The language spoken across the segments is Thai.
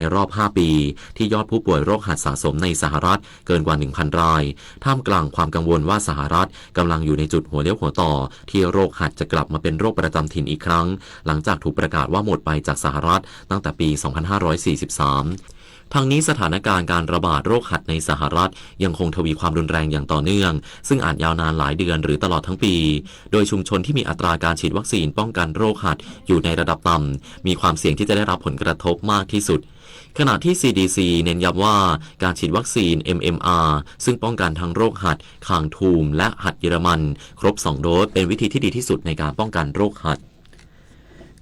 ในรอบ 5 ปีที่ยอดผู้ป่วยโรคหัดสะสมในสหรัฐเกินกว่า 1,000 รายท่ามกลางความกังวลว่าสหรัฐกำลังอยู่ในจุดหัวเลี้ยวหัวต่อที่โรคหัดจะกลับมาเป็นโรคประจำถิ่นอีกครั้งหลังจากถูกประกาศว่าหมดไปจากสหรัฐตั้งแต่ปี 2543 ทั้งนี้สถานการณ์การระบาดโรคหัดในสหรัฐยังคงทวีความรุนแรงอย่างต่อเนื่องซึ่งอาจยาวนานหลายเดือนหรือตลอดทั้งปีโดยชุมชนที่มีอัตราการฉีดวัคซีนป้องกันโรคหัดอยู่ในระดับต่ำมีความเสี่ยงที่จะได้รับผลกระทบมากที่สุดขณะที่ CDC เน้นย้ำว่าการฉีดวัคซีน MMR ซึ่งป้องกันทั้งโรคหัดคางทูมและหัดเยอรมันครบ2โดสเป็นวิธีที่ดีที่สุดในการป้องกันโรคหัด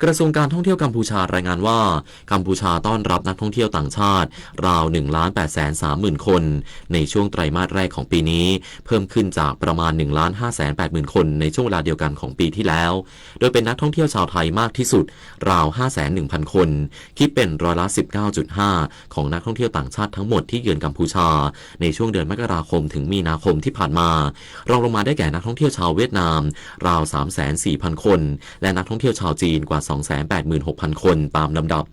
กระทรวงการท่องเที่ยวกัมพูชารายงานว่ากัมพูชาต้อนรับนักท่องเที่ยวต่างชาติราว 1,830,000 คนในช่วงไตรมาสแรกของปีนี้เพิ่มขึ้นจากประมาณ 1,580,000 คนในช่วงเวลาเดียวกันของปีที่แล้วโดยเป็นนักท่องเที่ยวชาวไทยมากที่สุดราว 501,000 คนคิดเป็นร้อยละ 19.5 ของนักท่องเที่ยวต่างชาติทั้งหมดที่เยือนกัมพูชาในช่วงเดือนมกราคมถึงมีนาคมที่ผ่านมารองลงมาได้แก่นักท่องเที่ยวชาวเวียดนามราว 340,000 คนและนักท่องเที่ยวชาวจีนกว่า286,000 คนตามลำดับ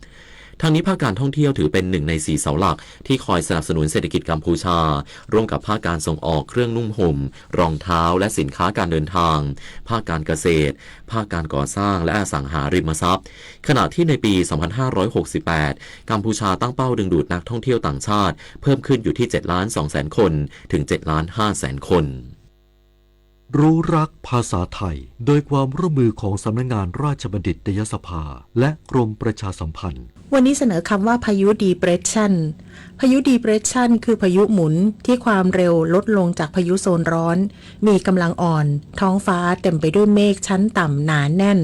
ทางนี้ภาคการท่องเที่ยวถือเป็น1 ใน 4เสาหลักที่คอยสนับสนุนเศรษฐกิจกัมพูชาร่วมกับภาคการส่งออกเครื่องนุ่งห่มรองเท้าและสินค้าการเดินทางภาคการเกษตรภาคการก่อสร้างและอสังหาริมทรัพย์ขณะที่ในปี 2568 กัมพูชาตั้งเป้าดึงดูดนักท่องเที่ยวต่างชาติเพิ่มขึ้นอยู่ที่ 7,200,000 คนถึง 7,500,000 คนรู้รักภาษาไทยโดยความร่วมมือของสำนักงานราชบัณฑิตยสภาและกรมประชาสัมพันธ์วันนี้เสนอคำว่าพายุดีเพรสชันพายุดีเพรสชันคือพายุหมุนที่ความเร็วลดลงจากพายุโซนร้อนมีกำลังอ่อนท้องฟ้าเต็มไปด้วยเมฆชั้นต่ำหนาแน่น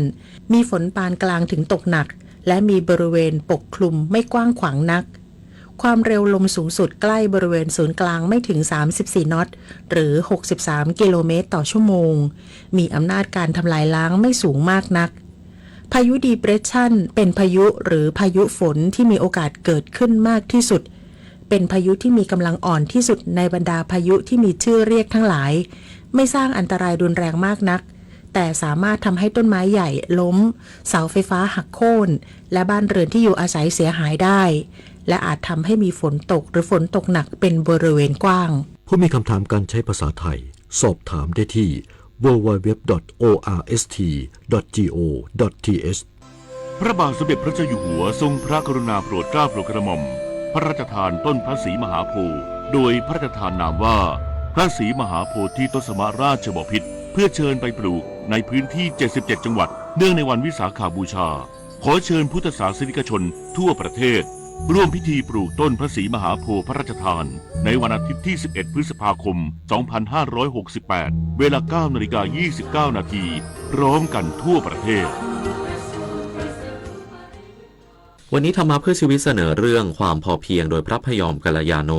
มีฝนปานกลางถึงตกหนักและมีบริเวณปกคลุมไม่กว้างขวางนักความเร็วลมสูงสุดใกล้บริเวณศูนย์กลางไม่ถึง34นอตหรือ63กิโลเมตรต่อชั่วโมงมีอำนาจการทำลายล้างไม่สูงมากนักพายุดีเพรสชันเป็นพายุหรือพายุฝนที่มีโอกาสเกิดขึ้นมากที่สุดเป็นพายุที่มีกำลังอ่อนที่สุดในบรรดาพายุที่มีชื่อเรียกทั้งหลายไม่สร้างอันตรายรุนแรงมากนักแต่สามารถทำให้ต้นไม้ใหญ่ล้มเสาไฟฟ้าหักโค่นและบ้านเรือนที่อยู่อาศัยเสียหายได้และอาจทำให้มีฝนตกหรือฝนตกหนักเป็นบริเวณกว้างผู้มีคำถามการใช้ภาษาไทยสอบถามได้ที่ www.orst.go.th พระบาทสมเด็จพระเจ้าอยู่หัวทรงพระกรุณาโปรดเกล้าโปรดกระหม่อมพระราชทานต้นพระศรีมหาโพธิ์โดยพระราชทานนามว่าพระศรีมหาโพธิต้นสมราชบพิตรเพื่อเชิญไปปลูกในพื้นที่77จังหวัดเนื่องในวันวิสาขบูชาขอเชิญพุทธศาสนิกชนทั่วประเทศร่วมพิธีปลูกต้นพระศรีมหาโพธิ์พระราชทานในวันอาทิตย์ที่11พฤษภาคม2568เวลา 9:29 น.พร้อมกันทั่วประเทศวันนี้ธรรมะเพื่อชีวิตเสนอเรื่องความพอเพียงโดยพระพยอมกัลยาโน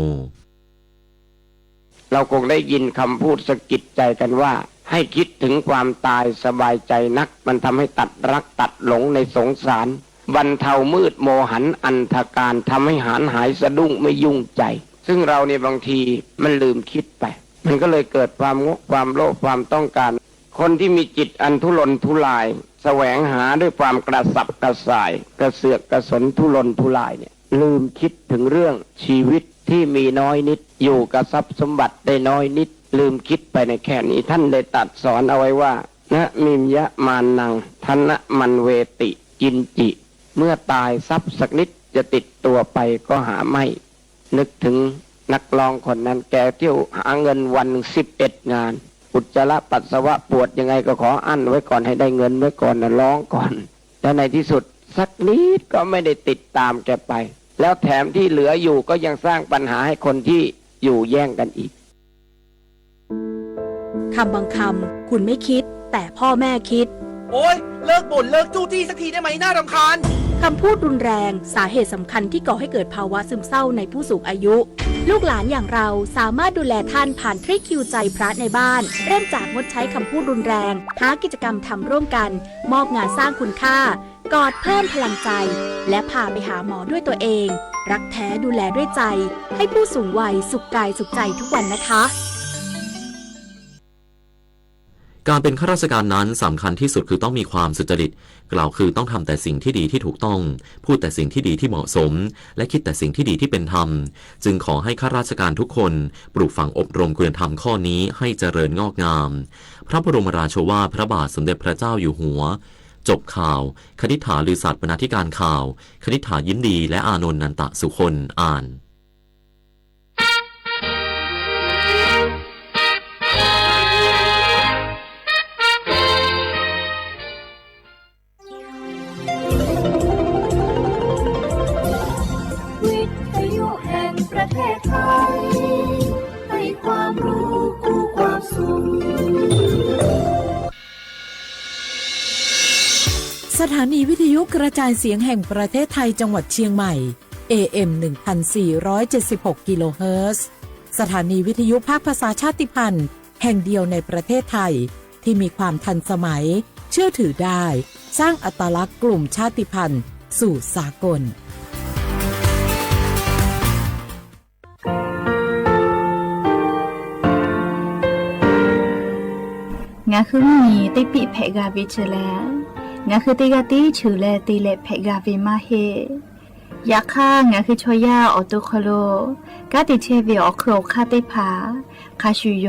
เราคงได้ยินคำพูดสะกิดใจกันว่าให้คิดถึงความตายสบายใจนักมันทำให้ตัดรักตัดหลงในสงสารบรรเทามืดโมหันอันธการทำให้หายสะดุ้งไม่ยุ่งใจซึ่งเราเนี่ยบางทีมันลืมคิดไปมันก็เลยเกิดความงกความโลภความต้องการคนที่มีจิตอันทุรนทุรายแสวงหาด้วยความกระสับกระส่ายกระเสือกกระสนทุรนทุรายเนี่ยลืมคิดถึงเรื่องชีวิตที่มีน้อยนิดอยู่กับทรัพย์สมบัติได้น้อยนิดลืมคิดไปในแค่นี้ท่านได้ตรัสสอนเอาไว้ว่านะมิมยะมานังทันะมันเวติกินจิเมื่อตายทรัพย์สักนิดจะติดตัวไปก็หาไม่นึกถึงนักร้องคนนั้นแกเที่ยวหาเงินวัน11 งานอุจจาระปัสสาวะปวดยังไงก็ขออั้นไว้ก่อนให้ได้เงินไว้ก่อนนะร้องก่อนแล้วในที่สุดสักนิดก็ไม่ได้ติดตามแกไปแล้วแถมที่เหลืออยู่ก็ยังสร้างปัญหาให้คนที่อยู่แย่งกันอีกคำบางคำคุณไม่คิดแต่พ่อแม่คิดโอ๊ยเลิกบ่นเลิกจู้จี้สักทีได้ไหมน่ารำคาญคำพูดรุนแรงสาเหตุสำคัญที่ก่อให้เกิดภาวะซึมเศร้าในผู้สูงอายุลูกหลานอย่างเราสามารถดูแลท่านผ่านทริคคิวใจพระในบ้านเริ่มจากงดใช้คำพูดรุนแรงหากิจกรรมทำร่วมกันมอบงานสร้างคุณค่ากอดเพิ่มพลังใจและพาไปหาหมอด้วยตัวเองรักแท้ดูแลด้วยใจให้ผู้สูงวัยสุขกายสุขใจทุกวันนะคะ การเป็นข้าราชการนั้นสำคัญที่สุดคือต้องมีความสุจริตกล่าวคือต้องทำแต่สิ่งที่ดีที่ถูกต้องพูดแต่สิ่งที่ดีที่เหมาะสมและคิดแต่สิ่งที่ดีที่เป็นธรรมจึงขอให้ข้าราชการทุกคนปลูกฝังอบรมคุณธรรมข้อนี้ให้เจริญงอกงามพระบรมราโชวาทพระบาทสมเด็จพระเจ้าอยู่หัวจบข่าวคณิษฐาลือสัตย์บรรณาธิการข่าวคณิษฐายินดีและอานนท์นันตะสุคนอ่านวิทยุแห่งประเทศไทยให้ความรู้คู่ความสุขสถานีวิทยุกระจายเสียงแห่งประเทศไทยจังหวัดเชียงใหม่ AM 1476 กิโลเฮิรตซ์สถานีวิทยุภาคภาษาชาติพันธุ์แห่งเดียวในประเทศไทยที่มีความทันสมัยเชื่อถือได้สร้างอัตลักษณ์กลุ่มชาติพันธุ์สู่สากลงาคือมีติปิเพกาวิชแลงาคือติกาติชูแลติเลเพกาวิมาเฮยาค่างาคือชอยาออตุคโลกาติเชวิออโครคาติผาคาชูโย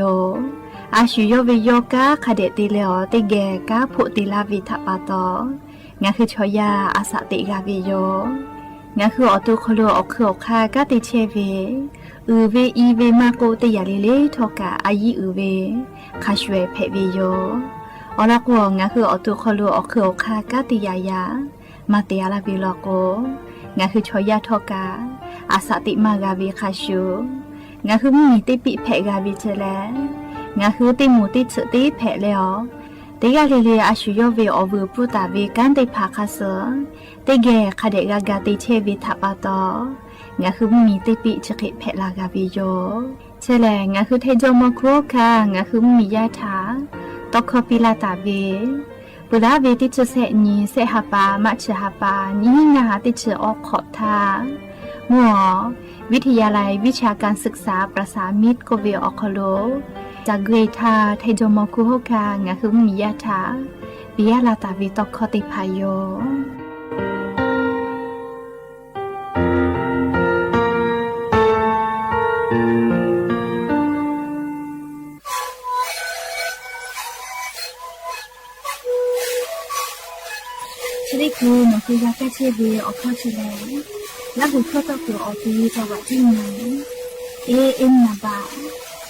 อาชูโยวิโยกาคาเดติเลอติเกกาผุติลาวิทัปาตองาคือชอยาอาสติกาวิโยงาคือออตุคโลออโครคากาติเชวิเวอีเวมาโกติยาลิเลทอกาอายีเวคาชเวเพวิโยอลักวงาคืออตุคโลอคือคากาติยายามาเตียลาวิลโกงาคือชอยาทอกาอาสติมากาวิคาชูงาคือมีติปิเพกาวิเจแลงาคือติมูติสติเพเลอติกาเลเลอาชูโยเวอวูปุตาเวกันติภาคาเสติเกคาเดกากาติเชวิทัปาตองาคือมีติปิชกิเพลากาวิโยเชแลงาคือเทโจมโคคางาคือมียาถาตอกคปิลาตาเวปุระเวติชเสนีเสหปามัชหปานี้งาติชออกขอทามัววิทยาลัยวิชาการศึกษาประสามิตรโกเวออคโลจากเกรทาเทโจมโคโฮคางาคือมียาถาปิยาลาตาเวตอกคติพายโยคือหนูคือยาแก้เชื้อเวออกข้อเฉลยแล้วบุคคลก็คือออกที่จังหวัดที่ไหนนาบา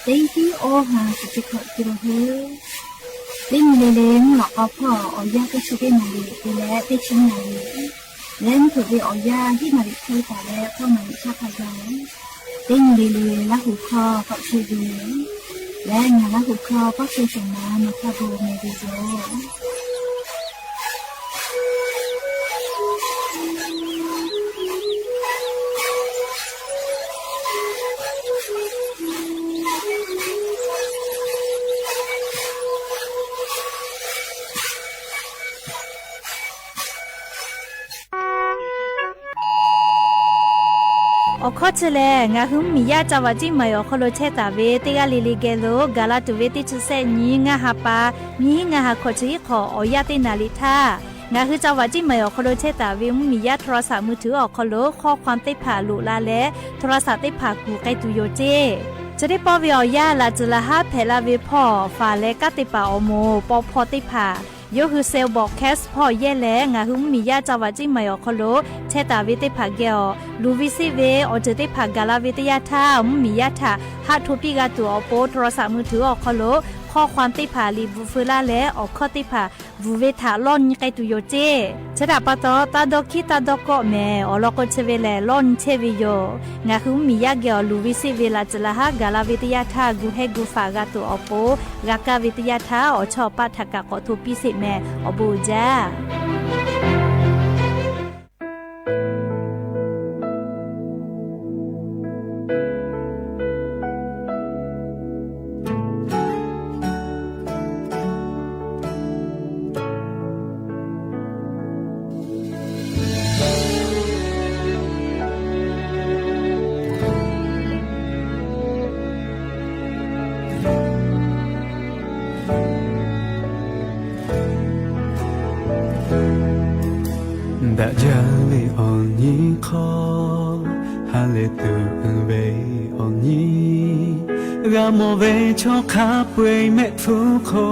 เต็งที่โอหาสุดขดกิโลเฮเต็งเล้งหลอกเอาพ่อออยาแก้เชื้อได้มาเลยและได้ชิ้นไหนเล้งถือไปออยาที่มาดิที่แต่แล้วก็มาดิชาพยองเต็งแล้วบุคคลก็เชื้อเวและงานแล้วบุคคลก็เชื้อสมามาคาโบเมดิโซอคอเชเลงาหุมมียาจาวาจิมายอคโลเชตาเวติกาลิลิเกโลกาลาตุเวติชุเซนีงาฮาปามีงาฮาคอชิขออยาตินาลิทางาฮือจาวาจิมายอคโลเชตาเวมียาโทรศัพท์มือถือออกคโลข้อความติผ่าลุลาและโทรศัพท์ติผ่ากูไกตุโยเจจะได้ปอวิอยาลาจุลาฮาเพลาเวพอฟาเลกติป่าอโมปอพอติผ่าโยคือเซลบอกแคสพ่อแย่แลงาหุมมียาจาวาจิมายอคโลเชตาเวติผาเกอลูวิซิเวอเจติผากาลาเวตยาทามียาทาฮัทุปิกาตัวอโปโทรศัพท์มือถือออกคโลข้อความติผาลีบูฟลาและออกข้อติผาวูเวทาลอนไกตุโยเจชะดาปะตอตาดอคิตาดอกเมอลอกเชเวเลลอนเชวิโยงาหุมมียาเกอลูวิซิเวลาจลาฮากาลาเวตยาทากูเฮกูฟากาตัวอโปรากาเวตยาทาอชอปะทากะขอทุปิสิเมอบูจา le tu ve oni ga mo ve cho kha pwe me phu kho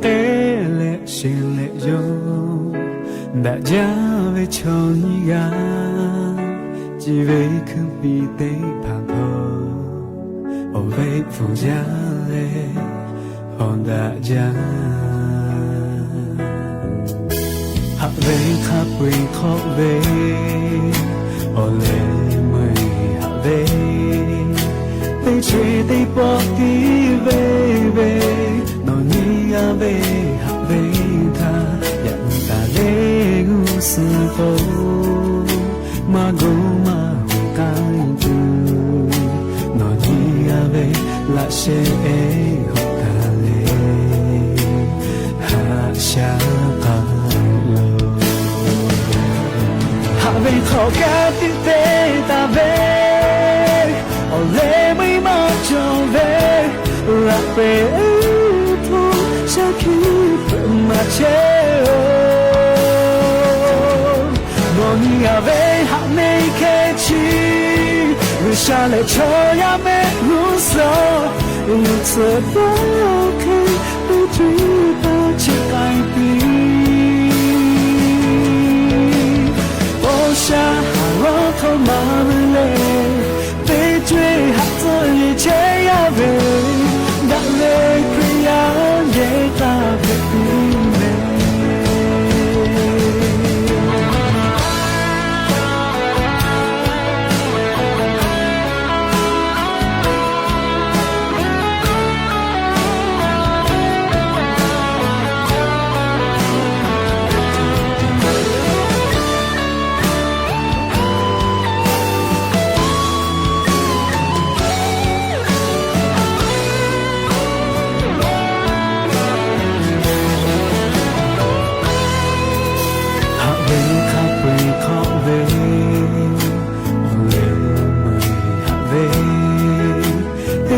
te le shin le yo da ja ve cho ni ga ji ve khu bi te pa pho o ve phu ja le on da ja ha ve kha pwe kho ve o le mai ha ve te che te po ti ve ve no ni a ve ha ve tha ya ta le gu su po ma go ma hu kai tu no ni a ve la she e ho ka le ha sha ka lo ha ve kho ka ti te ta ve o le mai ma cho ve ra pe tu sa ki ma che no ni a ve ha nei ke chi wi sha le cho ya me ru so lu tse ba ke tu chi ba che kai pi o sha ha ro tho ma le pe chue ha zo ye che ya ve da le kriya ye ta pe pi me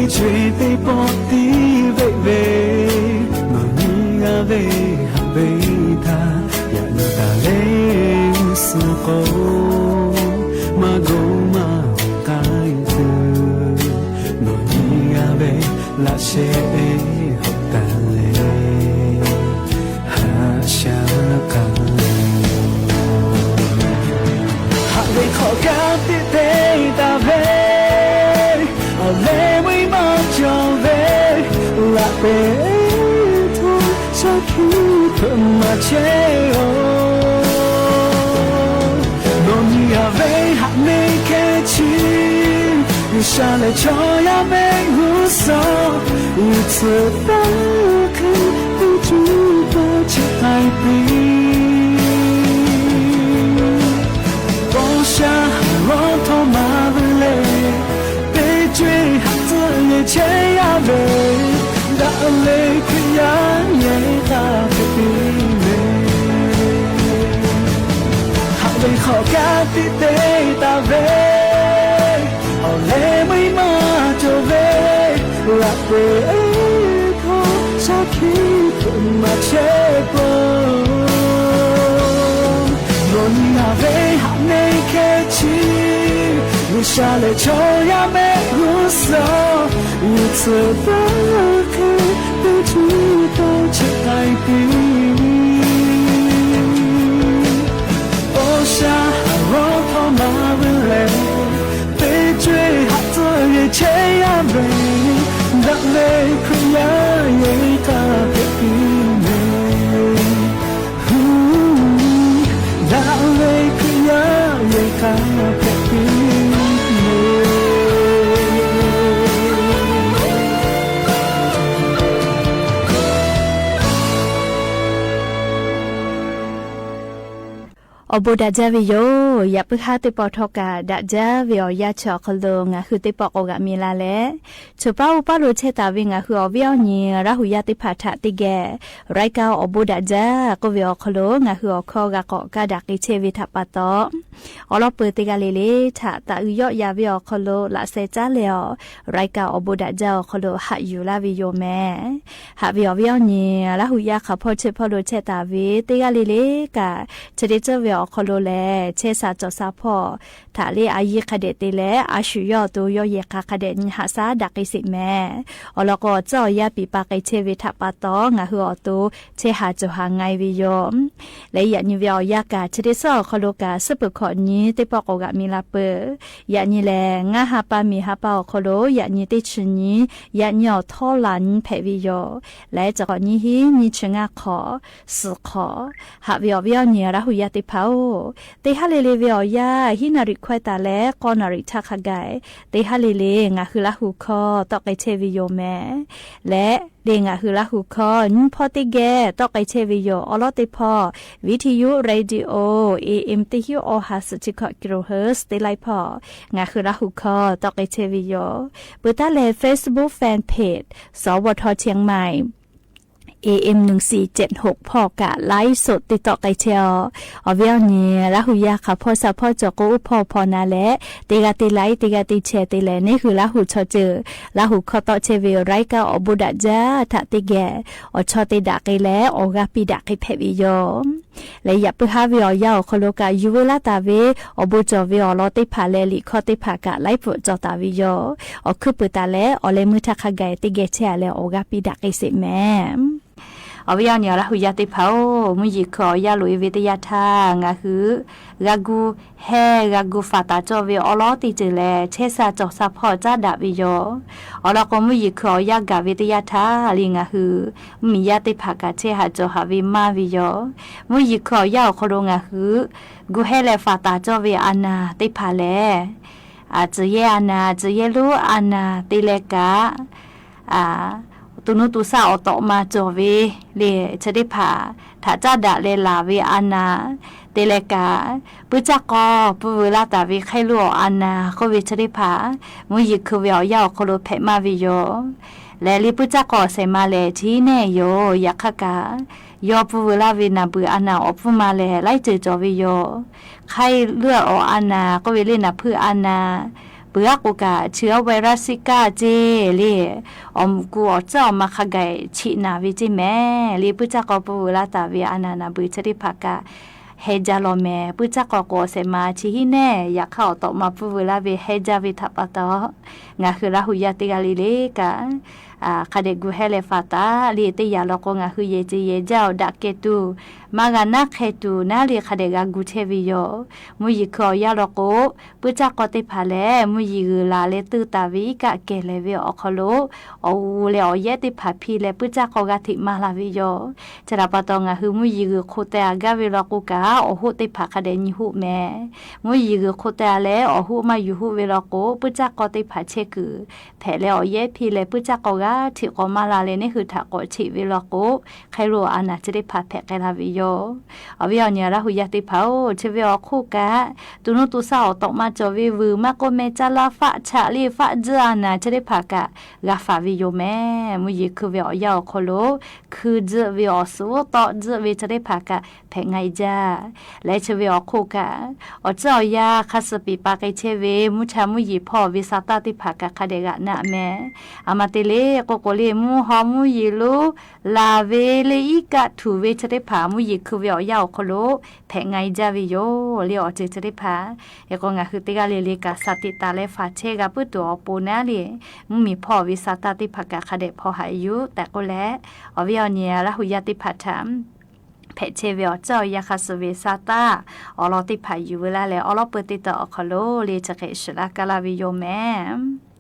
chuyện tây bỏ tí vậy về mà ni ngã về hạ về tha nhận ta lên sự cố mà go mà cái từ mà ni ngã về là sẽ học ta lên hạ xa cả hạ về khó cả tiết thế ta về le mới mang cho về là về thôi sao khi thuận mà che ô non ni a về hạ mê ke chi như xa lại cho ya mê hu so như chưa ta khi tu chú ta chỉ hai pi bao xa lo thâu mà về chuyện hát giữa người chế ya về đã lấy khuyên nhá nhé ta phải đi về hạ về khó cả tí tế ta về họ lẽ mấy mà trở về lạc về ấy thôi sao khi thuận mà chế bông rồi nhà về hạ này kê chi như xa lại cho ya mẹ ru so như chưa ta khi tu chú ta chỉ hai pi o xa ro tho ma bên lề pe chơi hát tôi ye che ya về đã lệ khuyên ya ye ta biết pi đã lệ khuyên ya ye ta biết pi Obo da javi yo ya pha te po thoka da javi yo ya cho khlo nga khu te po ko ga mi la le chupa upa lo che ta vi nga khu o vi ni ra hu ya te pha tha te ge rai ka obo da ja ko vi o khlo nga khu o kho ga ko ka da ki che vi tha pa to olo pu te ga le le tha ta u yo ya vi o khlo la se cha le o rai ka obo da ja o khlo ha yu la vi yo me ha vi o ni ra hu ya kha pho che pho lo che ta vi te ga le le ka che de che vi อคโลแลเชซาจอซาพอถาเลอายีคเดติแลอาชุยอตัวยอเยคาคเดนหาซาดักอิสิแม่อลก็เจ้ายาปีปากเชวิทัปาตองะหืออตูเชหาจหาไงวิยมและยะนิเวอยากาชดิซอคโลกาสปขอนี้ติปอกกะมีลาเปยะนิแลงะหาปามีหาปาคโลยะนิติชนี้ยะญอทอลันเพวิโยและจะกอนี้หินิชงะขอสุขอหาวิอวิอเนียระหุยติภาเตหะเลเลวิอยาหินาริควตาและกอนาริทักขะไกเตหะเลเลงะคือละหุคอตอกไกเชวิโยแม่และเดงะคือละหุคอนพอติแกตอกไกเชวิโยอลอติพอวิทยุเรดิโอ AM ติฮิโอฮัสจิกกิโลเฮิรตซ์เตไลพองะคือละหุคอตอกไกเชวิโยเปิดตาเล Facebook Fan Page สวทเชียงใหม่AM 1476พอกะไลฟ์สดติดต่อไกเชียวอเวียนี้ละหุยาค่ะพ่อสะพ่อจกูพ่อพอนาและติกาติไลติกาติเชติแลนี่คือละหุชอเจอละหุขอต่อเชวิไรกาอบุดะจาทะติแกอชอติดะไกแลออกาปิดะไกเพวิโยและอย่าไปหาวิอยาคโลกายูเวลาตาเวอบุจอวิอลอติผาเลลิขอติผากะไลปุจอตาวิโยอคือปตาแลอเลมุทักไกติแกเชแลออกาปิดะไกสิแม่เอาไว้เนี่ยละหุยาติเผามุยิขอยาลุยวิทยาทางะคือกากูแฮกากูฟาตาจอเวอลอติจิแลเชซาจอซาพอจาดาวิโยอลก็มุยิขอยากาวิทยาทาลิงะคือมียาติภากะเชหาจอหาวิมาวิโยมุยิขอยาคโรงะคือกูแฮเลฟาตาจอเวอานาติภาแลอาจเยอานาจเยลูอานาติเลกาตุนุตุสาอตอมาจอเวเลชะได้ผ่าถ้าจ้าดะเลลาเวอานาเตเลกาปุจักกอปุเวลาตาเวไขลัวอานาโควิชะได้ผ่ามุยิคือเวียวยาวโคโลเพมาวิโยและลิปุจักกอเสมาเลทีเนโยยักขกายอปุเวลาเวนาบืออานาอปุมาเลไลเจจอวิโยไขเลือออานาก็เวเลนะพืออานาเปือกกะเชื้อไวรัสซิก้าเจเลอมกูอเจ้ามาขไกชินาวิจิแม่ลีปุจักกอปูลาตาเวอานานาบือชริภากะเฮจาโลเมปุจักกอเสมาชิฮิเนอยากเข้าตอมาปูลาเวเฮจาวิทัปตองะคือละหุยาติกาลิเลกะคาเดกูเฮเลฟาตาลีติยาลกงะคือเยจิเยเจ้าดักเกตูมากานักเฮตูนาลีคาเดกากูเทวิโยมุยิคอยาลโกปุจักกอติพาเลมุยิลาเลตือตาวิกะเกเลเวอคโลออูเลอเยติพาพีเลปุจักกอกะติมาลาวิโยจราปตองะคือมุยิโคเตากาเวลกุกาอหุติพาคาเดญิหุแมมุยิโคเตเลอหุมายุหุเวลโกปุจักกอติพาเชกุแผเลอเยพีเลปุจักกอกาที่ก็มาลาเลนี่คือถ้ากอชิเวลโกใครรู้อานาจะได้พาแผกลาวิโยเอาวิญญาณละหุยาติเผาเชวิอคู่กะตุนุตุสาวตกมาจอวิวมาโกเมจาลาฟะชะลีฟะเจอานาจะได้พากะกาฟาวิโยแม่มุยิคือวิอยาโคโลคือเจวิอสูตอเจวิจะได้พากะแผงไงจ้าและเชวิอคู่กะอเจ้ายาคัสปีปาไกเชเวมุชามุยิพ่อวิสาตาติพากะคาเดกะนะแม่อามาเตเลโกโกเลมูฮอมุยิโลลาเวเลอิกะทูเวจะได้ผามุยิคือเวียวยาวโคโลแผงไงจาวิโยเลียวเจจะได้ผาเอกงะคือติกาเลเลกะสติตาเลฟาเชกะปุตัวปูนาเลมุมีพ่อวิสาตาติภากะคาเดพอหายุแต่ก็และอวิอเนียละหุยาติพัฒมเพเชเวียเจ้ายาคาสเวซาตาอลอติพายุเวลาและอลอเปติตอคโลเลจะเกชลากาลาวิโยแมโ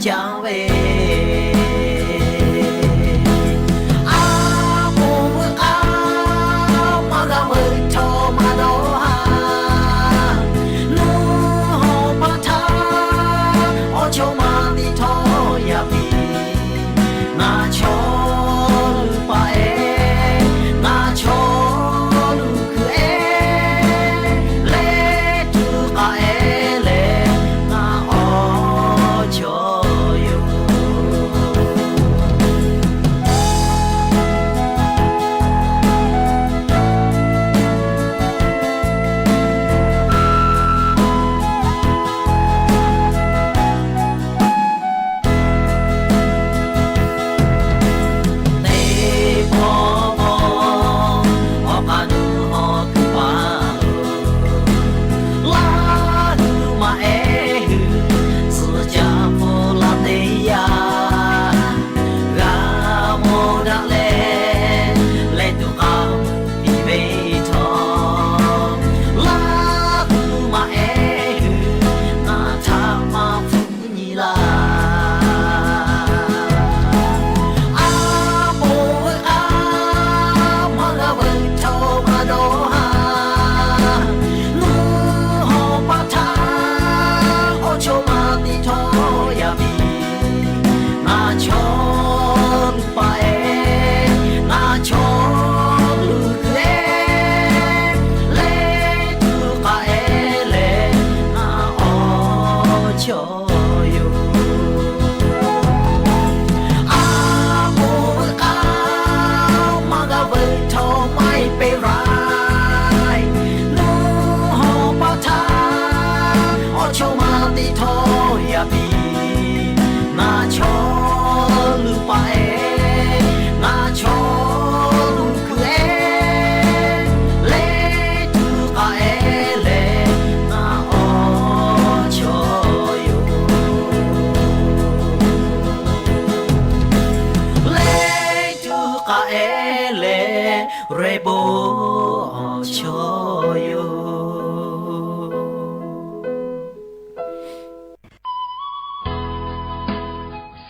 讲喂。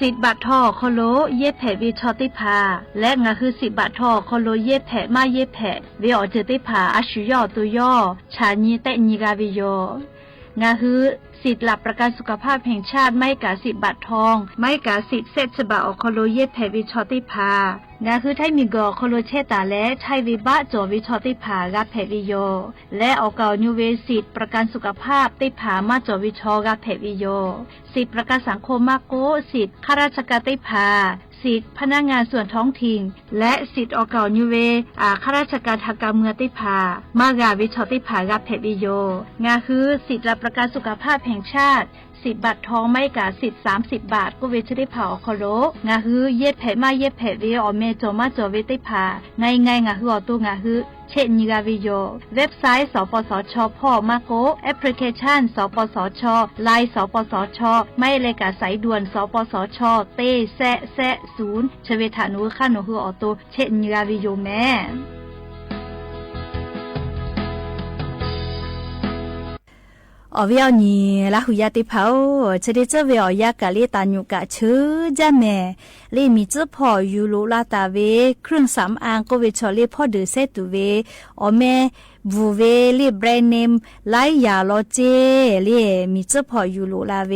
สิบบาททอโคโลเย็บแผ่วิชอติพาและงาคือ10 บาททอโคโลเย็บแผ่มาเย็บแผ่วิออเจติพาอาชุยอตุยอชาญีเตญิกาวิโยงาคือสิทธิ์หลับประกันสุขภาพแห่งชาติไม่กา10 บาททองไม่กาสิทธิ์เซตฉบับโคโลเย็บแผ่วิชอติพางาคือไทมีกอโคโลเชตาและไทวิบะจอวิชอติพากาแผ่วิโยและออกานิเวสิทธิ์ประกันสุขภาพติพามาจอวิชอกาแผ่วิโยสิทธิ์ประกันสังคมมาโกสิทธิ์ข้าราชการติพาสิทธิ์พนักงานส่วนท้องถิ่นและสิทธิ์ออกานิเวข้าราชการทางการเมืองติพามากาวิชอติพากาแผ่วิโยงาคือสิทธิ์รับประกันสุขภาพแห่งชาติ10 บาททองไม่กาสิทธิ์30 บาทก็เวชได้เผาคอโลงาฮือเย็ดแผ่มาเย็ดแผ่เวอเมจอมาจอเวติพาไงงาฮืออตัวงาฮือเช่นนิกาวิโยเว็บไซต์สปสชพ่อมาโกแอปพลิเคชันสปสชไลน์สปสชไม่เลยกาสายด่วนสปสชเต้แซ0ชเวทานุข้าหนูฮืออตัวเช่นนิกาวิโยแม่อวิอนีลาหุยาติเผาจะได้เจอเวียกะเลตานุกะชื่อจ้าแม่เลมีเจ้าพ่ออยู่ลุลาตาเวเครื่องสำอางก็เวชอเลพ่อเดือเซตุเวอแม่บูเวเลแบรนด์เนมไลยาโลเจเลมีเจ้าพ่ออยู่ลุลาเว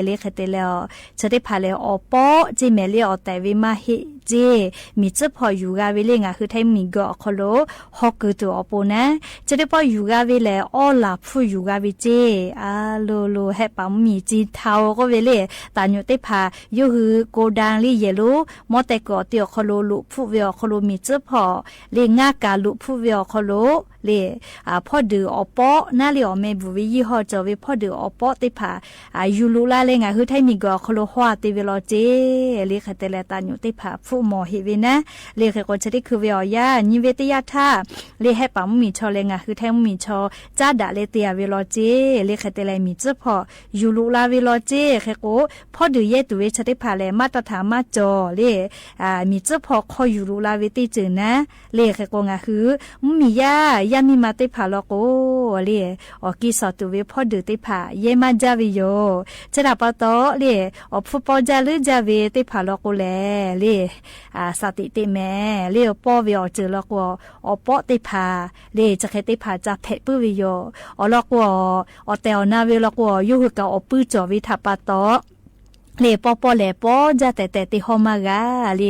เลคเตแล้วจะได้พาเลอปอเจแม่เลอแต่เวมาเฮเจมีเจ้าพ่ออยู่กาเวเลงะคือไทมีกอคโลฮอกคือตัวอปนะจะได้พ่ออยู่กาเวเลอลาผู้อยู่กาเวเจอาโลโลแฮปามมีจีเทาก็เวเลตาญุเตพายูฮือโกดังลีเยโลมอแต่กอเตียคโลลุผู้เวอคโลมีเจ้าพ่อเลงากาลุผู้เวอคโลเลพ่อดืออปอน่าเลอเมบุวิยี่ห้อจอเวพ่อดืออปอติพายูลุลาเลงะคือไทมีกอคโลฮวาติเวลอเจเลคเตเลตาญุเตพาผู้หมอเฮเวนะเลคก็จะได้คือเวียนิเวตยาท่าเลให้ปามมีชอเลงะคือไทมีชอจ้าดาเลเตียเวลอเจเลคเตเลมีเจ้าพ่อยูลุลาเวลอเจเคโกพ่อดือเยตุเวชได้พาเลมาตรฐานมาจอเลมีเจ้าพ่อคอยูลุลาเวติจือนะเลเคโกงะคือมียามี มาติผาลอโกเลีออกิสอตุเวพอดือติผาเยมาจาวิโยเจดาปะตอเลีออฟุปอจาลือจาเวติผาลอโกแลเลีสติติแม่เลีอปอเวอเจอลอโกอปอติผาเลีจะเคติผาจะเพปื้อวิโยอลอโกอเตอนาเวลอโกยูหืกะอปื้อจอวิทาปะตอเลปอปอเลปอจะแต่ติฮอมากาเล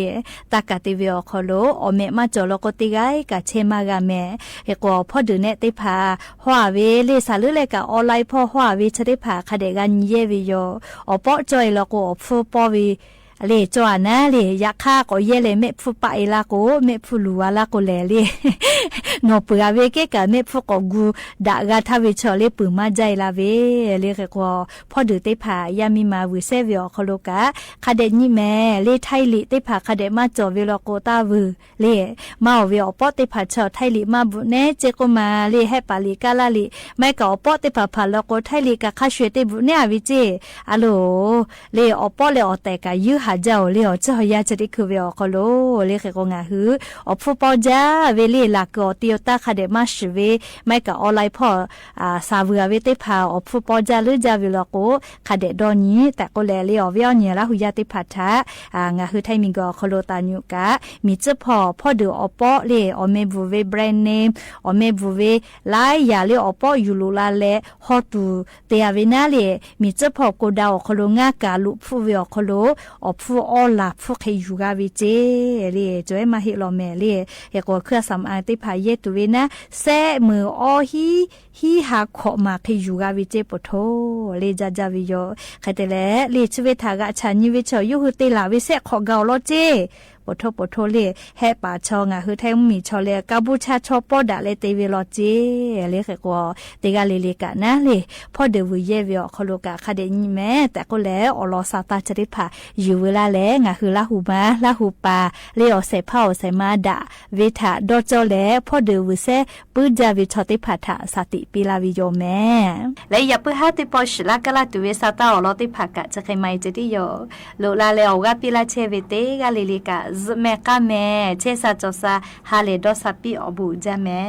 ตากะติเวอคอโลอเมมาจอลกติไกกะเชมากาเมเฮกอพอดูเนติพาฮวาเวเลสาลือเลกะออนไลน์พอฮวาเวชะติพาคาเดกันเยวิโยอปอจอยลกอฟูปอวีเลจวนะเลยักฆ่าก็เยเลเมฟุปะเอลาโกเมฟุลัวลาโกเลเลนอเปอาเวเกกะเมฟุกอกูดากาทาเวชอเลปืมาใจลาเวเลเกกอพอดูติผายามีมาวิเซเวอคโลกะคาเดนี่แม่เลไทลิติผาคาเดมาจอเวลโกตาวูเลมาเวอปอติผาชอไทลิมาบุเนเจโกมาเลเฮปาลิกาลาลิไม่กอปอติผาพาลโกไทลิกะคาชเวติบุเนอวิเจอะโลเลอปอเลอแต่กะยูหาเจ้าเลี้ยวเจ้ายาจะได้คือเวอคโลเลี้ยก็งาหืออฟูปอจาเวลีลากอติโอตาคาเดมาชเวไม่ก็ออนไลน์พอซาเวเวติพาอฟูปอจาหรือจาเวลโกคาเดดอนี้แต่ก็แลเลี้ยวเวอเนี่ยละหุยาติพัทะงาหือไทมิงก็คโลตานุกะมีเจ้าพอดูอปอเลอเมบูเวแบรนด์เนมอเมบูเวไลยาเลอปอยูลูลาเลฮอตูเตยเวนาเลมีเจ้าพอโกดาวคโลงากาลุฟูเวอคโลอฟูออลาฟูเคยูกาวิเจเรียจอยมาฮิโลเมเรียเฮก็เครือสำอางติพาเยตุเวนะแซมือออฮีหาขอมาเคยูกาวิเจปโทเลจาจาวิโยใครแต่แลเลชเวทากะชันยิวิชอยุหุติลาวิเซขอเกาโลเจปโทเลแฮปาชองะคือแทงมีชอเลกาบูชาชอปอดาเลเตเวโลเจเลเขกอเตกาเลกะนะเลพอเดวเยเวอคโลกะคาเดนิแม่แต่ก็แล้วอลอซาตาจะได้พาอยู่เวลาแล้วงะคือลาหูมาลาหูปาเลอเสเผาเสมาดาเวทาดอจอแลพอเดวเซปื้จาวิชอติพาทาสติปิลาวิโยแม่และอย่าปื้อหาติปอชลากะลาตุเวซาตาอลอติพากะจะใครไม่จะได้โยโลลาเลออกาปิลาเชเวเตกาเลกะแม่กะแม่เชซาจอซาฮาเลดอซาปิอบูจาแม่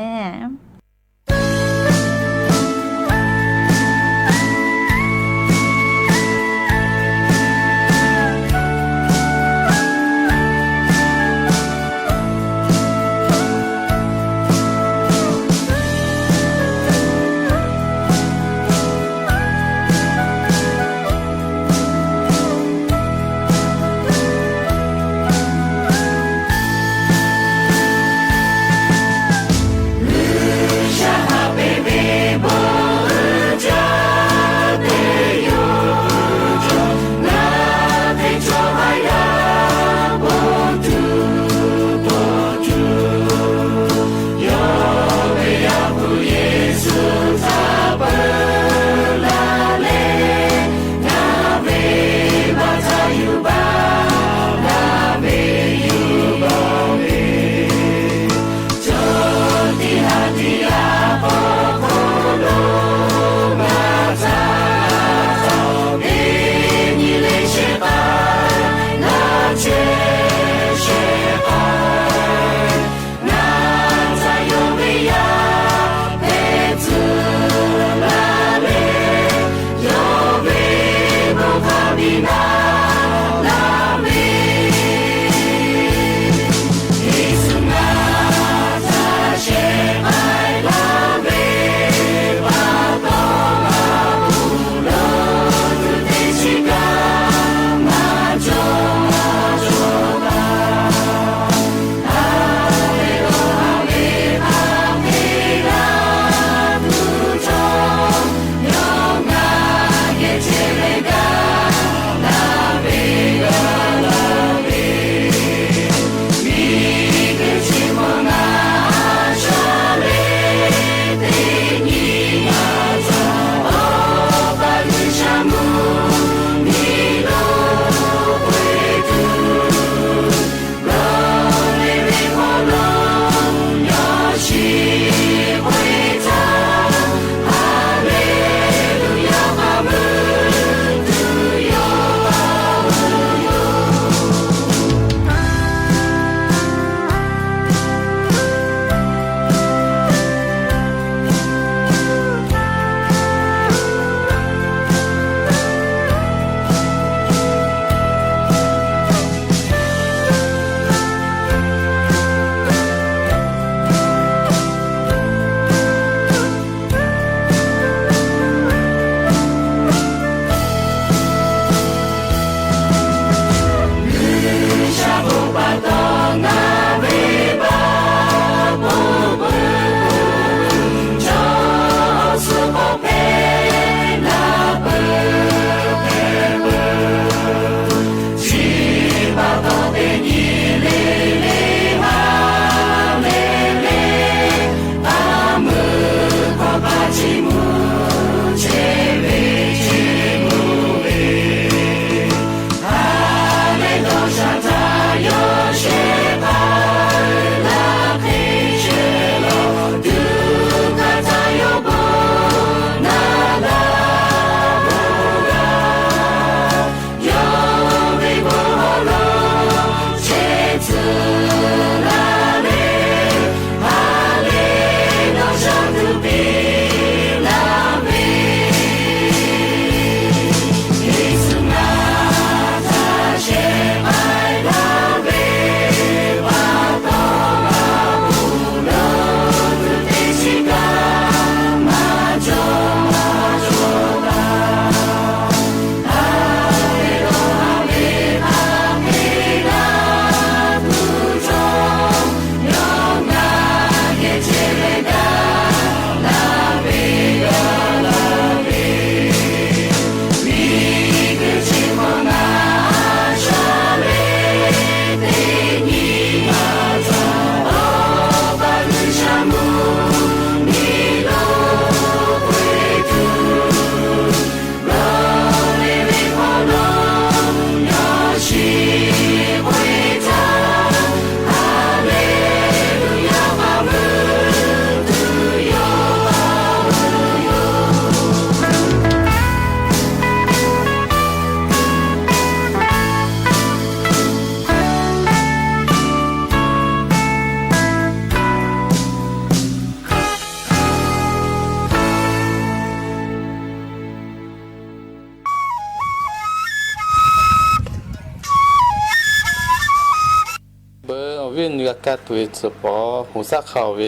วินยากาตุยสปอหูซักเข่าเว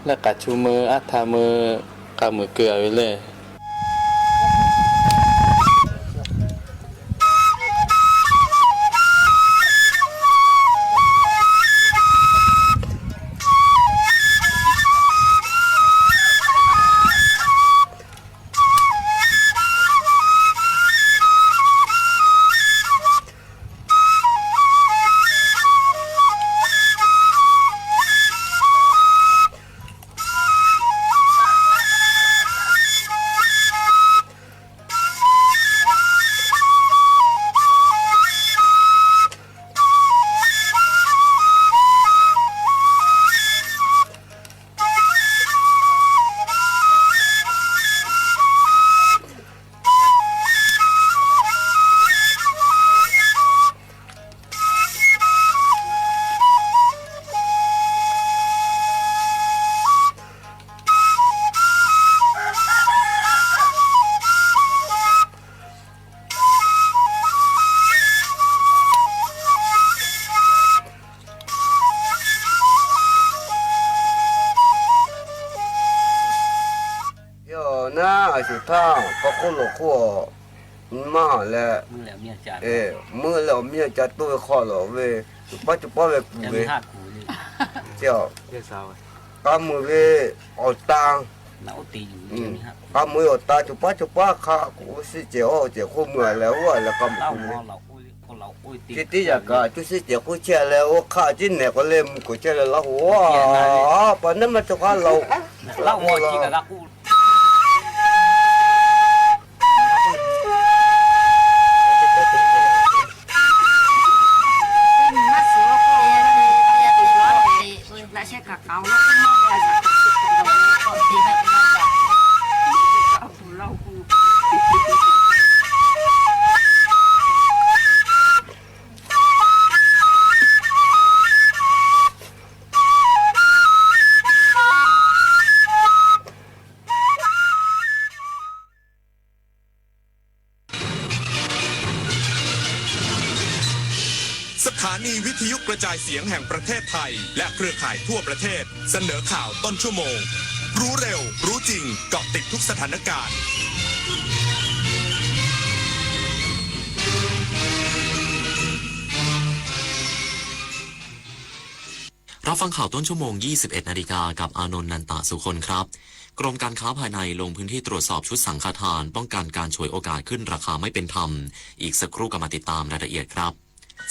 และกัดชูมืออัดทามือกับมือเกลือไว้เลยสุดท้ายก็คนละขั้วมาแล้วมือแล้วเมียจะตัวข้อหรอเว้ยปัจจุบันเว้ยกูเว้ยเจ้าก็มือเว้ยอดตังก็มืออดตาจุปัจจุบันข้ากูสิเจ้าเจ้าคู่มือแล้วว่าแล้วก็คิดที่อยากก็จุสิเจ้าคู่เชื่อแล้วข้าจิ้นเนี่ยก็เล่มกูเชื่อแล้วว้าปนนั้นมันจะข้าเราหัวจริงกับกูสถานีวิทยุกระจายเสียงแห่งประเทศไทยและเครือข่ายทั่วประเทศเสนอข่าวต้นชั่วโมงรู้เร็วรู้จริงเกาะติดทุกสถานการณ์รับฟังข่าวต้นชั่วโมง 21 นาฬิกากับอานนท์นันตสุคนครับกรมการค้าภายในลงพื้นที่ตรวจสอบชุดสังฆทานป้องกันการฉวยโอกาสขึ้นราคาไม่เป็นธรรมอีกสักครู่ก็มาติดตามรายละเอียดครับ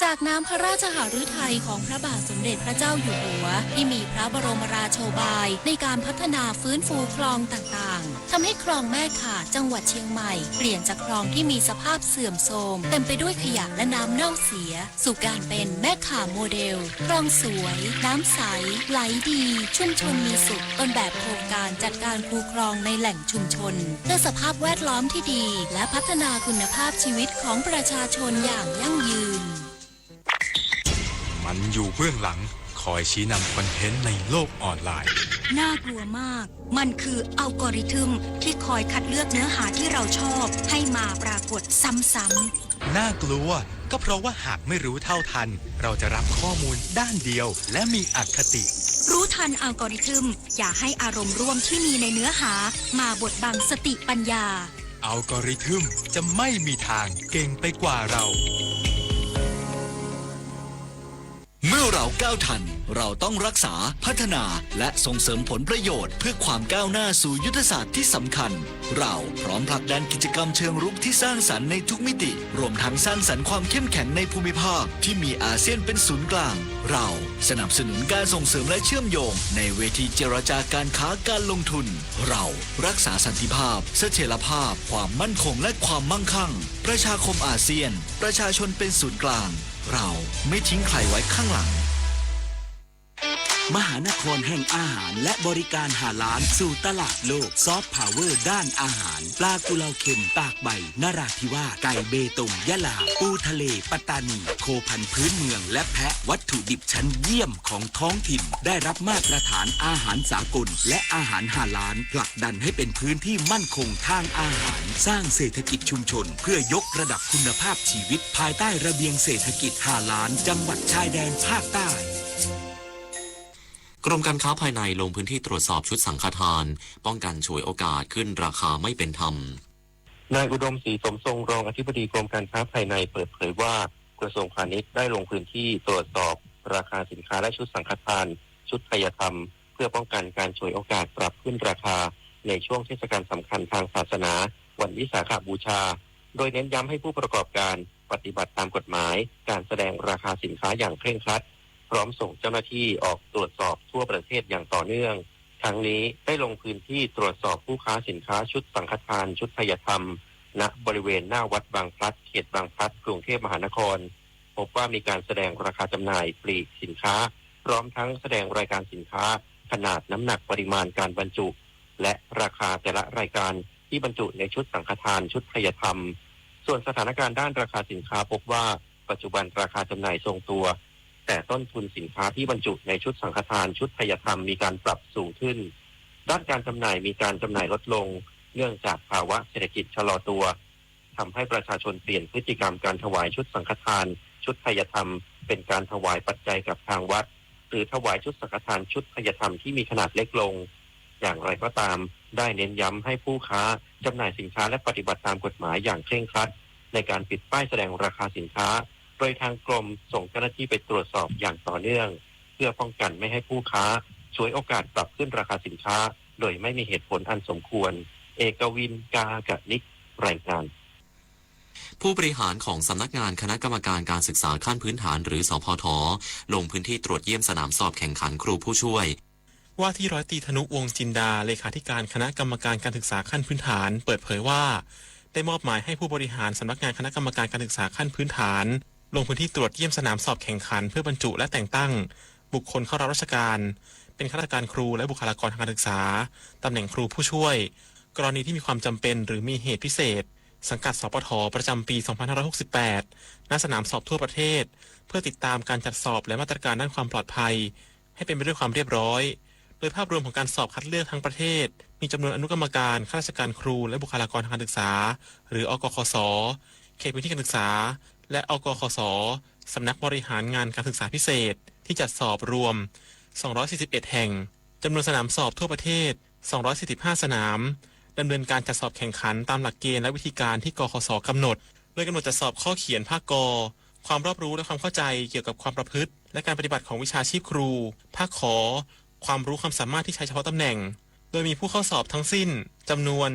จากน้ำพระราชหฤทัยของพระบาทสมเด็จพระเจ้าอยู่หัวที่มีพระบรมราโชบายในการพัฒนาฟื้นฟูคลองต่างๆทำให้คลองแม่ขาจังหวัดเชียงใหม่เปลี่ยนจากคลองที่มีสภาพเสื่อมโทรมเต็มไปด้วยขยะและน้ำเน่าเสียสู่การเป็นแม่ขาโมเดลคลองสวยน้ำใสไหลดีชุมชนมีสุขต้นแบบโครงการจัดการคูคลองในแหล่งชุมชนเพื่อสภาพแวดล้อมที่ดีและพัฒนาคุณภาพชีวิตของประชาชนอย่างยั่งยืน มันอยู่เบื้องหลังคอยชี้นำคอนเทนต์ในโลกออนไลน์ น่ากลัวมากมันคืออัลกอริทึมที่คอยคัดเลือกเนื้อหาที่เราชอบให้มาปรากฏซ้ำๆน่ากลัวก็เพราะว่าหากไม่รู้เท่าทันเราจะรับข้อมูลด้านเดียวและมีอคติรู้ทันอัลกอริทึมอย่าให้อารมณ์ร่วมที่มีในเนื้อหามาบดบังสติปัญญาอัลกอริทึมจะไม่มีทางเก่งไปกว่าเราเมื่อเราก้าวทันเราต้องรักษาพัฒนาและส่งเสริมผลประโยชน์เพื่อความก้าวหน้าสู่ยุทธศาสตร์ที่สำคัญเราพร้อมผลักดันกิจกรรมเชิงรุกที่สร้างสรรค์ในทุกมิติรวมทั้งสร้างสรรค์ความเข้มแข็งในภูมิภาคที่มีอาเซียนเป็นศูนย์กลางเราสนับสนุนการส่งเสริมและเชื่อมโยงในเวทีเจรจาการค้าการลงทุนเรารักษาสันติภาพเสถียรภาพความมั่นคงและความมั่งคั่งประชาคมอาเซียนประชาชนเป็นศูนย์กลางเราไม่ทิ้งใครไว้ข้างหลังมหานครแห่งอาหารและบริการหาล้านสู่ตลาดโลกซอฟต์พาวเวอร์ด้านอาหารปลากุเลาเค็มตากใบนราธิวาสไก่เบตงยะลาปูทะเลปัตตานีโคพันธุ์พื้นเมืองและแพะวัตถุดิบชั้นเยี่ยมของท้องถิ่นได้รับมาตรฐานอาหารสากลและอาหารหาล้านผลักดันให้เป็นพื้นที่มั่นคงทางอาหารสร้างเศรษฐกิจชุมชนเพื่อยกระดับคุณภาพชีวิตภายใต้ระเบียงเศรษฐกิจหาล้านจังหวัดชายแดนภาคใต้กรมการค้าภายในลงพื้นที่ตรวจสอบชุดสังฆทานป้องกันฉวยโอกาสขึ้นราคาไม่เป็นธรรมนายอุดมศรีสมทรงรองอธิบดีกรมการค้าภายในเปิดเผยว่ากระทรวงพาณิชย์ได้ลงพื้นที่ตรวจสอบราคาสินค้าและชุดสังฆทานชุดไทยธรรมเพื่อป้องกันการฉวยโอกาสปรับขึ้นราคาในช่วงเทศกาลสำคัญทางศาสนาวันวิสาขบูชาโดยเน้นย้ำให้ผู้ประกอบการปฏิบัติตามกฎหมายการแสดงราคาสินค้าอย่างเคร่งครัดพร้อมส่งเจ้าหน้าที่ออกตรวจสอบทั่วประเทศอย่างต่อเนื่องทั้งนี้ได้ลงพื้นที่ตรวจสอบผู้ค้าสินค้าชุดสังฆทานชุดไทยธรรมณบริเวณหน้าวัดบางพลัดเขตบางพลัดกรุงเทพมหานครพบว่ามีการแสดงราคาจำหน่ายปลีกสินค้าพร้อมทั้งแสดงรายการสินค้าขนาดน้ำหนักปริมาณการบรรจุและราคาแต่ละรายการที่บรรจุในชุดสังฆทานชุดไทยธรรมส่วนสถานการณ์ด้านราคาสินค้าพบว่าปัจจุบันราคาจำหน่ายทรงตัวแต่ต้นทุนสินค้าที่บรรจุในชุดสังฆทานชุดไทยธรรมมีการปรับสูงขึ้นด้านการจำหน่ายมีการจำหน่ายลดลงเนื่องจากภาวะเศรษฐกิจชะลอตัวทำให้ประชาชนเปลี่ยนพฤติกรรมการถวายชุดสังฆทานชุดไทยธรรมเป็นการถวายปัจจัยกับทางวัดหรือถวายชุดสังฆทานชุดไทยธรรมที่มีขนาดเล็กลงอย่างไรก็ตามได้เน้นย้ำให้ผู้ค้าจำหน่ายสินค้าและปฏิบัติตามกฎหมายอย่างเคร่งครัดในการปิดป้ายแสดงราคาสินค้าโดยทางกรมส่งเจ้าหน้าที่ไปตรวจสอบอย่างต่อเนื่องเพื่อป้องกันไม่ให้ผู้ค้าฉวยโอกาสปรับขึ้นราคาสินค้าโดยไม่มีเหตุผลอันสมควรเอกวินกากนิกรายงานผู้บริหารของสำนักงานคณะกรรมการการศึกษาขั้นพื้นฐานหรือสพท.ลงพื้นที่ตรวจเยี่ยมสนามสอบแข่งขันครูผู้ช่วยว่าที่ร้อยตรีธนุวงศ์จินดาเลขาธิการคณะกรรมการการศึกษาขั้นพื้นฐานเปิดเผยว่าได้มอบหมายให้ผู้บริหารสำนักงานคณะกรรมการการศึกษาขั้นพื้นฐานลงพื้นที่ตรวจเยี่ยมสนามสอบแข่งขันเพื่อบรรจุและแต่งตั้งบุคคลเข้ารับราชการเป็นข้าราชการครูและบุคลากรทางการศึกษาตำแหน่งครูผู้ช่วยกรณีที่มีความจำเป็นหรือมีเหตุพิเศษสังกัดสปท.ประจำปี 2568 ณ สนามสอบทั่วประเทศเพื่อติดตามการจัดสอบและมาตรการด้านความปลอดภัยให้เป็นไปด้วยความเรียบร้อยโดยภาพรวมของการสอบคัดเลือกทั้งประเทศมีจำนวนอนุกรรมการข้าราชการครูและบุคลากรทางการศึกษาหรืออกคส.เขตพื้นที่การศึกษาและอกคส.สำนักบริหารงานการศึกษาพิเศษที่จัดสอบรวม241แห่งจำนวนสนามสอบทั่วประเทศ245สนามดำเนินการจัดสอบแข่งขันตามหลักเกณฑ์และวิธีการที่กคส.กำหนดโดยกำหนดจัดสอบข้อเขียนภาคก.ความรอบรู้และความเข้าใจเกี่ยวกับความประพฤติและการปฏิบัติของวิชาชีพครูภาคขอความรู้ความสามารถที่ใช้เฉพาะตำแหน่งโดยมีผู้เข้าสอบทั้งสิ้นจำนวน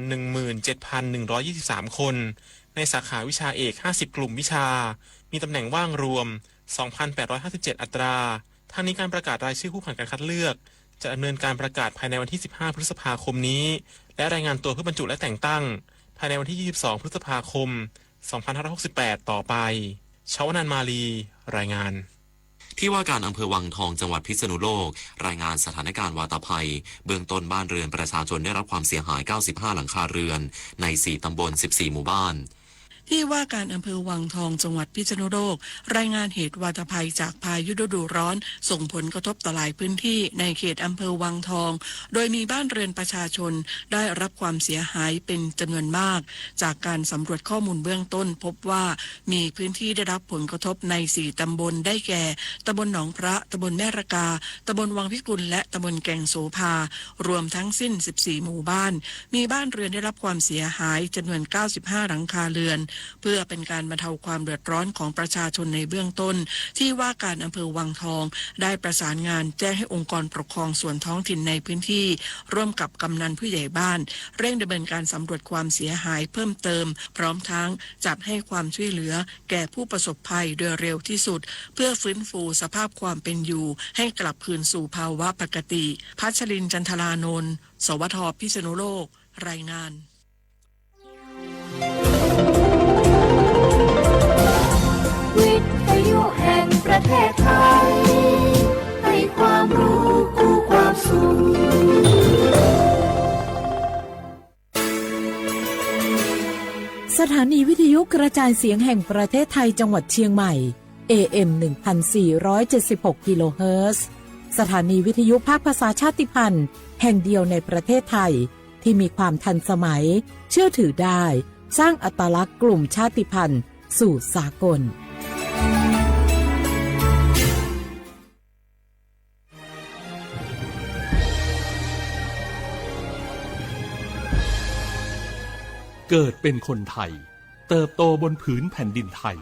17,123 คนในสาขาวิชาเอก50กลุ่มวิชามีตำแหน่งว่างรวม 2,857 อัตราทั้งนี้การประกาศรายชื่อผู้ผ่านการคัดเลือกจะดำเนินการประกาศภายในวันที่15พฤษภาคมนี้และรายงานตัวเพื่อบรรจุและแต่งตั้งภายในวันที่22พฤษภาคม2568ต่อไปชวนันท์มาลีรายงานที่ว่าการอำเภอวังทองจังหวัดพิษณุโลกรายงานสถานการณ์วาตภัยเบื้องต้นบ้านเรือนประชาชนได้รับความเสียหาย95หลังคาเรือนใน4ตำบล14หมู่บ้าน ที่ว่าการอำเภอวังทองจังหวัดพิษณุโลกรายงานเหตุวาตภัยจากพายุฤดูร้อนส่งผลกระทบต่อหลายพื้นที่ในเขตอำเภอวังทองโดยมีบ้านเรือนประชาชนได้รับความเสียหายเป็นจำนวนมากจากการสำรวจข้อมูลเบื้องต้นพบว่ามีพื้นที่ได้รับผลกระทบใน4ตำบลได้แก่ตำบลหนองพระตำบลแม่ระกาตำบลวังพิกุลและตำบลแก่งโสภารวมทั้งสิ้น14หมู่บ้านมีบ้านเรือนได้รับความเสียหายจำนวน95หลังคาเรือนเพื่อเป็นการบรรเทาความเดือดร้อนของประชาชนในเบื้องต้นที่ว่าการอำเภอวังทองได้ประสานงานแจ้งให้องค์กรปกครองส่วนท้องถิ่นในพื้นที่ร่วมกับกำนันผู้ใหญ่บ้านเร่งดำเนินการสำรวจความเสียหายเพิ่มเติมพร้อมทั้งจัดให้ความช่วยเหลือแก่ผู้ประสบภัยโดยเร็วที่สุดเพื่อฟื้นฟูสภาพความเป็นอยู่ให้กลับคืนสู่ภาวะปกติพัชรินทร์ จันทรานนท์สวท.พิษณุโลกรายงานวิทยุแห่งประเทศไทยให้ความรู้คู่ความสุขสถานีวิทยุกระจายเสียงแห่งประเทศไทยจังหวัดเชียงใหม่ AM 1476 กิโลเฮิรตซ์สถานีวิทยุภาคภาษาชาติพันธุ์แห่งเดียวในประเทศไทยที่มีความทันสมัยเชื่อถือได้สร้างอัตลักษณ์กลุ่มชาติพันธุ์สู่สากลเกิดเป็นคนไทยเติบโตบนผืนแผ่นดินไทย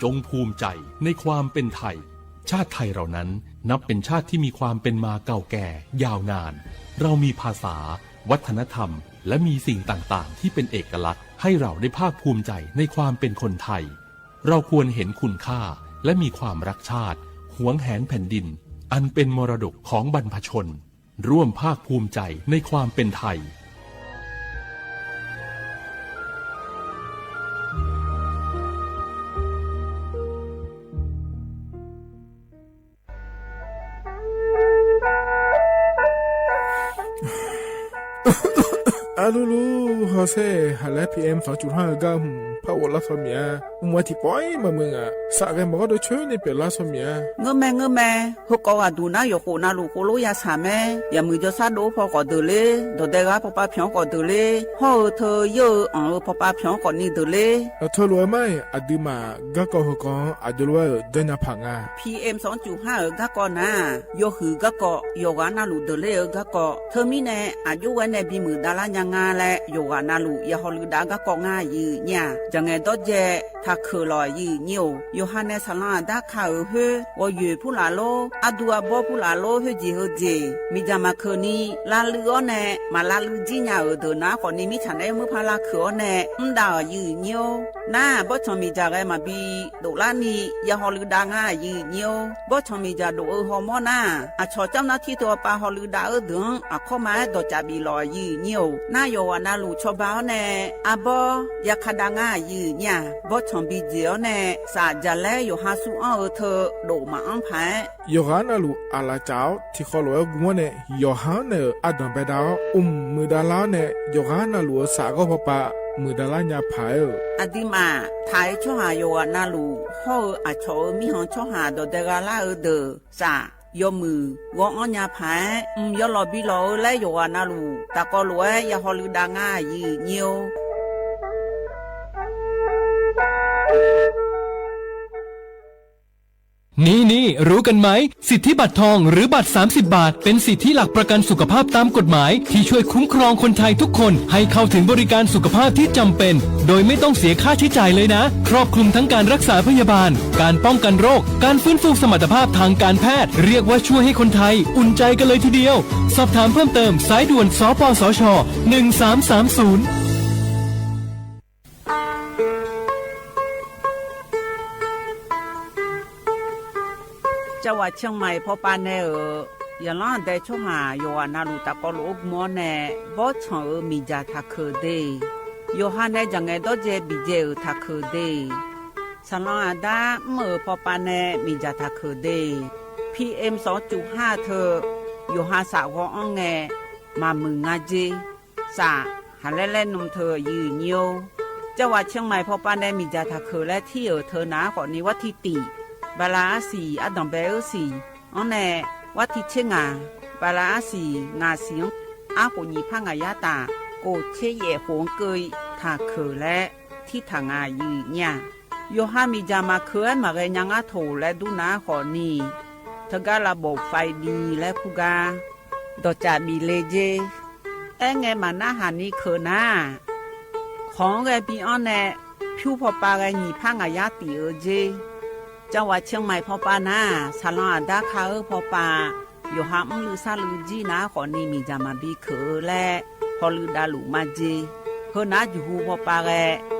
จงภูมิใจในความเป็นไทยชาติไทยเรานั้นนับเป็นชาติที่มีความเป็นมาเก่าแก่ยาวนานเรามีภาษาวัฒนธรรมและมีสิ่งต่างๆที่เป็นเอกลักษณ์ให้เราได้ภาคภูมิใจในความเป็นคนไทยเราควรเห็นคุณค่าและมีความรักชาติหวงแหนแผ่นดินอันเป็นมรดกของบรรพชนร่วมภาคภูมิใจในความเป็นไทยอาลูลูฮอเซ่ฮัลโหล PM 2.5 กัมพาวลาสเมียมัวที่ปอยมามึงอ่ะสักแกมันก็ดูช่วยในเปลาสเมียเงแม่ฮกอดูนะอยู่คนน่าลูกโลยาสาแม่อย่ามือจะซาโดพอก็เดเลยโดเดกาพอป้าเพียงก็เดเลยฮอเธอเยอะพอป้าเพียงก็นี่เดเลยเธอรู้ไหมอดีมาก็ก็ฮกออดีรู้เดินพังอ่ะ PM 2.5 ก็ก็นะโยหือก็ก็โยกาน่าลูเดเลยก็ก็เธอมีแน่อายุวันในบีมือดารายังงาและโยกานาลูยาฮอลูดาก็ก็ง่ายยืเนี่ยจังไงดอเจถ้าคือลอยยืนิวโยฮันเนสลาดาคาเฮว่าอยู่ผู้ลาโลอดัวบอผู้ลาโลเฮจีเฮจีมีจามาคืนนี้ลาลือเนมาลาลือจีเนาเดนะคนนี้มีฉันได้มือพาลาคือเนดายืนิวน่าบ่ชมีจาไกมาบีโดลานียาฮอลูดาง่ายยืนิวบ่ชมีจาโดฮอร์โมนาอะชอจำนาที่ตัวปาฮอลูดาดึงอะข้อมาดจาบีลอยยืนิวน่าโยวานาลูชอบาวเนอะบ่ยาคดาง่ายยืเนี่ยบ่ชมบีเจียวเนสาจะแลอยู่หาสูอ้อเธอโดมาอังไผโยฮันนาลูอาลาเจ้าที่เขารู้ว่าเนี่ยโยฮันเนอดัมเบดาวมือดาลาเนี่ยโยฮันนาลูสาก็พอปะมือดาลาญาพายอดีมาไทยช่อหาโยฮันนาลูฮออาชอมีหองช่อหาโดเดกาลาเดอสายอมือวองอัญญาพายยอลอบิโลและโยฮันนาลูตะก็รวยยาฮอลูดาง่ายยีเนียวนี่รู้กันไหมสิทธิบัตรทองหรือบัตร30 บาทเป็นสิทธิหลักประกันสุขภาพตามกฎหมายที่ช่วยคุ้มครองคนไทยทุกคนให้เข้าถึงบริการสุขภาพที่จำเป็นโดยไม่ต้องเสียค่าใช้จ่ายเลยนะครอบคลุมทั้งการรักษาพยาบาลการป้องกันโรคการฟื้นฟูสมรรถภาพทางการแพทย์เรียกว่าช่วยให้คนไทยอุ่นใจกันเลยทีเดียวสอบถามเพิ่มเติมสายด่วนสปสช1330จังหวัดเชียงใหม่พอปานแน่อย่าล้อได้ช่วงหาโยฮานาลูตะก็ลูกมอแน่บ่ชอมีจาทักคือเดโยฮานแน่จังไงดอเจบิเจทักคือเดสลองอาดาเมื่อพอปานแน่มีจาทักคือเด PM 2.5 เธอโยฮาสาวอองแงมามึงงาเจสาหาเล่นๆนมเธอยืนโย จังหวัดเชียงใหม่พอปานได้มีจาทาคือและที่เธอนาขอนี้วัดที่ตีบาลาสีอดอมเบลสีอันแน่วัดที่เชียงาบาลาสีงาเสียงอาปุญีพังอายาตาโกเชเยหงเกยทาคือและที่ทางายืเนี่ยโยฮามีจามาเคือมาเรยังอาโถและดูนาขอนี้เธอก็ระบบไฟดีและพูกาดอจามีเลเจไงมาหน้าหานี้คือหน้าของแกปีอันแน่ผิวพอปลาแกหนีพังอายาตีเจจังหวัดเชียงใหม่พอปลาหน้าสาลอนดาคาพอปลาอยู่หามลือซาลือจีนะขอนี้มีจามาบีคือและพอลือดาลุมาเจเฮน่าอยู่หูพอปลาแก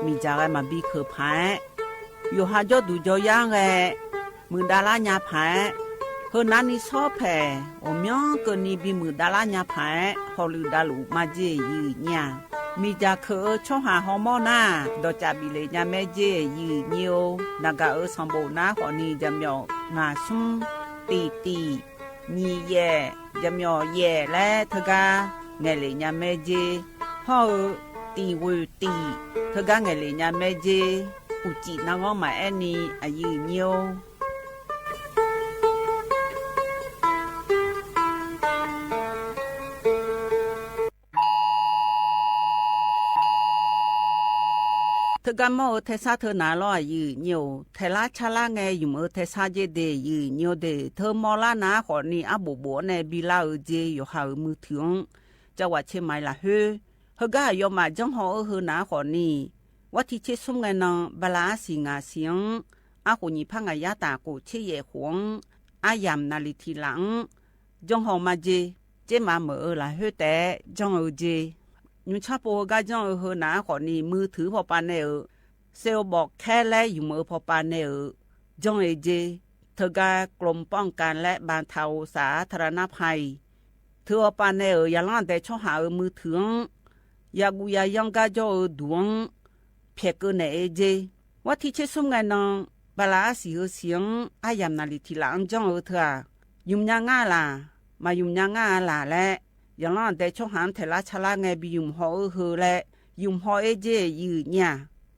มีจาแกมาบีคือพายอยู่หาจอดูจอย่างแกมือดาลาญาพายเฮน่านี่ชอบแผ่อมยองเกินนี่บีมือดาลาญาพายพอลือดาลุมาเจยืเนี่ยมีจาคือช่องหาฮอร์โมนาดอจาบิเลยญาแม่เจยืเนียวนากาสมบูรณ์นะขอนี้จำยองาซุมตีมีแย่จำยอแย่และเธอกาเงเลยญาแม่เจพ่อตีวตีเธอกาเงเลยญาแม่เจอุจินางอมาแอนี่อายืเนียวเธอกำมอเทสาเธอหนาลอยยืเนียวเทลาชาลาไงอยู่มือเทสาเจเดยืเนียวเดเธอมอลานาขอนี่อาบุบัวในบิลาเจอยู่หามือถึงจังหวัดเชียงใหม่ละเฮกายอมาจังหอเฮนาขอนี่วัดที่เชซุ่มไงนองบลาสิงาเสียงอาหุญีพังอายาตาโกเชเยหวงอายามนาลิทีหลังจังหอมาเจมาเมอละเฮแต่จังเจยุชาโปกาจังเฮนาขอนี่มือถือพอปานเนอเซลบอกแค่และอยู่มือพอปานเนอจังเจเธอกากรมป้องกันและบรรเทาสาธารณภัยเธอปานเนอยาลันแต่ช่อหามือถือยากุยายังกาจอดวงเพียกเนเจวัดที่เชซุ่มไงนองบลาสีเสียงอายามนาลิทีหลังจังเธอยุ่มยางาล่ะมายุ่มยางาล่ะและยังล่ะแต่ช่องหามเทลาชลาไงบิยุ่มหอและยุ่มหอเจยืเนี่ย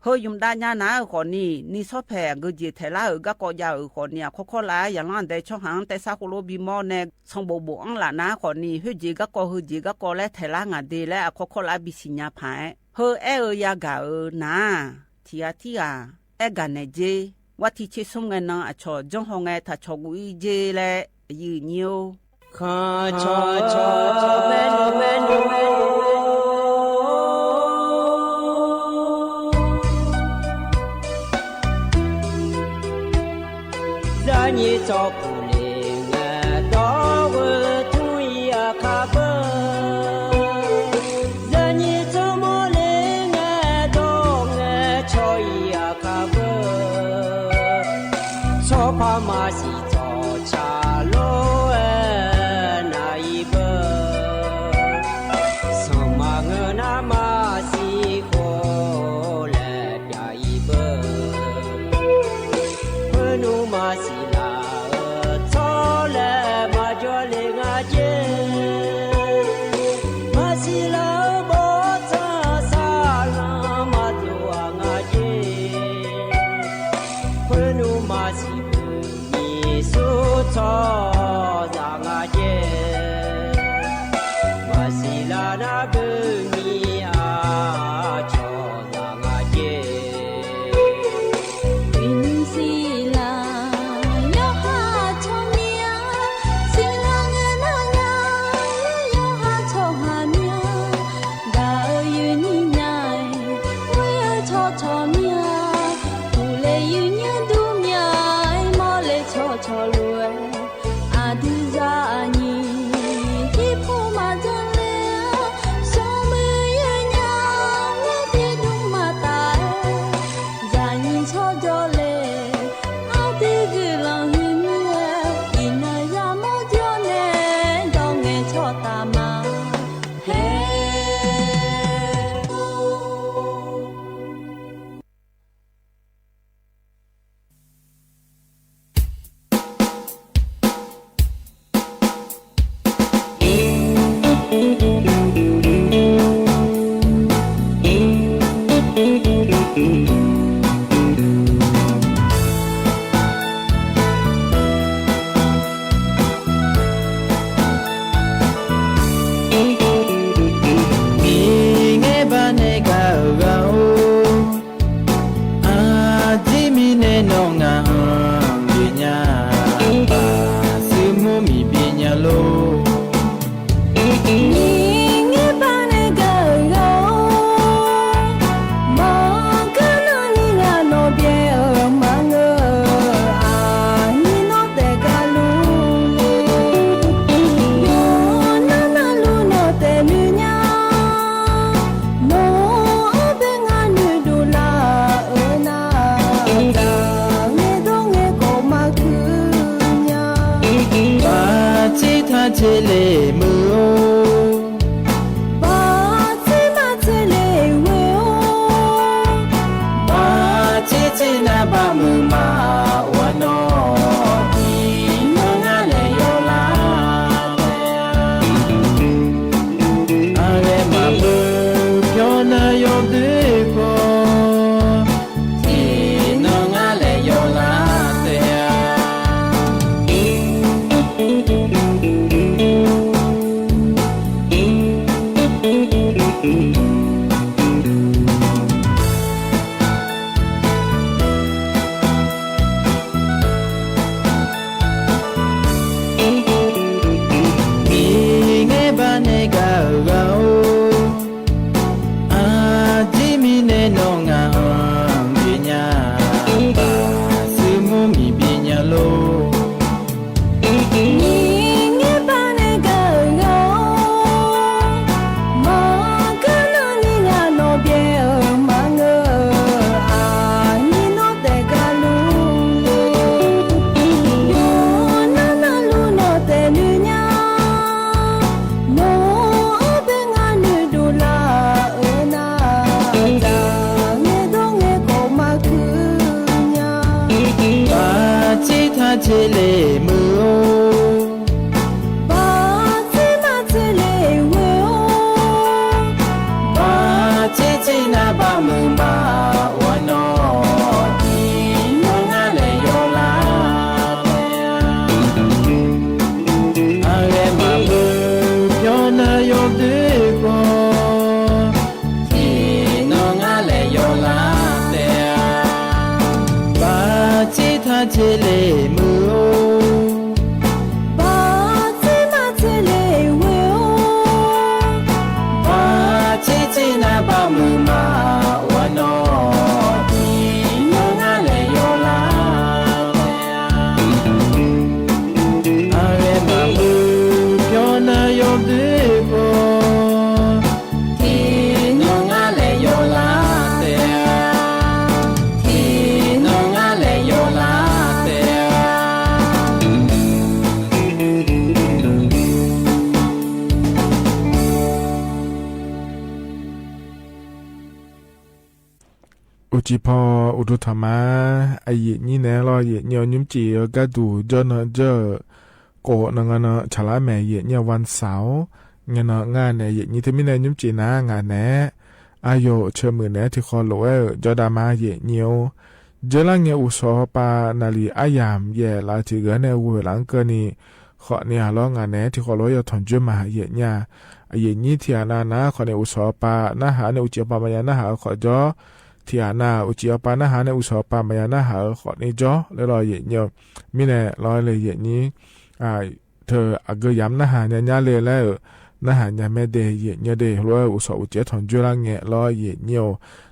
เฮยุ่มได้ญานาขอนี่ชอบแผ่กเจเทลาก็กอยาขอเนี่ยข้อลายยังล่ะแต่ช่องหามแต่ซาโคโลบิมอเนสงบบอังล่ะนะขอนี่เฮเจก็และเทลางาเดและข้อลาบิสิญญาภายเฮยากานาทีอากันเนเจวัดที่เชซุ่มไงนอชอจงหงไงถ้าชอกุยเจและยืเนียวข้าชอเมนูจะนี่จอกุเลงดอกทุยคาเบจะนี่จอมเลงดอกชอยคาเบชอพามาสิจอชาโล阿杜扎尼，吉普马扎勒，山มีเงบาเนกาเราอาจิมีเนนองาบิญญาปาซึมุมีบิญญาโลเชเลมือโอบาเจมาเชเลเวโอบาเจเจนาบามือมาวานออีนงาเลโยลาอาเรมาเบเปียวนาโยเดโกอีนงาเลโยลาเตเชเลมือโอบาเจมาเชเลเวโอบาเจเจนาบามือมาวานออีนงาเลโยลาอาเรมาเบเปียวนาโยเดโกอีนงาเลโยลาเตบาเจทาเชเลมือมือมาวานออีนงาเลโยลาอาเรมามือเปียวนาโยเดโกอีนงาเลโยลาเตอีนงาเลโยลาเตอุจิพออุดุธรรมาไอเยนี่แน่รอเยเนียวยุมจีกะดูเจอเนเจอโกนงานฉลาแม่เยเนียววันเสาร์งานงานเนี่ยเยนี่ที่มีแนยุมจีนะงานแน่อายุเชื่อมือแน่ที่คอโลเอจอดามาเยเนียวเจลังเงอุสอปานาลีอายามเยลาที่เกเนอูหลังเกนี่ขอเนี่ยร้องงานแน่ที่คอโลยถอนจุมาเยเนี่ยเยนี่ที่อานานะขอเนี่ยอุสอปานะหาเนี่ยอุจิปามายานะหาขอจอที่อานาอุจิปานะหาเนี่ยอุสอปามายานะหาขอนี่จอแล้วรอเยเนี่ยมีแน่รอเลยเยนี้เธออากยำนะหาเนี่ยเลยแล้วนะหาเนี่ยไม่ได้เยเนี่ยเดรออุสออุจิถอนจุลังเงรอเยเนี่ย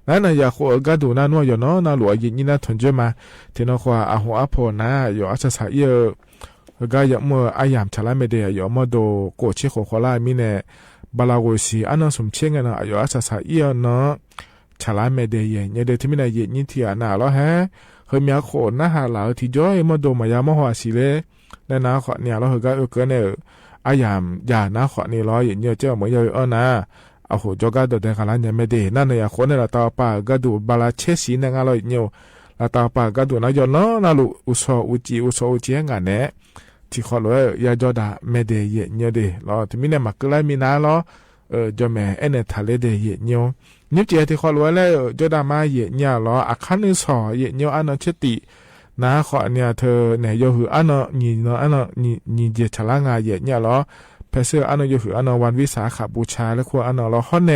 นั่นน่ะอยากขอกระดูนั่นว่าอยู่เนาะน่าหลวงยินน่าถนจุมาที่น้องขวาอาหัวพอนะอยู่อาศัยสายเยอะก็ยังมัวอายามชะลาไม่ได้อยู่มาดูโกชิโคโคลามีเนี่ยบาลาโกสีอันนั้นสมเชียงนะอยู่อาศัยสายเยอะเนาะชะลาไม่ได้เนี่ยเดี๋ยวที่มีเนี่ยยินที่อ่ะน่ะแล้วฮะเฮ้ยมีอาโคนะหาหลาวที่จ้อยมาดูมายามหัวสีเลยแล้วนะขอเนี่ยแล้วเฮ้ยก็เกินเนี่ยอายามอย่านะขอนี่ร้อยเนี่ยเจ้าเหมือนอยู่นะเอาหัวจอกัดเด็กขลังเนี่ยไม่ได้นั่นเนี่ยคนเนี่ยเราตาป่าก็ดูบาลาเชสีนั่งอะไรเนี่ยเราตาป่าก็ดูนะย้อนเนาะน่ารู้อุศอุจิงานเนี่ยที่เขาเลยยาจอดาไม่ได้เยอะเนี่ยเด้เราที่มีเนี่ยมักเลยมีน้าเราจอแม่เอ็นทะเลเดเยอะเนี่ยนิบเจที่เขาเลยแล้วจอดามาเยอะเนี่ยเราอาคารนึกสอเยอะเนี่ยอันนั้นเชตินะขอเนี่ยเธอเนี่ยโยหืออันนั้นนี่เนาะอันนั้นนี่เจฉลางเยอะเนี่ยเราไป เพเซอร์อันอยู่หืออันวันวิสาขบูชาและครัวอันรอฮอนเน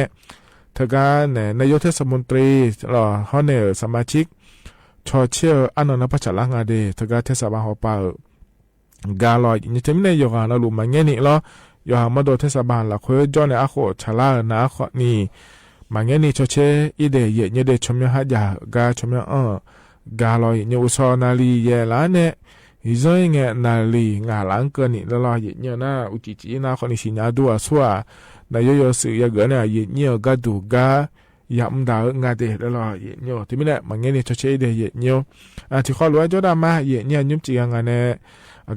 เธอการนายกเทศมนตรีรอฮอนเนสมาชิกชอเชียอันนพัชรางาเดเธอการเทศบาลฮอปากาลอยนี่จะไม่ได้ยกานลุมาเงี้ยนี่ล้อยอมาโดเทศบาลละคุยจอนในอาโคชลานาขอนี่มาเงี้ยนี่ชอเชอีเดเยเนี่ยเดชมยหัดยากาชมยกาลอยเนี่ยอุศนาลีเยลาเนี่ยฮิโซเงนาลีงาหลังเกินนี่แล้วลอยเนี่ยนะอุจิจีนาคนนี้สิญาดัวสัวนายโยสื่อยาเกินเนี่ยเนี่ยกาดูกายามดาวงาเดแล้วลอยเนี่ยที่ไม่ได้มาเงี้ยนี่ชอเชเดเยเนี่ยที่ข้อรู้ว่าจอดามาเนี่ยยุ่งจีงานเนี่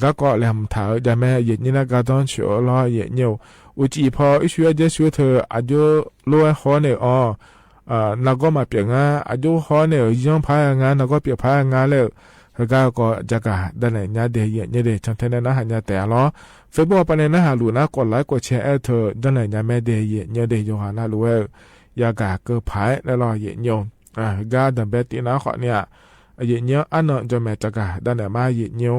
ยก็แหลมถาวจะแม่เย็นนี่นะก็ต้องชัวร์ล้อเย็นเนียวอุจิพออิชัวเจชัวเธออายุล้วนหัวเนี่ยนักก็มาเปลี่ยนงานอายุหัวเนี่ยยังพายงานนักก็เปลี่ยนพายงานแล้วก็จะกะด้านไหนเนี่ยเดียเย็นเนี่ยเดียฉันเท่านั้นนะฮะเนี่ยแต่ล้อเฟซบุ๊กปนเนี่ยนะฮะลูน่ากดไลค์กดแชร์เธอด้านไหนเนี่ยแม่เดียเย็นเนี่ยเดียอยู่หานะรู้ว่ายากะเกิดพายแล้วล้อเย็นเนียวก็ดันเบตีนะขอเนี่ยเย็นเนี่ยอันนั้นจะแม่จะกะด้านไหนมาเย็นเนียว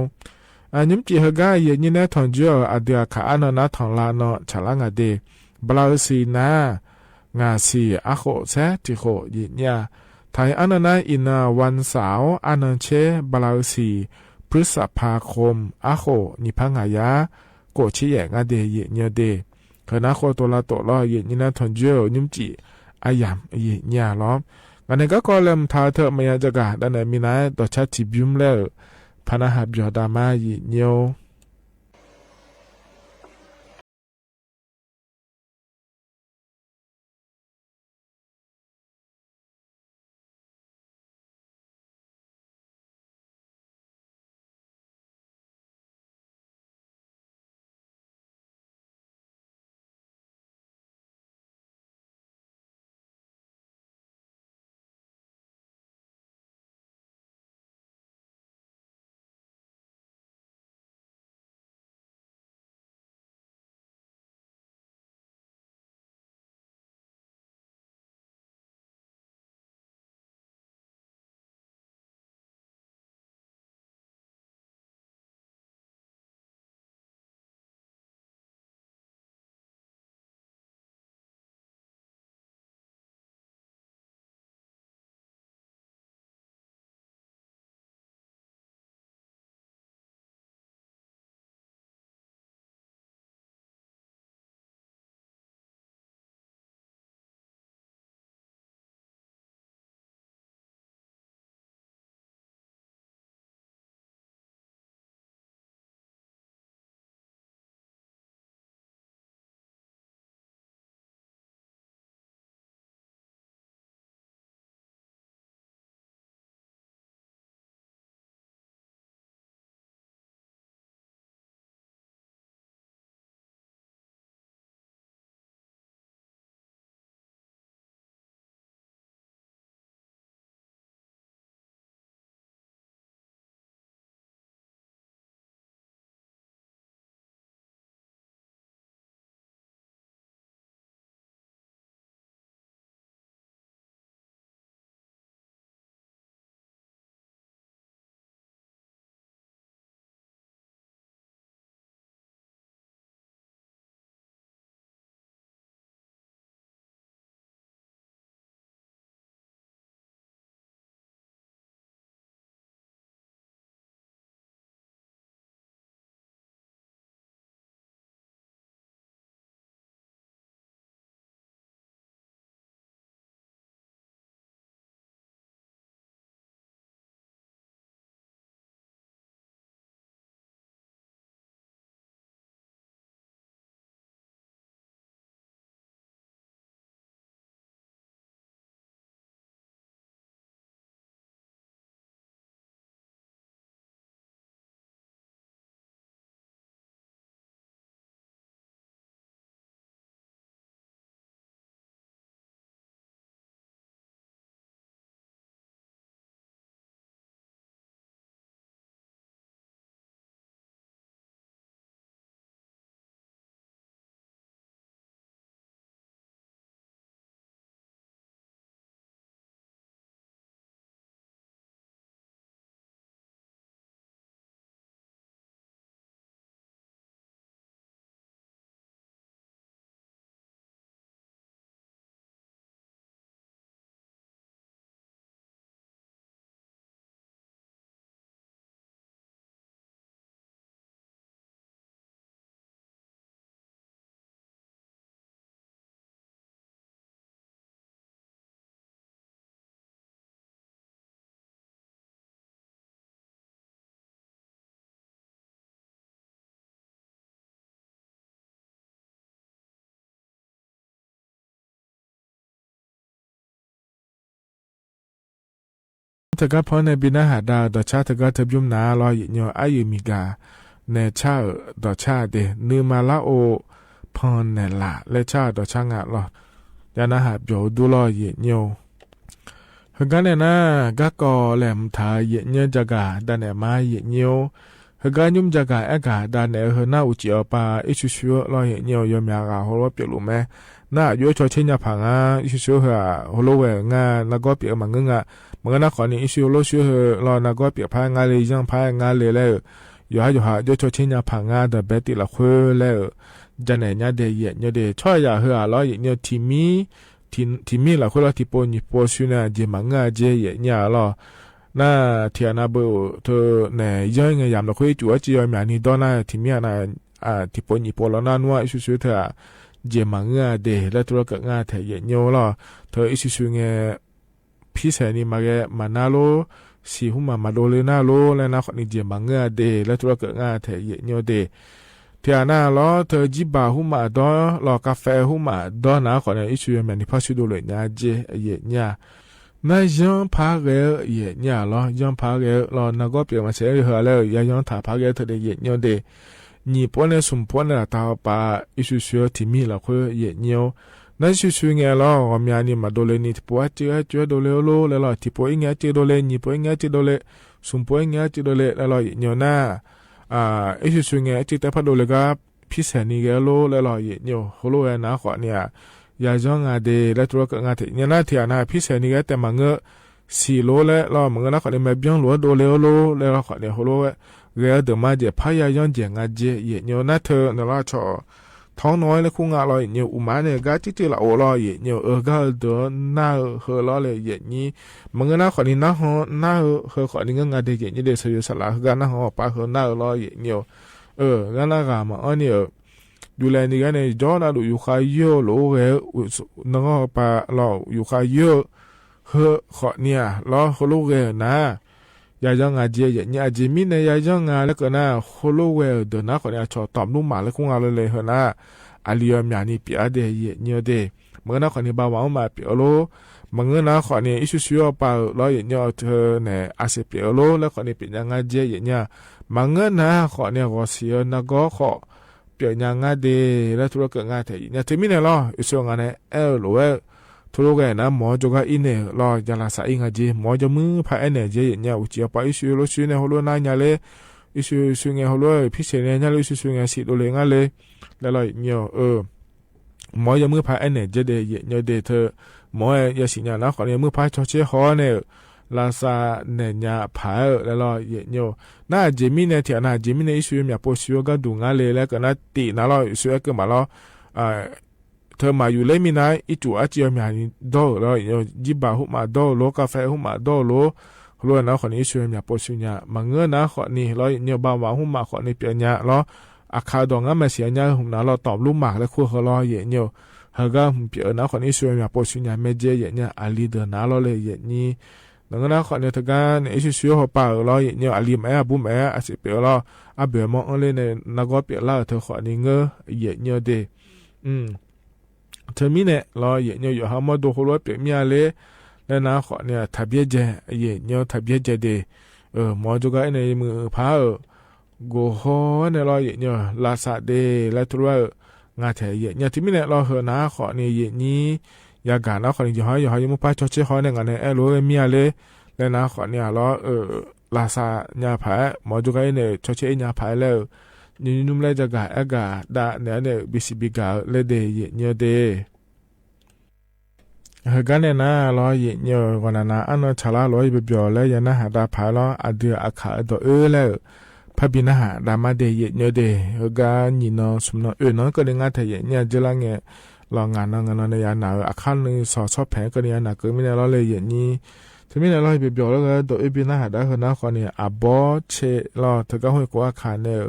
นิมจีฮกาเยนี่นะทอนจัวอเดียขาอันนะทองลานะฉลางอเดบลาวซีนางาซีอะโคเซติโคเยเนี่ยไทยอันนะอินาวันเสาร์อันเชบลาวซีพฤษภาคมอะโคนิพังายาโกชิเยงอเดเยเนี่ยเดคณะโคตัวละตัวละเยนี่นะทอนจัวนิมจีอายามเยเนี่ยล้อกันนี้ก็กอลมทาเธอไม่จะกะดันมีนายตัวชัดจิบิมแล้วพนาหาบยอดามายีเนียว ถ้าก็พอในบินาหาดาดอชาถ้าก็ทบยุมนาลอยเนาะอายุมีกาในชาดอชาเดนือมาลาโอพอนในละและชาดอชางะลอยานาหาเบียวดูลอยเนาะฮะกันนะก็ก็แหลมทาเนาะจักาดันเนมาเนาะฮะกันยุมจักาเอกาดันเนเฮนาอุจิอปาอิชุชัวลอยเนาะยอมยากาฮอลเปียลุแมน่าโยชอเชญญาพังอ่ะอิชุชัวฮะฮอลเวงาแล้วก็เปียมังงะมันก็น่าขอนี่อิชุโลชัวรอแล้วก็เปียพางาเลยยังพางาเลยแล้วอยู่หาโยชอเชญญาพังอ่ะเดเบติละคุแล้วจันเนญาเดเยเนาะเดช่วยอย่าเฮาลอยเนาะทีมีละคุละที่ปนญี่ปุ่นสุนัขเจมังงาเจเยเนี่ยล่ะน่าเทียนาเบอเธอเนี่ยยังไงยามละคุยจู่ว่าจียมีอันนี้ตอนนั้นที่มีอันนั้นที่ปนญี่ปุ่นแล้วนั่นว่าอิสุสุเธอเจมังงาเดแล้วตัวก็งาเธอเยเนี่ยล่ะเธออิสุสุเงพี่เสนี่มาเกมานาโลสีหุมาโดเลนาโลแล้วนะคนนี้เจมังงาเดแล้วตัวก็งาเธอเยเนี่ยเดเทียน่าล้อเธอจิบาหุมาดอลอกาแฟหุมาดอนะคนนี้อิสุยมันนี่พัชดูเลยนะเจเยเนี่ย那样爬个也伢了，样爬个了，那个别嘛谁喝了，也样他爬个他的也伢的，你不能送不能他把一些需要提米了会也伢，那些需要了，我们你嘛多了你不这这多了咯，来了，提不应该这多了，你不应该这多了，送不应该这多了，来了也伢呐，一些需要这在爬多了个皮色你个咯，来了也伢，后来拿好呢。ยาจ้องอาเดและตัวก็งาเถเนี่ยน่าเทียนะพิเศษนี่ก็แต่มังเงอสี่โลและเรามังเงอนะขอเนี่ยมาเบี้ยงหลัวโดเลโลแล้วเราขอเนี่ยหัวโลเรือเดิมมาเจพายาย้อนเจียงอาเจเยเนี่ยน่าเธอเนี่ยเราชอท้องน้อยแล้วคุ้งอาเราเนี่ยอุมาเนี่ยก็จิ๊ๆละโอเราเนี่ยก็เดินหน้าเฮอเราเลยเนี่ยมังเงอนะขอนี่นะฮะหน้าเฮอขอนี่ก็งาเดเนี่ยเดสยุสละก็นะฮะปาเฮอหน้าเราเนี่ยก็น่ากามาอันเนี่ยดูแลนี่กันเนี่ยจอนะดูอยู่ขายเยอะโลเกน้องปลาเราอยู่ขายเยอะเฮอขอเนี่ยเราโคโลเกนะยายจังอาเจียเนี่ยอาเจมิเนี่ยยายจังอาแล้วก็นะโคโลเกเดินนะขอเนี่ยชอบตอมลูกหมาแล้วคงเอาเลยเหรอนะอาลียมยานี่ปีอาเดียเนี่ยเดเมื่อนะขอเนี่ยบ่าวมาปีโลเมื่อนะขอเนี่ยอิสุชิโอปาเราเนี่ยเธอเนี่ยอาเซปีโลแล้วขอเนี่ยปียังอาเจียเนี่ยเมื่อนะขอเนี่ยก็เสียนะก็ขอเปียยังงาเดแล้วทุกเกิดงาเถียเนี่ยที่มีเนี่ยล่ะอิสุงานเนี่ยหรือว่าทุกเกิดนะหมอจะก็อินเนี่ยล่ะจะลาสายงาเจหมอจะมือพายเนี่ยเจเนี่ยอุจจาระอิสุลุสุเนี่ยหัวหน้าเนี่ยเลยอิสุเนี่ยหัวพิเศษเนี่ยเลยอิสุเนี่ยสิตัวเลยงาเลยแล้วล่ะเนี่ยหมอจะมือพายเนี่ยเจเดเนี่ยเดเธอหมอจะสิเนี่ยนะขอเนี่ยมือพายชอเชฮอเนี่ยลาซาเนี่ยพายแล้วล่ะเนี่ยน่าเจมิเนี่ยที่น่าเจมิเนี่ยอิสุเนี่ยพอสิวก็ดูงาเลยแล้วก็น่าตีน่าล่ะอิสุก็มาล่ะเธอมาอยู่เลยมีนะอีจู่อาเจียมีอันนี้ดอแล้วจิบาหุมาดอโลกาแฟหุมาดอโลรู้นะคนนี้ช่วยมีปอสุญญามังเงนะคนนี้แล้วเนี่ยบ่าวหุมาคนนี้เปียเนี่ยแล้วอาคาดองอ่ะมาเสียเนี่ยหุมนะเราตอบลูกหมากแล้วคู่เขาล้อเยเนี่ยเฮก็เปียนะคนนี้ช่วยมีปอสุญญาเมเจเยเนี่ยอาลีเดนะเราเลยเยนี่ดังนั้นคนนี้ถ้าการไอ้ช่วยเขาป่าเราเยเนี่ยอาลีแม่บุ้มแม่อาศัยเปียเราอาเบียมองเลยเนี่ยนักก็เปียเราเธอคนนี้เงยเยเนี่ยเดเธอมีเนี่ยรอเยเนี่ยอยู่หามาดูหัวเปียมีอะไรแล้วนะขอเนี่ยทับเบียเจเยเนี่ยทับเบียเจเดหมอจุกไอในมือพาโกฮอเนี่ยรอเยเนี่ยลาซาเดแล้วทุกว่างาเถเยเนี่ยที่มีเนี่ยรอเหอนะขอเนี่ยเยนี้ยาการนะขอเนี่ยอยู่หายังมือพาชดเชยขอเนี่ยงานเนี่ยรู้มีอะไรแล้วนะขอเนี่ยรอลาซาเนี่ยพาหมอจุกไอเนี่ยชดเชยเนี่ยพาแล้วนี่นุ่มเลยจะกะกะดาเนี่ยบิสิบิกาเลเดเยเนี่ยเดเฮกันเนี่ยนะรอเยเนี่ยวันนั้นอันนั้นชาลาลอยไปเบียวแล้วยันนะหาดาพาลออเดืออาขาดแล้วพะบินะหาดามาเดเยเนี่ยเดเฮกันนี่เนาะสมเนาะเนาะก็ได้งานเถเยเนี่ยจะละเงี้ยลองงานเนี่ยยันหนาอาคารนึงสอชอบแผงก็เนี่ยหนาก็ไม่ได้รอเลยเยนี่ที่ไม่ได้รอไปเบียวแล้วก็ตัวบินะหาดาเฮนะคนเนี่ยอาบอเชรอเธอก็ห้อยกว่าอาคารเนี่ย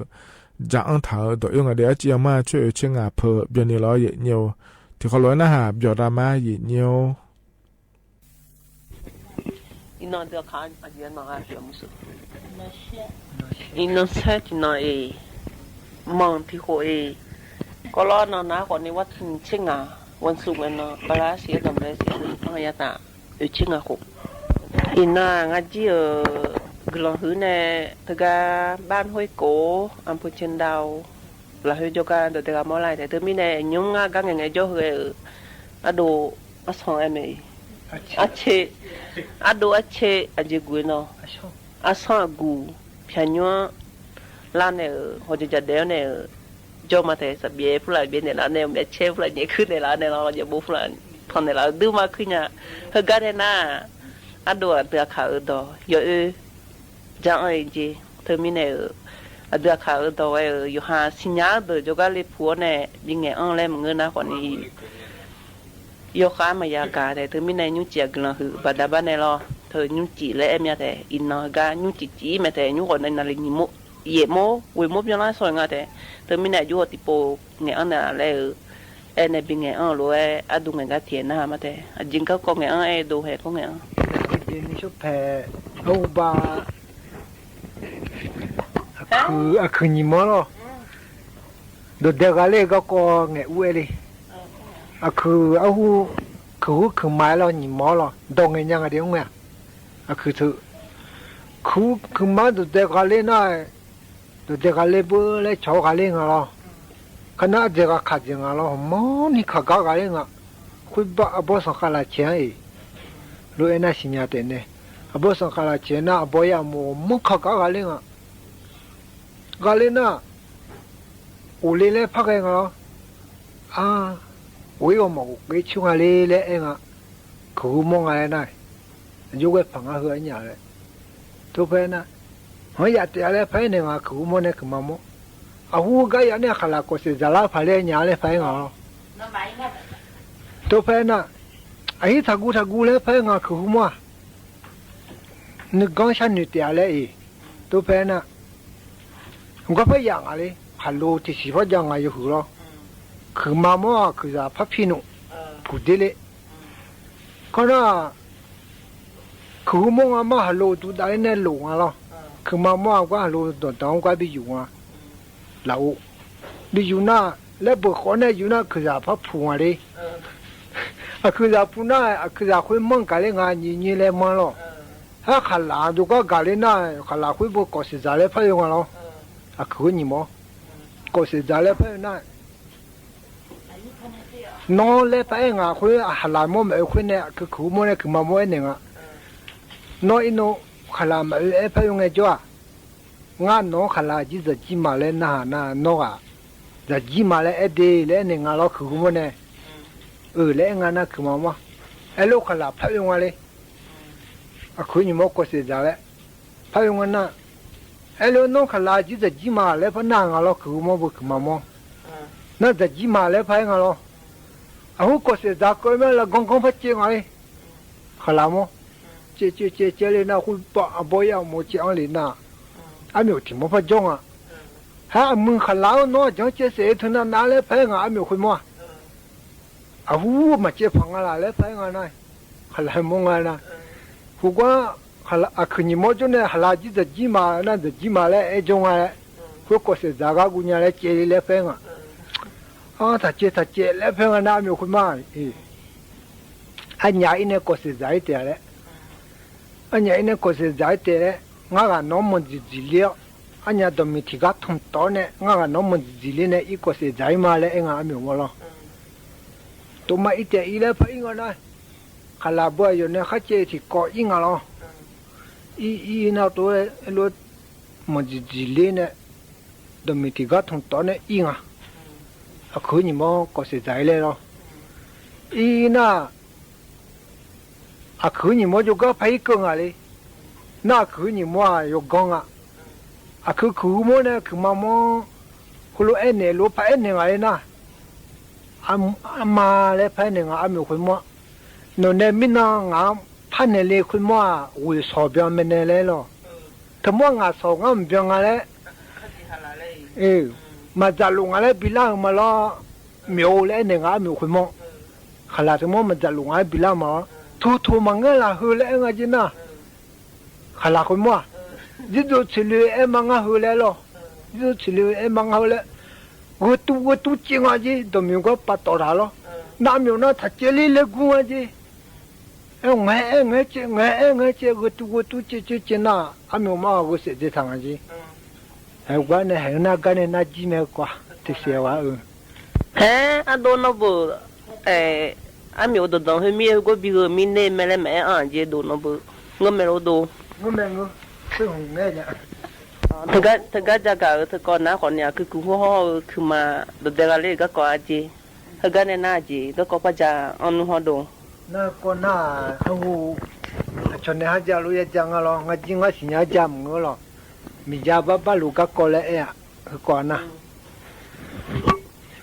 จะอังถาตัวเองอะเดี๋ยวจะมาช่วยเชื่องาเพอเบียนี่ล้อเยเนียวที่เขาล้อยนะฮะเบียดรามาเยเนียวอินนอเดือขันอาเจียนมาเสียมุสอินนอเซตินามังพิโคก็ล้อนนะคนนี้ว่าถึงเชื่องาวันศุกร์นะปลาเสียดำเลยเสียอะไรตาเชื่องาขุ อิน่างาจีกลองหือในตะกาบ้านห้วยโกอำเภอเชียงดาวlà hơi cho cả được cả món lại thì tôi mới này nhung ngã các ngày cho hơi ở đồ ở sông em ấy ở đồ ở chế ở dưới quê nó ở sông gu phía nhua lan này họ chỉ đeo này cho mà thấy sắp bể phụ lại bên này là này để chế phụ lại nhẹขึ้นnày là này là giờ bố phụ lại thằng này là đưa màขึ้นnhà hơi cái này na ở đồ ở từ khảo ở đó giờ chẳng ai gì tôi mới này ở đưa khảo ở đóอยู่หาสิญญาเดอจะก็เลยผัวเนี่ยยังไงอังเลยมึงเงินนะคนนี้ยกขามายากาแต่เธอไม่ในยุ่งเจียกันเลยบัดดาบ้านเนี่ยรอเธอยุ่งจีเลยเอ็มยาแต่อินนอกายุ่งจีไม่แต่ยุ่งคนในนาฬิกาโมเย่โมวิโมยังไงสวยงามแต่เธอไม่ในยุ่งติโปเงี้ยอันเนี่ยเลยเอ็นเนี่ยเป็นเงี้ยอังรู้อดูเงี้ยก็เทียนนะมาแต่จริงก็เงี้ยอังดูเหตุก็เงี้ยจริงชุบแพรูบาคือนี่มั้งล่ะดูเด็กอะไรก็เงี้ยอุ้ยเลยคือไม้เรานี่มั้งล่ะดองเงี้ยยังไงเดี๋ยวเงี้ยคือมาดูเด็กอะไรน่ะดูเด็กอะไรเบอร์เลยชอบอะไรเงี้ยล่ะขณะเด็กขัดยังไงล่ะมันนี่ขัดอะไรเงี้ยคุยบ้าบ่สังขารเชียงรู้เอ็น่าสิญญาเต็นเนี่ยบ่สังขารเชียงน่ะบ่ยามมึงขัดอะไรเงี้ยกาเลน่ะอุเลเลพักเองเหรอวิวมองไปช่วงอะไรเลยเองอ่ะคือมองอะไรน่ะอยู่กับพังอาเหือเนี่ยเลยทุกเพน่ะเฮ้ยแต่อะไรเพเนี่ยอ่ะคือมองเนี่ยคือมั่งหูก็ยังเนี่ยขลักก็เสียจลาพเลยเนี่ยเลยเพเหรอทุกเพน่ะไอ้ทักกูเลยเพงอ่ะคือมั่งนึกก้อนฉันนึกแต่อะไรอีทุกเพน่ะผมก็พยายามอะไรฮัลโหลที่สิพอยังไงอยู่หรอคือมาม่าคือจะพับพี่นุ่พูดได้เลยก็น่ะคือมองมาฮัลโหลตัวได้เนี่ยหลงอ่ะหรอคือมาม่าก็ฮัลโหลตัวต่างก็ไปอยู่อ่ะเราไปอยู่น่ะแล้วบุคคลเนี่ยอยู่น่ะคือจะพับผูกอะไรคือจะพูดน่ะคือจะคุยมั่งกันเลยงานนี่เลยมั่งหรอถ้าขลาดูก็กันเลยน่ะขลาคุยบุคคลสิจะเลยพยายามหรอคือนี่มั้งก็เสียใจเลยเพื่อนน่ะน้องเลยไปงาคุยหลานมั่งไม่คุยเนี่ยคือมั่งเนี่ยคือมามั่งเนี่ยน้องอินโนขลาไม่เพื่อนไงจ้ะงานน้องขลาจีจะจีมาเลยน่ะน้องจะจีมาเลยเดี๋ยวเลยเนี่ยงานเราคือมั่งเนี่ยเลยงานน่ะคือมามั่งลูกขลาเพื่อนไงเลยคือนี่มั้งก็เสียใจเลยเพื่อนน่ะแล้วน้องขลาจีจะจีมาเลยเพราะนางเราคือมั่งบุกมามั่งนั่นจะจีมาเลยเพราะงั้นเราก็เสียจากก็ไม่ละกงพัดเจียงอะไรขลามั่งเจเลยนะคุณป้าบ่อยเอาโมเจียงเลยนะไม่有ที่มั่งพัดจงอ่ะมึงขลาน้องจังเจเสียทุนนั่นเลยเพราะงั้นไม่คุยมั่งมาเจ็บพังอะไรเลยเพราะงั้นนะขลามั่งอะไรนะกูว่าคือนี่มั่งจนเนี่ยขลาจีจะจีมานั่นจะจีมาเลยจงอะไรกูก็เสียจากกูเนี่ยเลยเจเลยเพราะงั้นถ้าเจแล้วเพราะงั้นไม่คุยมั่งอันใหญ่เนี่ยก็เสียใจเตะเลยอันใหญ่เนี่ยก็เสียใจเตะเลยงั้นน้องมันจีเลี้ยอันนี้ต้องมีที่กัดทุ่มต้นเนี่ยงั้นน้องมันจีเลี้ยเนี่ยอีกก็เสียใจมาเลยงั้นไม่รู้ละตัวมาอีเตะอีเลยเพราะงั้นนะขลาบัวอยู่เนี่ยเขาเจที่เกาะงั้นละอีน่าตัวรถมันจีเลี้ยเนี่ยต้องมีที่กัดทุ่มต้นเนี่ยงั้นคือนี่มั้งก็เสียใจเลยละอีน่ะคือนี่มั้งอยู่ก็ไปกังอะไรน่าคือนี่มั้งอยู่กังคือมั้งเนี่ยคือมามั้งคุณรู้เนี่ยรู้ไปเนี่ยอะไรนะมาเลยไปเนี่ยไม่คุยมั้งโน่นเนี่ยมิน่างพันเนี่ยเลยคุยมั้งวิสอบยังไม่เนี่ยเลยหรอถ้ามั้งสอบงั้นยังอะไรมาจากลุงอะไรบิลามาล้อมีโอเลยเนี่ยไม่คุยมั้งขลาดมั้งมาจากลุงอะไรบิลามาทูมังเงล่ะฮือเลยงั้นจีน่ะขลาคุยมั้งจิตใจเลยมังฮือเลยหรอจิตใจเลยมังฮือเลยกูจริงอ่ะจีตัวมีก็ปัตตาร์หรอน้ำอยู่นะถ้าเจริญเลยกูอ่ะจี 제 그것도 찌찌찌나 아무 마하고 세제 당하지. 해관에 해나간에 나지메 과 뜻이와. 아도노부 아미오도 돈 헤미고 비고 미네 멜레메 안제 도노부 ngomelo ngomelo ngenya taga kona konya ku ho kuma do degale ga ko aji hagane na aji do ko paja onu hodo na kona hu chone haja lu ya janga lo ngaji ngasi nya jam ngolo mi jaba balu ga ko le ya kona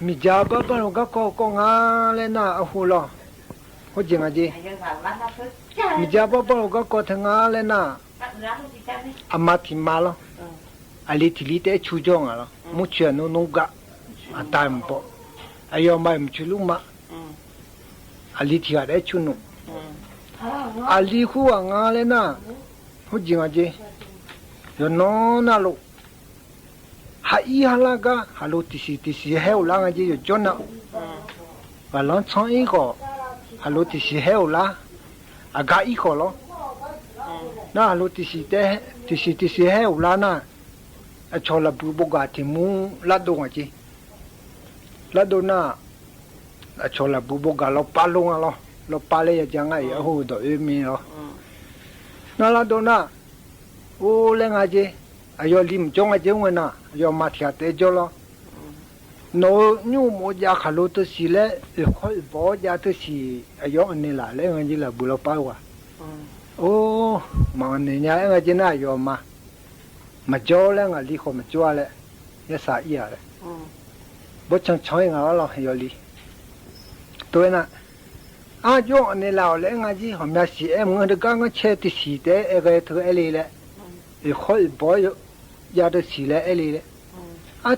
mi jaba balu ga ko nga le na hu lo ho jinga ji mi jaba balu ga ko thanga le na amati malo ali tilite chujong ala mucha no nuga atampo ayo mai mchuluma ali tia de chunu ali khu nga le na ho jinga je yo no na lo ha i hala ga halo tisi he la nga je yo jona ba lon chong i ko halo tisi he la aga i ko lo na halo tisi he la na a chola bu boga ti mu la do ngaji la do na a chola bu boga lo palo ngalo lo pale ya janga ya ho do e mi lo na la do na o le ngaji ayo lim jonga je ngena yo ma thia te jo lo no nyu mo ja khalo to si le e khol bo ja to si ayo ne la le ngaji la bu lo pa wa o ma ne nya ngaji na yo ma mà cho lên à đi không mà cho lại cái啥ý à đấy bố chẳng chơi ngáo lo hay đi tôi nè cho anh lao lại ngay gì hôm nay chị em người ta刚chơi thì chị đấy cái thứ ấy đấy thì khỏi bỏ giờ được chị lại đấy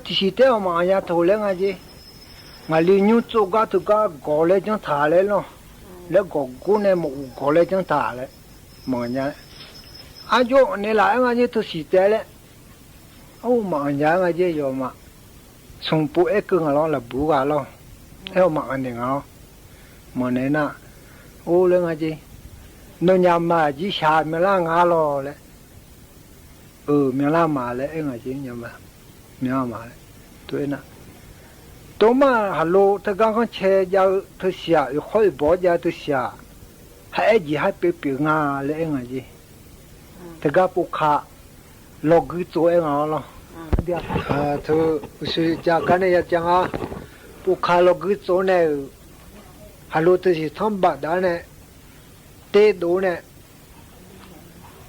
thì chị đấy mà anh thôi lại ngay gì mà đi nhú chỗ cái thứ cái gọi lại chẳng thả lại lo lại gọi này một gọi lại chẳng thả lại mà nhá cho anh lao ngay gì thì chị đấy mà nhà ngay chứ giờ mà sung pu ếch cứ ngalo là bù gà lo, theo mà anh đừng ngalo, mà này nè, lên ngay chứ, nó nhà mà chỉ xài mình là ngalo đấy, mình là mà đấy ngay chứ nhà mà, nhà mà đấy, tôi nè, tôi mà hello, tôi刚刚chơi giao tôi xả, khỏi bỏ giao tôi xả, hay gì hay bị ngà đấy ngay chứ, tôi gặp bố khá log cái chỗ ấy ngalo thứ sự cha cái này chẳng à, bộ khá log cái chỗ này, hello tôi chỉ thăm bạn đó này, tê đồ này,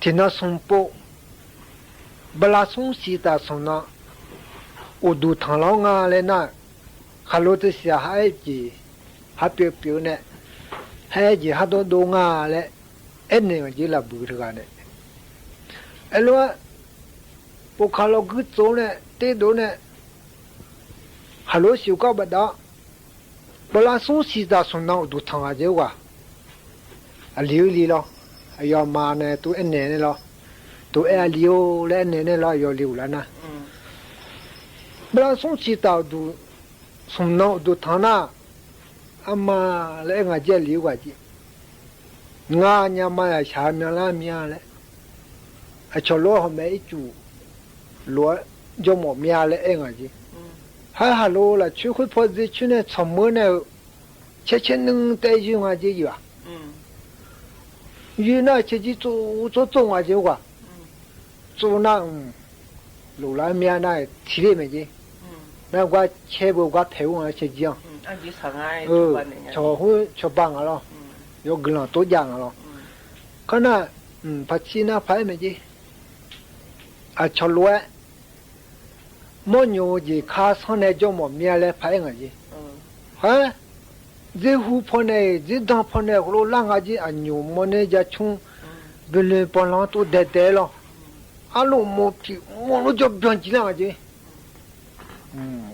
thì nó sung bộ, bala sung si ta sung nó, u du thằng lão ngà lên nè, hello tôi chỉ hay gì, hay biểu này, hay gì hay đồ ngà lên, anh này chỉ là bự thôi cái này, alo bộ khá log cái chỗ này, tê đồ này, hello siêu cao bật đó. bala sung si ta sung nó du thằng à chứ quoi, liu lo, ayo mà này tụi anh này lo, tụi liu lên này lo ayo liu là na, bala sung si ta du sung nó du thằng na, ama lại ngay chơi liu cái gì, nga nhà mà xả miếng la miếng lại, cho lo hôm nay chú, lo cho một miếng lại ngay gì. hay hello là chú khuyết phật gì chú này chồng mới này chế nâng tay chứ ngay gì à như này chế chỉ做中啊就quoi做那路来面那体力没gì那我chế bộ我陪我chế gì anh chỉ sang ai cho bằng rồi有个人多讲了可能把钱那拍没gì cho lúa mỗi nhiều gì khá sau này cho một miếng lại phải ngay gì, hả? Dễ hú phone này, dễ đăng phone này, lúc lang ngay gì anh nhiều mỗi này giờ chung, bên lên bọn nó tôi để lo, alo một thì một lúc cho biến chỉ là ngay gì,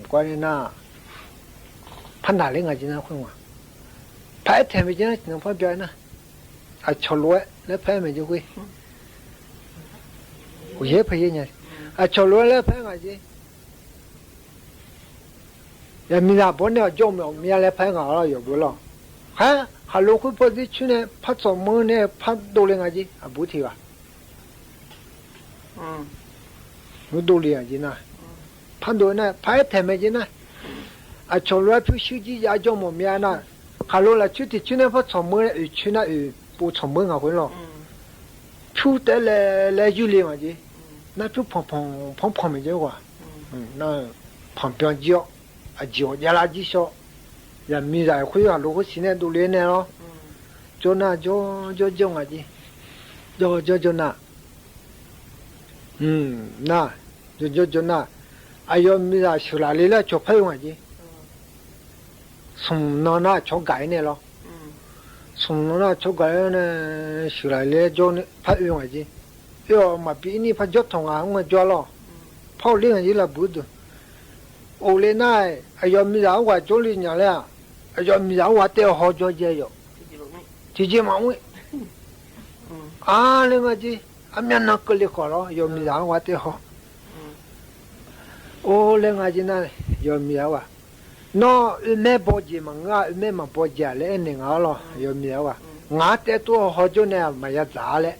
quan键na, phản đảo lên ngay gì na không à? Phải thêm mấy cái nó phải biến na, cho lúa lại phải mấy cái gì, dễ phải gì nhỉ? Cho lúa lại phải ngay gì? ya mi na bon ne jo me mi le phai nga lo yo bu lo ฮะฮัลโหลคุยพอดีชุเนี่ยพัดสมมือเนี่ยพัดดูเลยไงจีอ่ะบุตรีวะนูดูเลยไงจีนะพัดดูเนี่ยพัดแถมจีนะอ่ะชนว่าผู้ชื่อจียาจงหมดมีนะฮัลโหลละชุดที่ชุเนี่ยพัดสมมือเนี่ยชุเนี่ยปูสมมือไงคนหรอผู้แต่เลยอยู่เลยไงจี那就碰没结果，那旁边叫啊叫也垃圾小，也没人会啊，如果现在都连年了，就那叫啊的，叫那，那就那，哎呦没人修哪里了，就拍用的，从那就改呢了，从那就改呢，修哪里就呢拍用的。要嘛比你怕交通啊，我交了，跑另一了不的。我来那，哎呀，没让我做里年了，哎呀，没让我带好交接哟，直接忙喂。啊，那个的，啊，面那个里好了，要没让我带好。哦，那个的那，要没让我，那没包接嘛，我没嘛包接嘞，那个了，要没让我，我带多好久呢，没要砸嘞。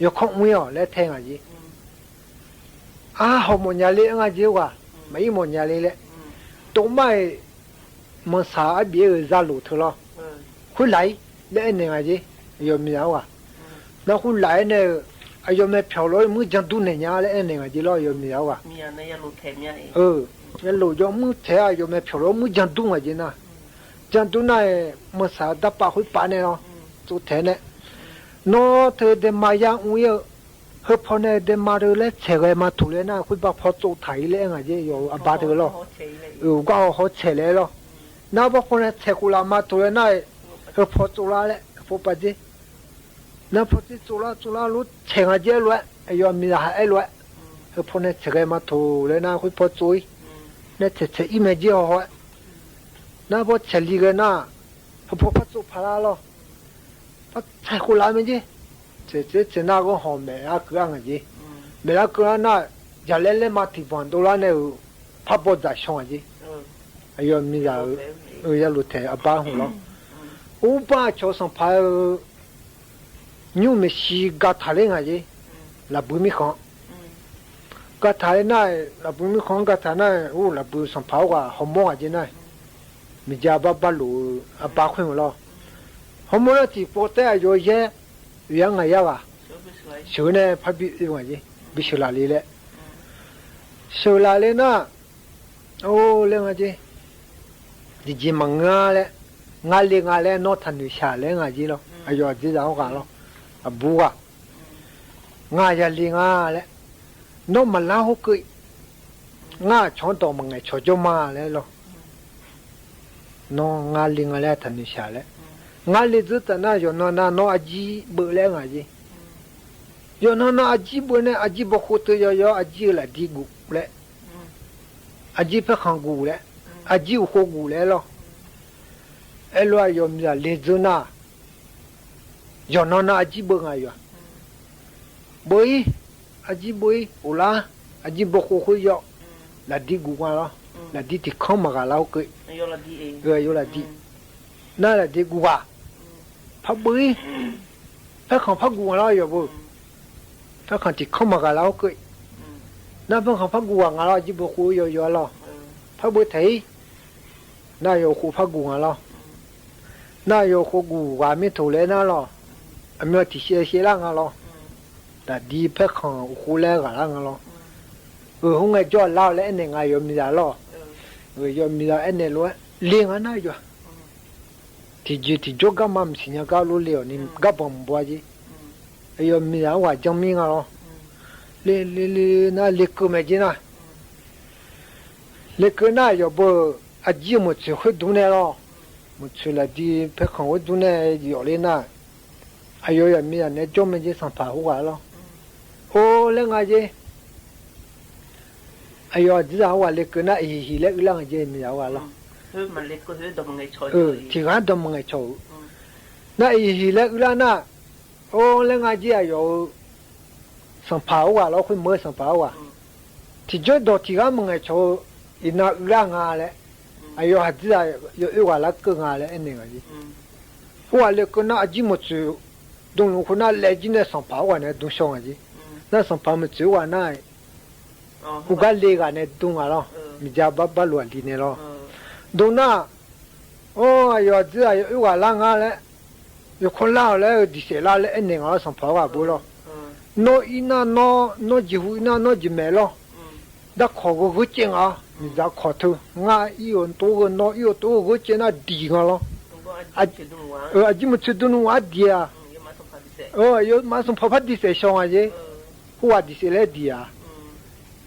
有空没有来听下子？啊，好么年哩下子哇，没么年哩嘞，都买么啥别个在路头了，会来来那下子有没有啊？那会来呢？哎呦，没漂亮，没讲多年呀嘞，那下子了有没有啊？มีอะไรya路台面？那路上没台啊，有没漂亮，没讲多下子呢？讲多那么啥大把会办呢咯，做台呢。nó từ đêm mai yang uy hợp phone này đêm mai rồi lấy xe cái mà thu lên na khui bác phật châu thái lên ngay chứ yo ba thứ lo có họ xe lên lo na bác phone này xe cula mà thu lên na hợp phật châu la lên phật ba chứ na phật châu la lúc xe ngay chứ luôn yo mi là hai luôn hợp phone này xe cái mà thu lên na khui phật châu na xe im chứ họ na bác xe đi cái na hợp phật châu phá lo才回来没去，这那个好没啊个样子，没那个那家来嘛地方都那那怕不在上去，哎呦没在也露台啊办好了，我把桥上拍牛没洗嘎塔嘞啊子，那不没看，嘎塔嘞那那不没看嘎塔那我那不上拍哇好忙啊子那，没家把路啊把块了。họ muốn là chỉ bỏ tay rồi chứ, việc ngày à, sửa này phải bị cái gì, bị sửa lại lên, sửa lại lên na, ô lên cái gì, thì chỉ mang ngã lên nó thành người xả lên cái gì lo, ai giờ chỉ giáo cả lo, à bùa, ngã ra liền ngã lên, nó mà lao hốt cười, ngã chọn tổ mà ngày cho mà lên lo, nó ngã liền ngã lên thành người xả lên. ngã lì giữ ta na yo nó aji bự lên ngã gì yo nó aji bự này aji bọc hút yo aji là đi gu lệ aji phải khang gu lệ aji u gu lệ lo elo yo mi là lì giữ na yo nó aji bự ngã yo bự aji bự ula aji bọc hút yo là đi gu ngã lo là đi thì không mà gà lao cười yo là đi yo là đi na là đi gu à phát bưởi phát không phát guồng lao rồi bố phát không chỉ không mà gà lao cười na phát không phát guồng lao chỉ bố khu yo lo phát bưởi thấy na yo khu phát guồng lao na yo khu guồng và miết thủ lệ na lo anh miết thì xe lang lo đã đi phát không khu lệ gà lang lo không nghe cho lao lệ này ngay yo mi ra lo yo mi ra anh này luôn liền anh nói rồi thì chỗ cái mắm xin nhà cái lúa liều ni cái bông bò gì, ayo mi ra hoa trong mi ngalo, le na le cơ mấy gì na, le cơ na yo bo aji một chút hơi đun này lo, một chút là đi phải không hơi đun này yo lên na, ayo ya mi ra này trong mấy gì sang phá hoa lo, ô lên ngay gì, ayo chỉ ra hoa le cơ na hi le ulang gì mi ra hoa lo. mà lấy cái hơi đầm ngày chơi thì hắn đầm ngày chơi na ý là ula na ô lên ngay gì à yo sang pháo à lo khơi mới sang pháo à thì chơi đồ thì hắn ngày chơi ina ula ngà lệ ayo hạt gì à yo ula là cơ ngà lệ anh này gì ว่าเลยก็น่าจิมจูดงลุงคนน่าเลจิเนี่ยสัมภาวะเนี่ยดงช่องอ่ะจีน่าสัมภามจูว่าน่ากูก็เลยกันเนี่ยดงอ่ะล่ะมีจับบัลลัวดีเนี่ยล่ะดงน่าโอ้ยอดจ้ะอยู่ว่าล่างอ่ะเลยอยู่คนล่าเลยดิเสลาเลยเนี่ยอ่ะสัมภาวะบุล่ะโนอีน่าโนจิหุน่าโนจิเมล่ะดักขอกูเจงอ่ะมีจับขอถืองาอีโอนตัวโนอีโอนตัวกูเจน่าดีกันล่ะอาจิมชุดนู้นว่าดีอ่ะยมาส่งพอพัดดิเสชงอ่ะจีหัวดิเสเลยดีอ่ะ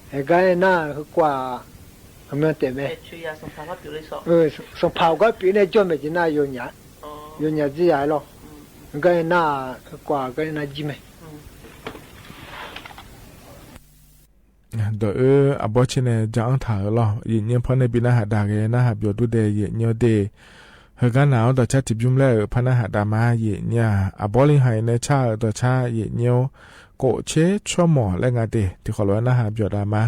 เฮ้ยกันน่ะกว่าทำไมเต็มไหมส่งพาวก็ปีนี้จอมไม่จีน่าโยนยาจีอะไรหรอกันน่ะกว่ากันน่ะจีไหมเดี๋ยวอบอชินจะอังถ่ายหรอยิ่งพอในปีหน้าหาดาเกน่าหับยอดูเดย์ยิ่งเดย์เฮกันหนาวต่อชาติบุมเล่พนาหาดามาเย่เนี่ยอบอลิงไฮในชาต่อชาเย่เนียวโกเชชัวหมอและงาเดที่ขอร้อยนาหาบยอดามา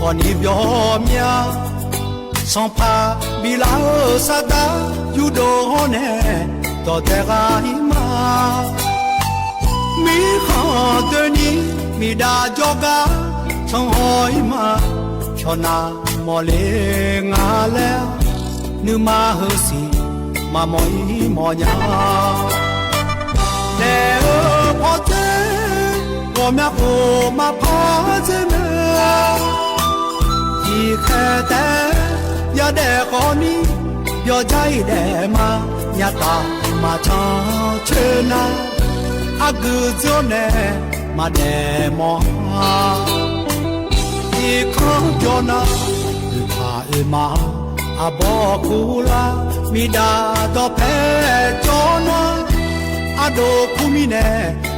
พอนี่ยอมยาสองพาบิลาสะดาอยู่โดเนต่อแต่กายมามีข้อเตือนนี้มีดาจอกาช่องหอยมาชนะมอเลงาแล้วนึมาเฮสีมามอยมอยาแต่พอเจก็แม่โอมาพอเจเมที่แค่แต่อย่าแดกอนี้อย่าใจแดมาอย่าตามาชาเชนาอากุจโนมาแดมอที่ข้างจนาพาเอมาอาบอกคูลามีดาดอเพจนาอาโดคุมิเน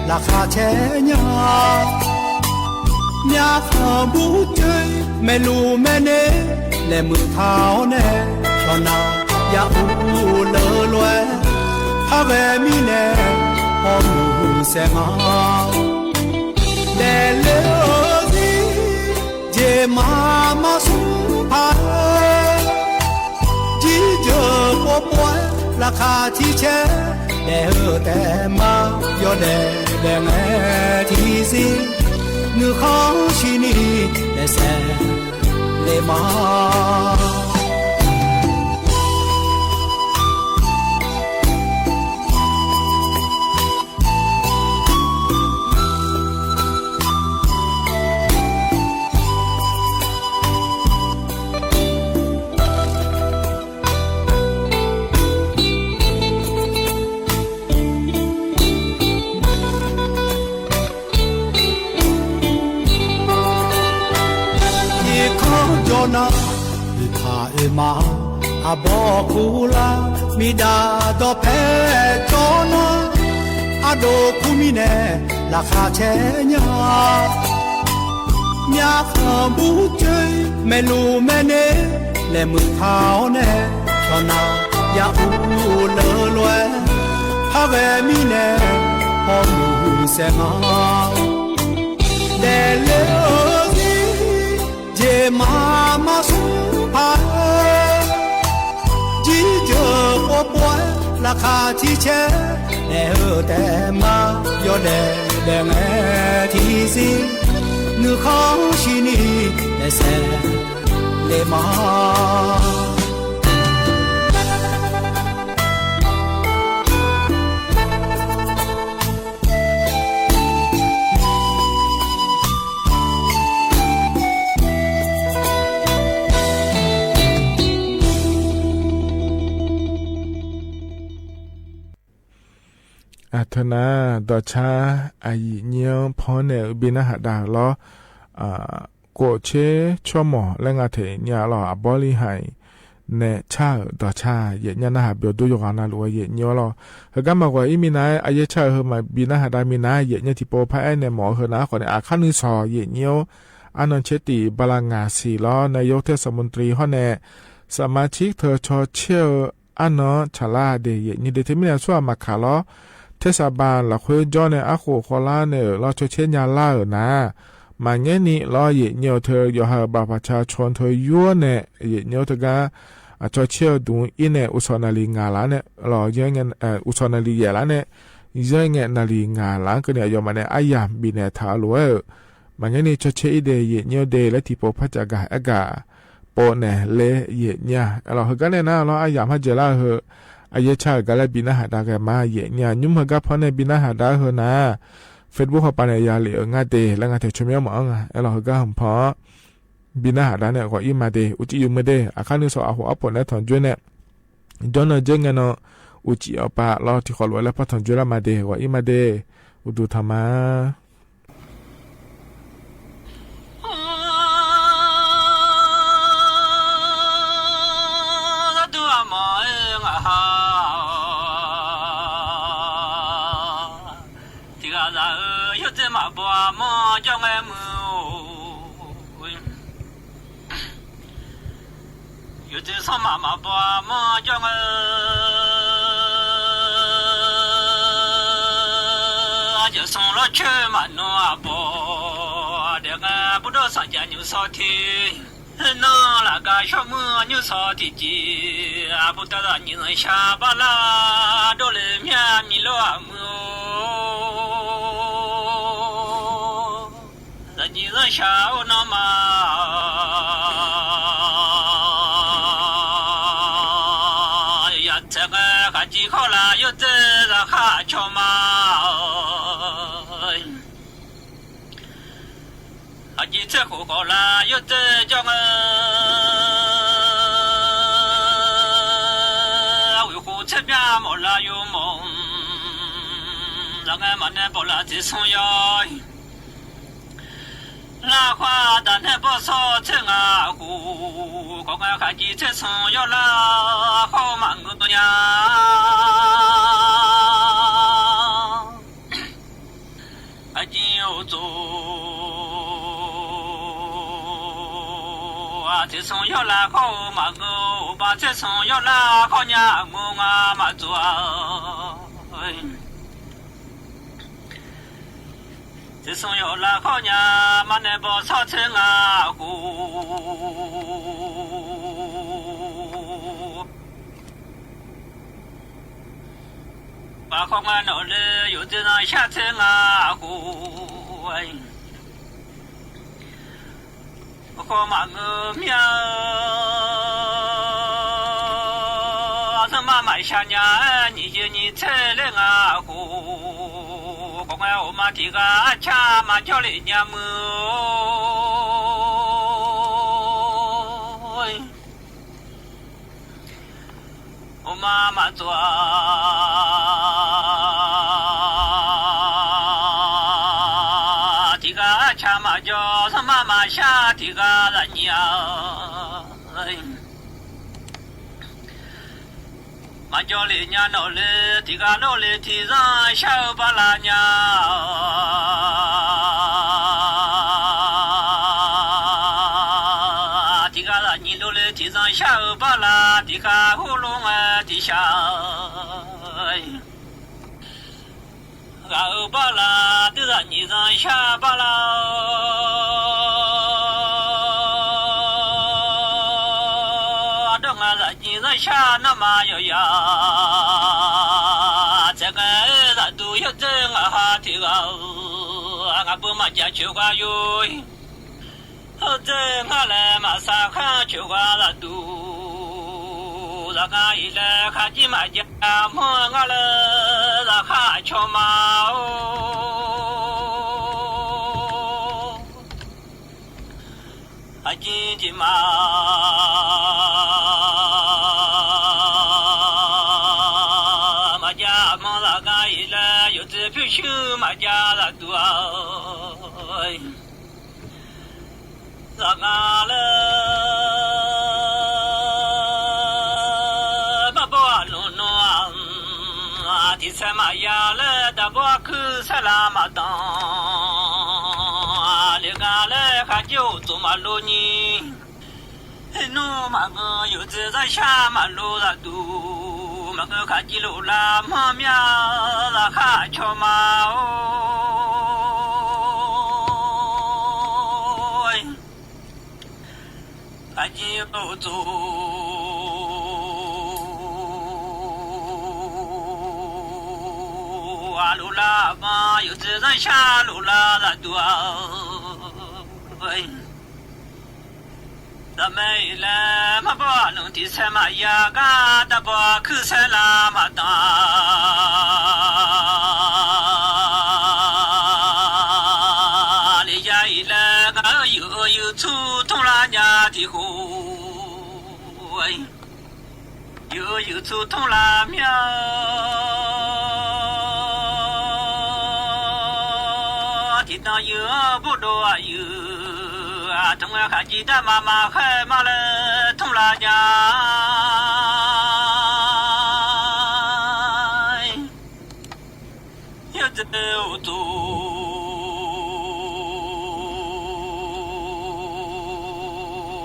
ราคาแชญาญาขาบูเจยแม่ลูแม่เนและมือเท้าแน่ชนาอย่าอูเลอลวยพาแวมีแน่พอมือแสงาแต่เลอสิเจมาสุภาจีเจอปวป่วยราคาที่แช่แต่มายอแดงแอที่สินึกเขาชินีและแสเลมานาลิพาเอมาอาบอกคูลามีดาดอเพจนาอาโดคุมิเนราคาแชญาญาขาบูเจยแม่ลูแม่เนและมือเท้าแน่ชนาอย่าอูเลอลวยพาแวมีแน่พอมือแสงาเดเลมาสุภาจีเจอปวป่วยราคาที่แช่แต่มายอแดงแอที่สินึกเขาชินีและแสเลมา อัธนาดอชาอายิเนียพอเนบินาหาดาลอโกเชชัวหมอและงาเทญาลออบอลิไฮ เนชาต่อชาเยเนี่ยนะฮะเบียวดูอยู่กันนะรู้ว่าเยเนี่ยเราเฮกันมากว่าอีมีนายอายชาเฮมาบีนะฮะได้มีนายเยเนี่ยที่โปพายเนี่ยหมอเฮนะคนอาคันนึสอเยเนี่ยอันนั้นเชติบาลางาสีล้อนายกเทศมนตรีฮอแน่สมาชิกเธอชอเชียวอันนั้นชลาเดเยนี่เดทมิเนส่วนมาขาล้อเทศบาลละคุยจอเนี่ยอาโคโคลาเนี่ยเราชอเชียญาลานะมาเงี้ยนี่ล้อเยเนี่ยเธออยู่หาบาประชาชนเธอยั่วเนี่ยเยเนี่ยเธอก็ชอเชียวดูอินเนี่ยอุศนาลีงาลาเนี่ยล้อยังเงี้ยอุศนาลีเยลาเนี่ยยังเงี้ยนาลีงาลาก็เนี่ยยอมมาเนี่ยอายามบินเนี่ยท้าลัวมันยังนี่ชดเชยเดยเนียเดและที่พอพัจกาอากาปอเนี่ยเลเยเนี่ยเราเฮกันเนี่ยนะเราอายามฮัจลาเฮอายชาก็เลยบินหาดาแกมาเยเนี่ยยุ่มเฮก็พอเนี่ยบินหาดาเฮนะเฟซบุ๊กเขาปานยาเหลืองาเดแล้วงาเทชมยามองเราเฮก็หำพอบินหาดาเนี่ยก็อีมาเดอุจิยุมเดอาคานุสอหัวปอเนี่ยถอนจวยเนี่ยจอนเจงเนาะอุจิอปะเราที่ขอรวยแล้วพอถอนจวยละมาเดก็อีมาเดอุดูธรรมะ有这上妈妈把妈叫我，就送了去嘛弄啊包，这个不知道上家牛烧的，弄那个小木牛烧的鸡，啊不知道你能下巴啦，都来面米了木，那你能下我那嘛？几口啦，有这个哈巧嘛？啊，几这火锅啦，有这叫维护这边没啦有梦，让俺们那不啦这重要。那花的那不少这啊股，刚刚看见这重要啦，好忙个呀。还真有做啊，这重要啦，好忙个，把这重要啦，好娘我啊嘛做。这松有啦好呀，嘛那不少钱啊股，把好啊闹了，有这样下钱啊股，好嘛个喵，什么买下呀？你就你车了啊股。我嘛提个cha嘛叫你娘么？我妈妈做提个cha嘛叫什么嘛下提个人娘。嘛叫你娘老嘞，提个老嘞提上小巴拉娘，提个啦你老嘞提上小巴拉，提个呼隆啊提下，个巴拉提上你上小巴拉。下那么有呀，这个人都有这啊哈提个，俺不嘛家就个有，后这俺来嘛啥看就个人都，让俺一来看见嘛家，么俺来让看瞧嘛哦，还紧紧嘛。去嘛家了多，让俺了ဒီဆမယာလေတဘောခုဆလာမတောလေကလေခါကျို့သူမလိုညီနူမကယူဇဇရှာမလိုသာတူမကခါကြည့်လို့လာမမြလာခါချောမာအကြည့်ဖို့သူအလိုလာမယူဇဇရှာလိုလာသာတူတမေလာမဘောလုံးဒီဆမယာကတဘောခုဆလာမတာလေယာီလာကယူသူထုံလာညာဒီဟုယူသူထုံလာမြာဒီတော်ယူဘုဒ္ဓဝါယူထုံရခကြည်တမမခဲမလဲထုံလာညာရတဲ့ဥတူ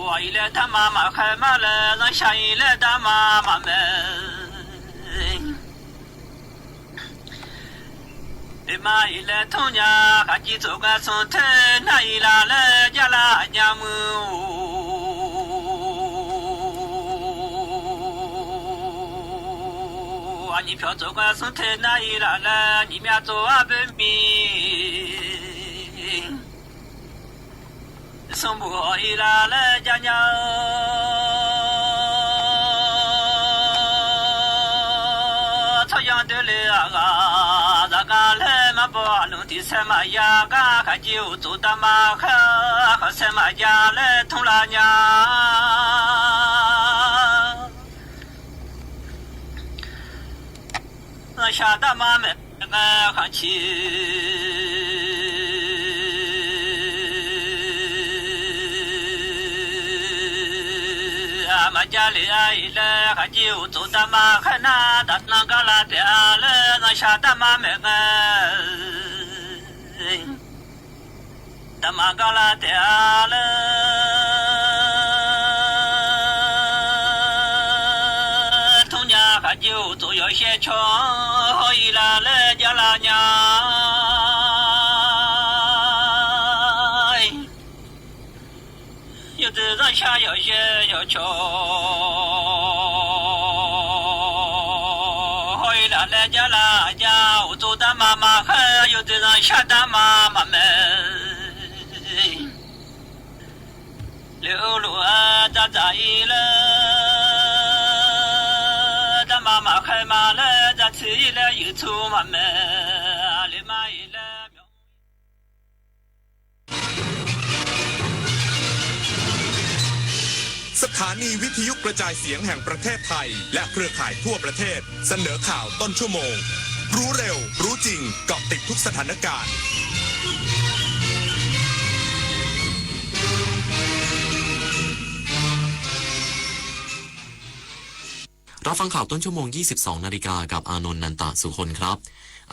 အိုင်လေတမမခဲမလဲလဆိုင်လေတမမမဲဒီမီလေထုံညာခကြည်စုကဆွန်ထဲနိုင်လာလေကြလာညာမူအနိဖြောစုကဆွန်ထဲနိုင်လာလေညီမြတ်သောအပင်မီဆုံးဘူအီလာလေကြညာချောင်းတယ်လေအာကလေမဘောလုံးဒီဆမယာကခကြည့်ဦးသူတမခဆမယာလေထုံလာညာရှာတမမဲခချီမကြလေအိုင်လေခကြည့်ဦးသူတမခနာတတ်နာကလာတဲ့လေရှာတမမဲတမကလာတဲ့လေထုံညာခကြည့်ဦးသူရရှိချောဟိုလာလေကြလာညာ有的人下有些有穷，回来了家来家，我做的妈妈和有的人下的妈妈们，流露在在意了，的妈妈和妈了，在吃了有出妈们，里妈了。สถานีวิทยุกระจายเสียงแห่งประเทศไทยและเครือข่ายทั่วประเทศเสนอข่าวต้นชั่วโมงรู้เร็วรู้จริงเกาะติดทุกสถานการณ์รับฟังข่าวต้นชั่วโมง 22 นาฬิกากับอานนท์ นันตสุคนครับ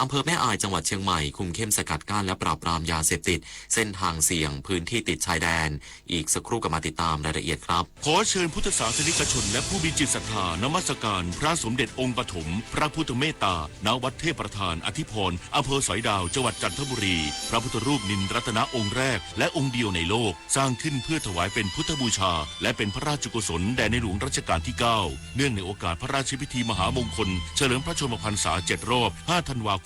อำเภอแม่อายจังหวัดเชียงใหม่คุมเข้มสกัดกั้นและปราบปรามยาเสพติดเส้นทางเสี่ยงพื้นที่ติดชายแดนอีกสักครู่กับมาติดตามรายละเอียดครับขอเชิญพุทธศาสนิกชนและผู้มีจิตศรัทธานมัสการพระสมเด็จองค์ปฐมพระพุทธเมตตาณวัดเทพประธานอธิพรอำเภอสอยดาวจังหวัดจันทบุรีพระพุทธรูปนินรัตนองค์แรกและองค์เดียวในโลกสร้างขึ้นเพื่อถวายเป็นพุทธบูชาและเป็นพระราชกุศลแด่ในหลวงรัชกาลที่ 9เนื่องในโอกาสพระราชพิธีมหามงคลเฉลิมพระชนมพรรษา7 รอบ 5 ธันวาคม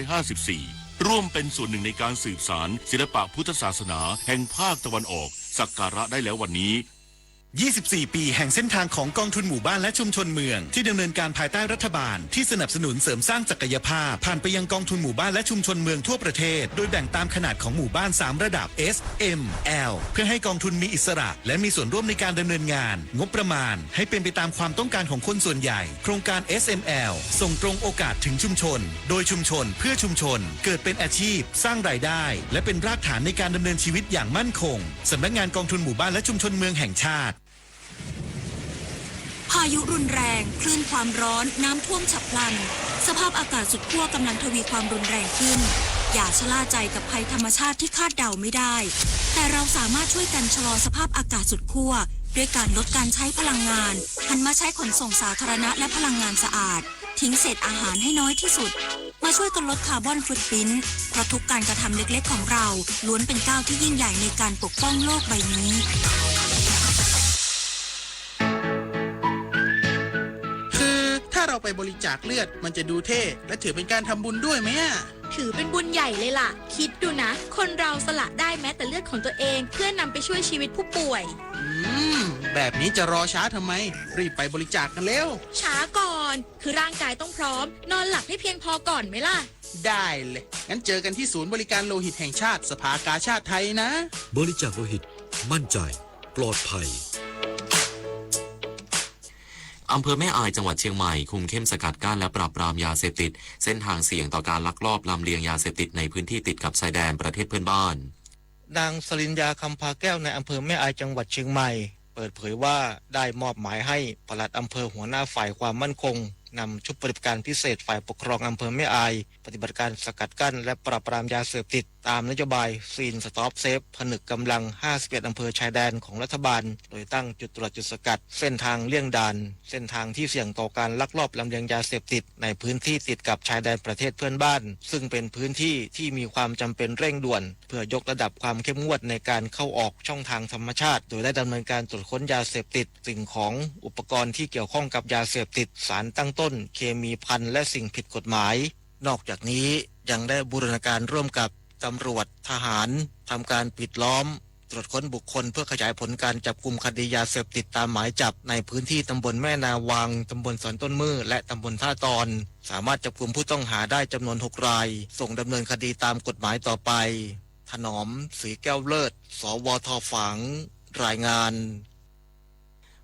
2554 ร่วมเป็นส่วนหนึ่งในการสืบสานศิลปะพุทธศาสนาแห่งภาคตะวันออกสักการะได้แล้ววันนี้ 24 ปีแห่งเส้นทางของกองทุนหมู่บ้านและชุมชนเมืองที่ดำเนินการภายใต้รัฐบาลที่สนับสนุนเสริมสร้างศักยภาพผ่านไปยังกองทุนหมู่บ้านและชุมชนเมืองทั่วประเทศโดยแบ่งตามขนาดของหมู่บ้าน3ระดับ S M L เพื่อให้กองทุนมีอิสระและมีส่วนร่วมในการดำเนินงานงบประมาณให้เป็นไปตามความต้องการของคนส่วนใหญ่โครงการ SML ส่งตรงโอกาสถึงชุมชนโดยชุมชนเพื่อชุมชนเกิดเป็นอาชีพสร้างรายได้และเป็นรากฐานในการดำเนินชีวิตอย่างมั่นคงสำนักงานกองทุนหมู่บ้านและชุมชนเมืองแห่งชาติ พายุรุนแรงคลื่นความร้อนน้ำท่วมฉับพลันสภาพอากาศสุดขั้วกำลังทวีความรุนแรงขึ้นอย่าชะล่าใจกับภัยธรรมชาติที่คาดเดาไม่ได้แต่เราสามารถช่วยกันชะลอสภาพอากาศสุดขั้วด้วยการลดการใช้พลังงานหันมาใช้ขนส่งสาธารณะและพลังงานสะอาดทิ้งเศษอาหารให้น้อยที่สุดมาช่วยกันลดคาร์บอนฟุตพริ้นท์เพราะทุกการกระทำเล็กๆของเราล้วนเป็นก้าวที่ยิ่งใหญ่ในการปกป้องโลกใบนี้ถ้าเราไปบริจาคเลือดมันจะดูเท่และถือเป็นการทำบุญด้วยไหมถือเป็นบุญใหญ่เลยล่ะคิดดูนะคนเราสละได้แม้แต่เลือดของตัวเองเพื่อนำไปช่วยชีวิตผู้ป่วยแบบนี้จะรอช้าทำไมรีบไปบริจาคกันเร็วช้าก่อนคือร่างกายต้องพร้อมนอนหลับให้เพียงพอก่อนไหมล่ะได้เลยงั้นเจอกันที่ศูนย์บริการโลหิตแห่งชาติสภากาชาติไทยนะบริจาคโลหิตมั่นใจปลอดภัยอำเภอแม่อายจังหวัดเชียงใหม่คุมเข้มสกัดกั้นและปราบปรามยาเสพติดเส้นทางเสี่ยงต่อการลักลอบลำเลียงยาเสพติดในพื้นที่ติดกับชายแดนประเทศเพื่อนบ้านนางสลินยาคำพาแก้วในอำเภอแม่อายจังหวัดเชียงใหม่เปิดเผยว่าได้มอบหมายให้ปลัดอำเภอหัวหน้าฝ่ายความมั่นคงนำชุดปฏิบัติการพิเศษฝ่ายปกครองอำเภอแม่อายปฏิบัติการสกัดกั้นและปราบปรามยาเสพติดตามนโยบายซีนสต็อปเซฟผนึกกำลัง51อำเภอชายแดนของรัฐบาลโดยตั้งจุดตรวจจุดสกัดเส้นทางเลี่ยงด่านเส้นทางที่เสี่ยงต่อการลักลอบลำเลียงยาเสพติดในพื้นที่ติดกับชายแดนประเทศเพื่อนบ้านซึ่งเป็นพื้นที่ที่มีความจำเป็นเร่งด่วนเพื่อยกระดับความเข้มงวดในการเข้าออกช่องทางธรรมชาติโดยได้ดำเนินการตรวจค้นยาเสพติดสิ่งของอุปกรณ์ที่เกี่ยวข้องกับยาเสพติดสารตั้งต้นเคมีภัณฑ์และสิ่งผิดกฎหมายนอกจากนี้ยังได้บูรณาการร่วมกับตำรวจทหารทำการปิดล้อมตรวจค้นบุคคลเพื่อขยายผลการจับกุมคดียาเสพติดตามหมายจับในพื้นที่ตำบลแม่นาวังตำบลสวนต้นมือและตำบลท่าตอนสามารถจับกุมผู้ต้องหาได้จำนวน6รายส่งดำเนินคดีตามกฎหมายต่อไปถนอมศรีแก้วเลิศสวทฝางรายงาน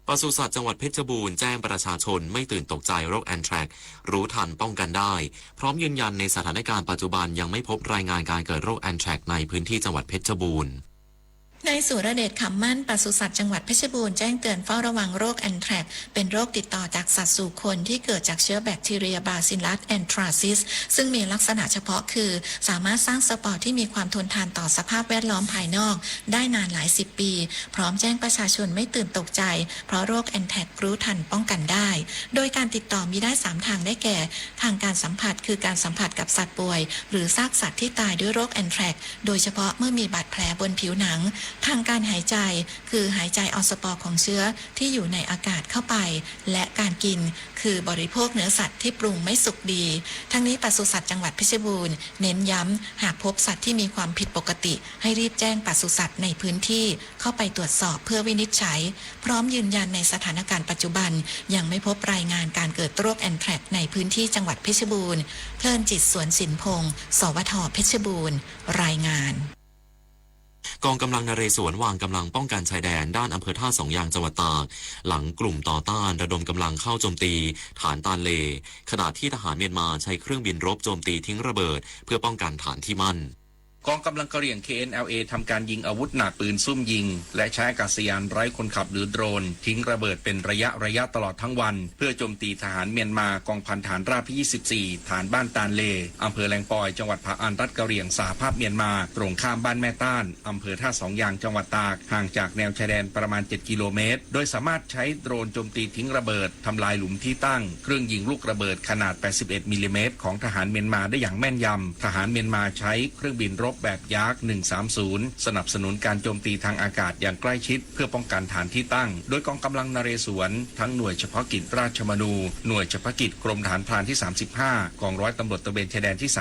ปศุสัตว์จังหวัดเพชรบูรณ์แจ้งประชาชนไม่ตื่นตกใจโรคแอนแทรกรู้ทันป้องกันได้พร้อมยืนยันในสถานการณ์ปัจจุบันยังไม่พบรายงานการเกิดโรคแอนแทรกในพื้นที่จังหวัดเพชรบูรณ์นายสุรเดชขำมั่นปศุสัตว์จังหวัดเพชรบูรณ์แจ้งเตือนเฝ้าระวังโรคแอนแทรกเป็นโรคติดต่อจากสัตว์สู่คนที่เกิดจากเชื้อแบคทีเรียบาซิลัสแอนทราซิสซึ่งมีลักษณะเฉพาะคือสามารถสร้างสปอร์ที่มีความทนทานต่อสภาพแวดล้อมภายนอกได้นานหลาย10 ปีพร้อมแจ้งประชาชนไม่ตื่นตกใจเพราะโรคแอนแทรกรู้ทันป้องกันได้โดยการติดต่อมีได้3ทางได้แก่ทางการสัมผัสคือการสัมผัสกับสัตว์ป่วยหรือซากสัตว์ที่ตายด้วยโรคแอนแทรกโดยเฉพาะเมื่อมีบาดแผลบนผิวหนังทางการหายใจคือหายใจเอาสปอร์ของเชื้อที่อยู่ในอากาศเข้าไปและการกินคือบริโภคเนื้อสัตว์ที่ปรุงไม่สุกดีทั้งนี้ปศุสัตว์จังหวัดเพชรบูรณ์เน้นย้ำหากพบสัตว์ที่มีความผิดปกติให้รีบแจ้งปศุสัตว์ในพื้นที่เข้าไปตรวจสอบเพื่อวินิจฉัยพร้อมยืนยันในสถานการณ์ปัจจุบันยังไม่พบรายงานการเกิดโรคแอนแทรกในพื้นที่จังหวัดเพชรบูรณ์เพลินจิตสวนสินพงศ์สวทเพชรบูรณ์รายงานกองกำลังนเรศวรวางกำลังป้องกันชายแดนด้านอำเภอท่าสองยางจังหวัดตากหลังกลุ่มต่อต้านระดมกำลังเข้าโจมตีฐานตาเลขณะที่ทหารเมียนมาใช้เครื่องบินรบโจมตีทิ้งระเบิดเพื่อป้องกันฐานที่มั่นกองกำลังกะเหรี่ยง KNLA ทำการยิงอาวุธหนักปืนซุ่มยิงและใช้อากาศยานไร้คนขับหรือโดรนทิ้งระเบิดเป็นระยะตลอดทั้งวันเพื่อโจมตีทหารเมียนมากองพันฐานราบที่24ฐานบ้านตาเลอำเภอแลงปอยจังหวัดผาอันรัฐกะเหรี่ยงสหภาพเมียนมาตรงข้ามบ้านแม่ต้านอำเภอท่าสองยางจังหวัดตากห่างจากแนวชายแดนประมาณ7 กิโลเมตรโดยสามารถใช้โดรนโจมตีทิ้งระเบิดทำลายหลุมที่ตั้งเครื่องยิงลูกระเบิดขนาด81 มิลลิเมตรของทหารเมียนมาได้อย่างแม่นยำทหารเมียนมาใช้เครื่องบินรบแบบยักษ์130สนับสนุนการโจมตีทางอากาศอย่างใกล้ชิดเพื่อป้องกันฐานที่ตั้งโดยกองกำลังนเรศวรทั้งหน่วยเฉพาะกิจราชมนูหน่วยเฉพาะกิจกรมทหารพรานที่35กองร้อยตำรวจตระเวนชายแดนที่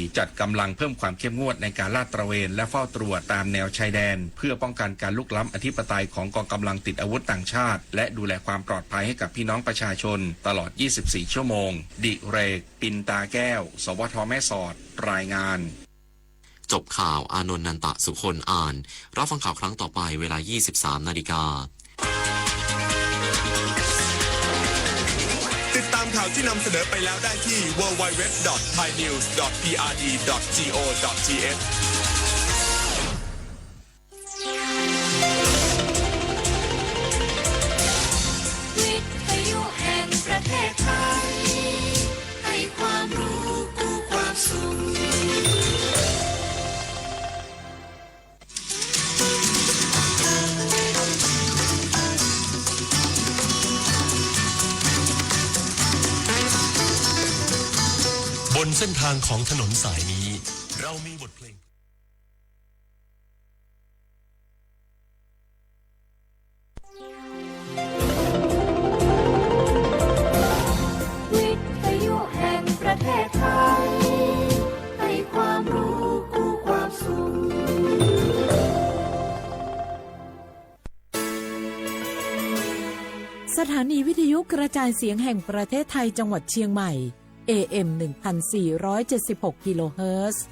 344จัดกำลังเพิ่มความเข้มงวดในการลาดตระเวนและเฝ้าตรวจตามแนวชายแดนเพื่อป้องกันการลุกล้ำอธิปไตยของกองกำลังติดอาวุธต่างชาติและดูแลความปลอดภัยให้กับพี่น้องประชาชนตลอด24ชั่วโมงดิเรกปินตาแก้วสวทแม่สอดรายงานจบข่าวอานนท์นันตะสุคนอ่านรับฟังข่าวครั้งต่อไปเวลา 23:00 น.ติดตามข่าวที่นำเสนอไปแล้วได้ที่ www.thainews.prd.go.th บนเส้นทางของถนนสายนี้เรามีบทเพลงวิทยุแห่งประเทศไทยให้ความรู้คู่ความสุขสถานีวิทยุกระจายเสียงแห่งประเทศไทยจังหวัดเชียงใหม่ AM 1476 กิโลเฮิรตซ์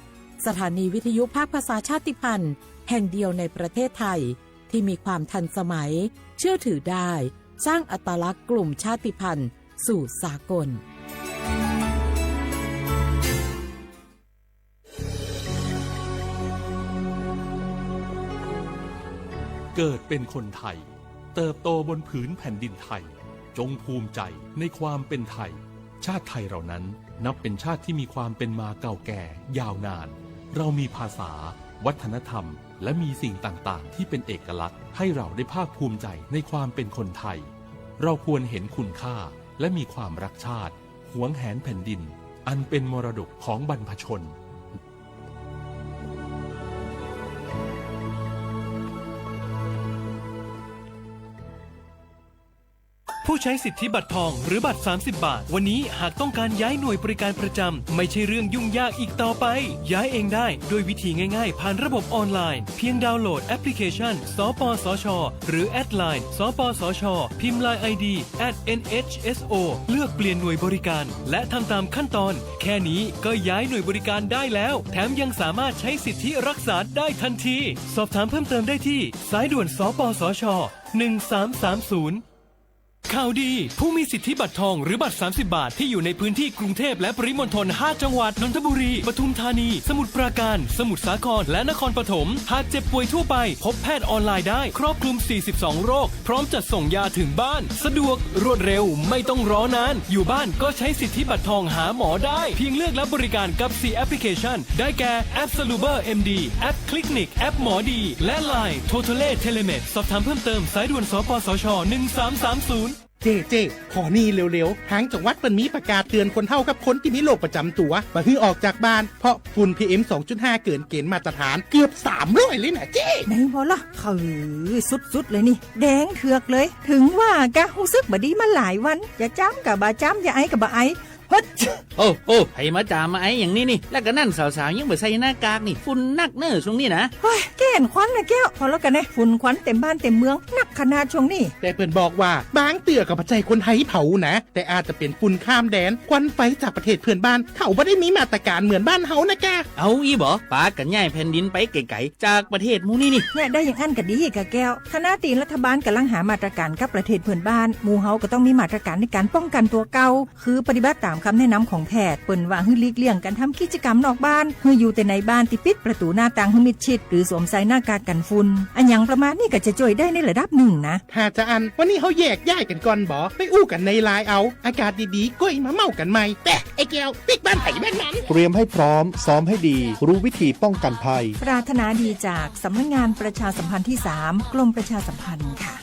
สถานีวิทยุภาคภาษาชาติพันธุ์แห่งเดียวในประเทศไทยที่มีความทันสมัยเชื่อถือได้สร้างอัตลักษณ์กลุ่มชาติพันธุ์สู่สากลเกิดเป็นคนไทยเติบโตบนผืนแผ่นดินไทยจงภูมิใจในความเป็นไทยชาติไทยเรานั้นนับเป็นชาติที่มีความเป็นมาเก่าแก่ยาวนานเรามีภาษาวัฒนธรรมและมีสิ่งต่างๆที่เป็นเอกลักษณ์ให้เราได้ภาคภูมิใจในความเป็นคนไทยเราควรเห็นคุณค่าและมีความรักชาติหวงแหนแผ่นดินอันเป็นมรดกของบรรพชนผู้ใช้สิทธิบัตรทองหรือบัตร30 บาทวันนี้หากต้องการย้ายหน่วยบริการประจำไม่ใช่เรื่องยุ่งยากอีกต่อไปย้ายเองได้โดยวิธีง่ายๆผ่านระบบออนไลน์เพียงดาวน์โหลดแอปพลิเคชันสปสช.หรือแอดไลน์สปสช.พิมพ์ LINE ID @NHSO เลือกเปลี่ยนหน่วยบริการและทำตามขั้นตอนแค่นี้ก็ย้ายหน่วยบริการได้แล้วแถมยังสามารถใช้สิทธิรักษาได้ทันทีสอบถามเพิ่มเติมได้ที่สายด่วนสปสช1330ข่าวดีผู้มีสิทธิบัตรทองหรือบัตร30 บาทที่อยู่ในพื้นที่กรุงเทพและปริมณฑล5 จังหวัดนนทบุรีปทุมธานีสมุทรปราการสมุทรสาครและนครปฐมหากเจ็บป่วยทั่วไปพบแพทย์ออนไลน์ได้ครอบคลุม42โรคพร้อมจัดส่งยาถึงบ้านสะดวกรวดเร็วไม่ต้องรอนานอยู่บ้านก็ใช้สิทธิบัตรทองหาหมอได้เพียงเลือกรับบริการกับ4แอปพลิเคชันได้แก่แอป Saluber MD แอป Clinic แอปหมอดีและ LINE Totale Telemed สอบถามเพิ่มเติมสายด่วนสปสช1330เจ๊ขอนี่เร็วๆทางจังหวัดเปิ้นมีประกาศเตือนคนเฒ่ากับคนที่มีโรคประจำตัวบ่ให้ออกจากบ้านเพราะฝุ่น PM 2.5 เกินเกณฑ์มาตรฐานเกือบ300เลยนะเจ๊ไหนบ่ล่ะคือสุดๆเลยนี่แดงเถือกเลยถึงว่ากะรู้สึกบ่ดีมาหลายวันอย่าจ้ำกะบ่จ้ำอย่าไอกะบ่ไอฮึดโอ้ให้มาจามาไออย่างนี้นี่แล้วก็นั่นสาวๆยังบ่ใส่หน้ากากนี่ฝุ่นนักเน้อช่วงนี้นะเฮ้ยแก่นควันนะแก้วพอแล้วกันนะฝุ่นควันเต็มบ้านเต็มเมืองนักขนาดช่วงนี้แต่เปิ้นบอกว่าบางเตือกับปัจจัยคนไทยเผานะแต่อาจจะเป็นฝุ่นข้ามแดนควันไฟจากประเทศเพื่อนบ้านเขาบ่ได้มีมาตรการเหมือนบ้านเฮานะแกเอาอีบ่ปากันย้ายแผ่นดินไปไกลๆจากประเทศหมู่นี่เนี่ยได้อย่างอันก็ดีกะแก้วคณะตีรัฐบาลกำลังหามาตรการกับประเทศเพื่อนบ้านหมู่เฮาก็ต้องมีมาตรการในการป้องกันตัวเก่าคือปฏิบัติตามคำแนะนำของแพทย์เปิ้นว่าให้หลีกเลี่ยงการทำกิจกรรมนอกบ้านให้อยู่แต่ในบ้านที่ปิดประตูหน้าต่างให้มิดชิดหรือสวมใส่หน้ากากกันฝุ่นอันหยังประมาณนี้ก็จะช่วยได้ในระดับหนึ่งนะถ้าจะอันวันนี้เฮาแยกย้ายกันก่อนบ่ไปอู้กันในไลน์เอาอากาศดีๆก็อีมาเมากันใหม่แต่ไอ้แก้วปิกบ้านไผบ้านมันเตรียมให้พร้อมซ้อมให้ดีรู้วิธีป้องกันภัยปรารถนาดีจากสำนักงานประชาสัมพันธ์ที่3กรมประชาสัมพันธ์ค่ะ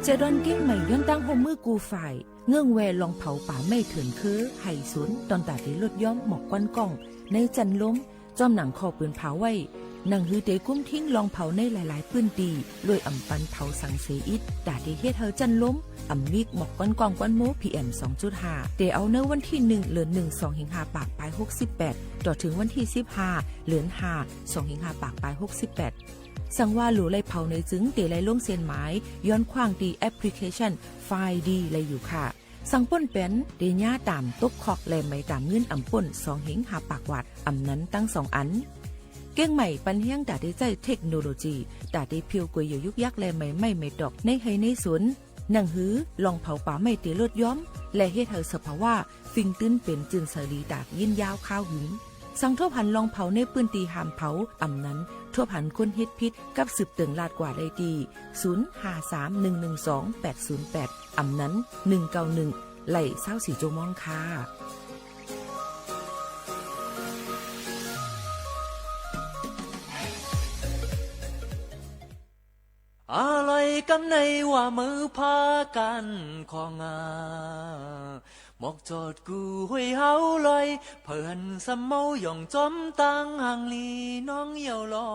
เจดอนเก้งใหม่ย้อนตั้งโฮมมือกูฝ่ายเงื่องแวลองเผาป่าไม่เถื่อนคือไห่สนตอนตาดีลดย้อมหมอกควันกล้องในจันล้มจอมหนังคอปืนเผาไว้หนังฮือเตกุ้มทิ้งลองเผาในหลายๆพื้นดีโดยอ่ำปันเผาสังเสอิดดาเดเฮ็ดเฮาจันล้มอ่ำวิกหมอกควันกล้องควันโม PM 2.5 เตเอาเนื้อวันที่1เดือน1 2 5 ปากปลาย68ต่อถึงวันที่15เดือน5 2 5 ปากปลาย68สั่งว่าหลูไลเผาในจึงเตไลล่งเซียนหมายย้อนขว้างดีแอปพลิเคชันไฟล์ดีไลอยู่ค่ะ สังป่นเป็นเดีย่าตามตกคอกแลไม่ตามเงินอำป่น2เหงหาปากวัดอำนั้นตั้ง2อันเก้งใหม่ปันเฮียงดาได้ใจเทคโนโลยีดาได้เพียวกวยอยู่ยุกยักแลไม่ดอกในให้ในสวนหนังหือลองเผาป่าไม่ตีลดย้อมและเฮ็ดให้สภาวะฟิงตื้นเป็นจึนเสรีดากยินยาวข้าวหึงสังทั่วพันลองเผาในปืนตีหามเผาอำนั้นทั่วพันคนเฮ็ดพิษกับสืบเตืองลาดกว่าได้ดี0531128808อำนั้น191ไหล่24โจมองค่ะอะไรกำในว่ามือพากันของหมอกจอดกูห้วยเฮาลอยเพิ่นสำเมาหย่องจอมตังห่างลีน้องเหี่ยวลอ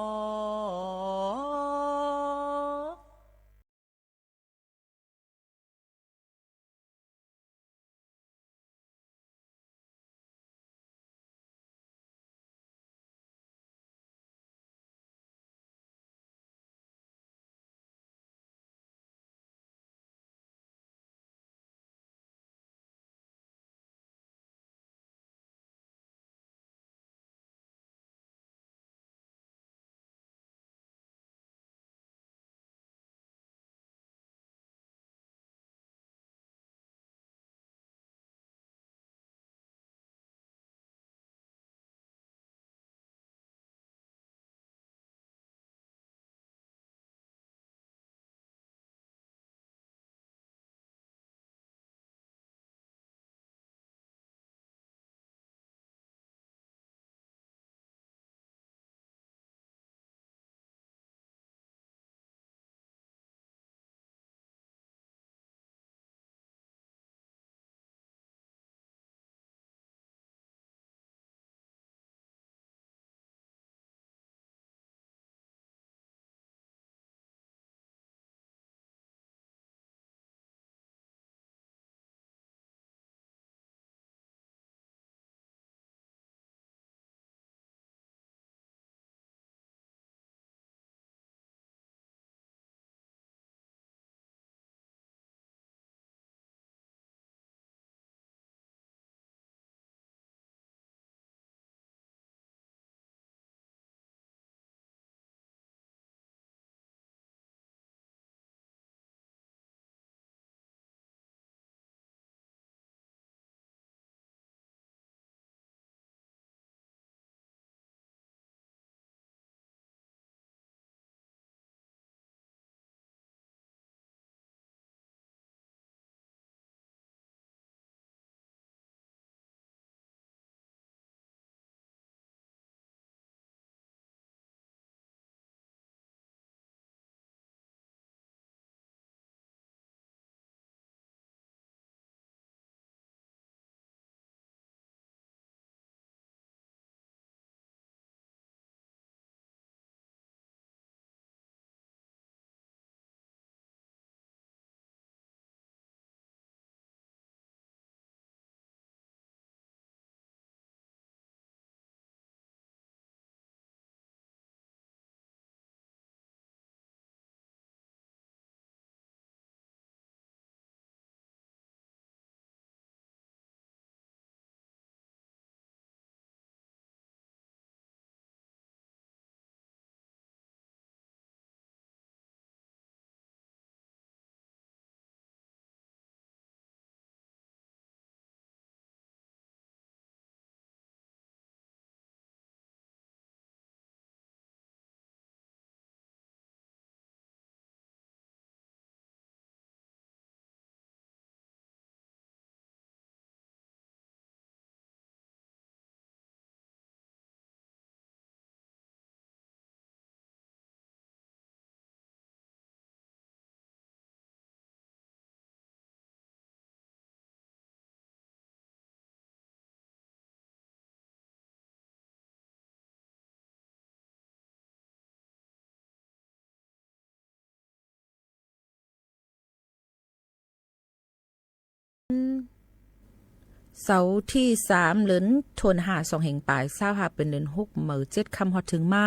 เสาร์ที่3เดือนธันวาคม2แห่งปลาย25เป็นเดือน6มื้อ7ค่ำฮอดถึงมา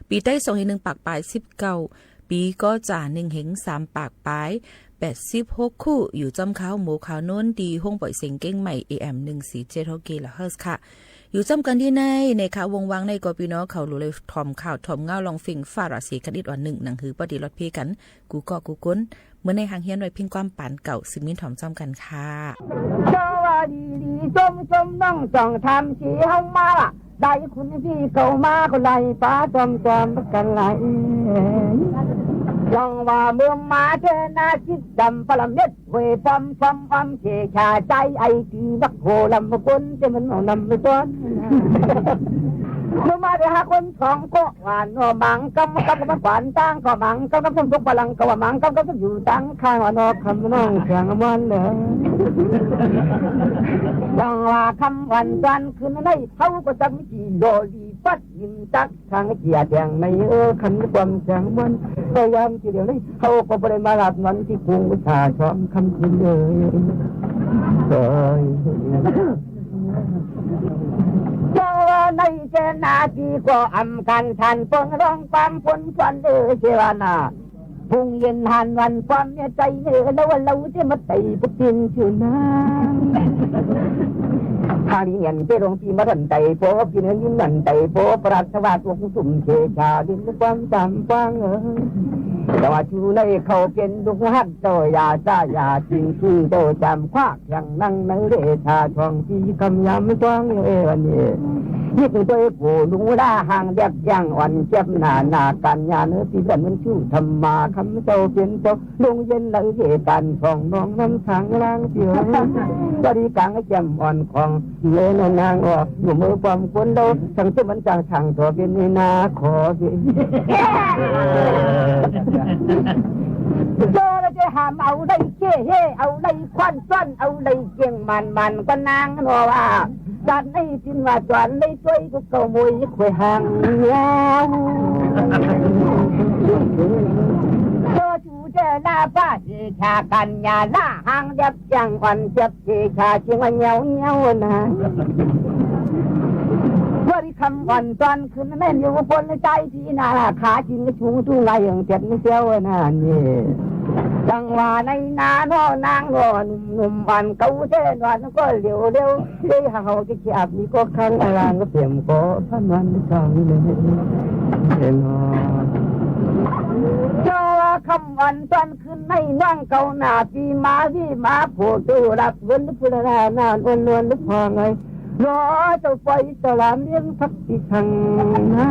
ปีใต้2แห่ง1ปากปลาย19ปีก็จ่า1แห่ง3ปากปลาย 86 คู่อยู่จำขาวหมูขาวโน้นดีห้องปล่อยเสียงเก้งใหม่ AM 147 GHz ค่ะอยู่จำกันที่ในข่าววงวังในกอปีน้อเขาหลุเลยทอมข่าวทอมเงาลองฟิงฟ้าราศีคดิตวันหนึ่งหนังหือปฏิรถพี่กันกูเกาะกูก้นเมื่อในหางเฮียนไว้พิงความป่านเก่าซึ่งมินถอมจำกันค่ะสวัสดีชมน้องจ่องทำสีห้องมาล่ะได้คุณพี่เก่ามาคนไรป้าจอมกันไหลลองว่าเมืองมาเทนาคิดดำปลาเม็ดเวฟัมเชชาใจไอตีนักโหลำคนจะมันเอานำไปต้นเมื่อมาได้หาคนสองก็หวานนอมังกำมันหวานตั้งก็มังกำต้องทุกพลังก็ว่ามังกำต้องอยู่ตั้งข้างว่านอคำน้องแข่งมันเลยลองว่าคำวันจันทร์คืนในเขาก็จะมีกี่โดดีปัดยินจักทางเกียร์แดงในขันความแข็งมันพยายามทีเดียวนี้เขาก็ไม่ได้มาหลับนอนที่กรุงวิชาชอบคำคืนเลยเจ้าในเจนาทีก็อำกันทันปนร้องความปนฟันเจวานาพุ่งเย็นหันวันความเนี่ยใจเนี่ยแล้วว่าเราจะมาไต่ปุกินชื่อนาทางนี้เงินเจ้าลงที่มาดันไต่โป๊ะกินเงินยิ้มดันไต่โป๊ะปราศวาสวงสุ่มเชชาดินความจำฟังแต่ว่าชูในเขาเป็นดุกหัดโตยาจ้ายาจริงที่โตจำควักอย่างนั่งในเรชาทองที่คำยำฟังวันนี้นี่คือตัวผู้ลุงล่าห่างเด็บย่างอ่อนเจ็บหนากันยาเนื้อที่เดินมันชู้ธรรมาคำเจ้าเป็นเจ้าลุงเย็นเลยเหตุการณ์ของน้องน้ำทางล่างเสียวบริการแจ่มอ่อนของเล่นนางออกอยู่มือความคนเราทั้งที่มันจางทางตัวเป็นนาขอสิโจเราจะหามเอาได้เช่เฮเอาได้ควันซ้อนเอาได้เก่งมันก็นางนัวว่าจันให้จินว่าจวนได้ช่วยก็เก่ามวยควยห่างยาวโจชูเจหน้าป้าเชชากันยาหน้าห่างยับจังอ่อนเจ็บเชชาเชียงวันเงานะว่าที่คำอ่อนตอนคืนแม่อยู่บนใจที่นาขาจินก็ชูตู้ไงอย่างเจ็บไม่เสียวนะนี่จังว่าในนาโนนางโนหนุ่มอ่อนเก่าเท่นวันก็เร็วได้เขาจะขีบนี่ก็ครั้งอะไรก็เปลี่ยนก็พันวันไม่ต้องเลยเห็นหรอเจ้าคำอ่อนตอนคืนในน้องเก่าหน้าปีมาโผล่ตัวรับเงินพุทธนาหน้าวนนึกพอไงรอเจ้าไปตลาดเลี้ยงพักที่ทางน้ำ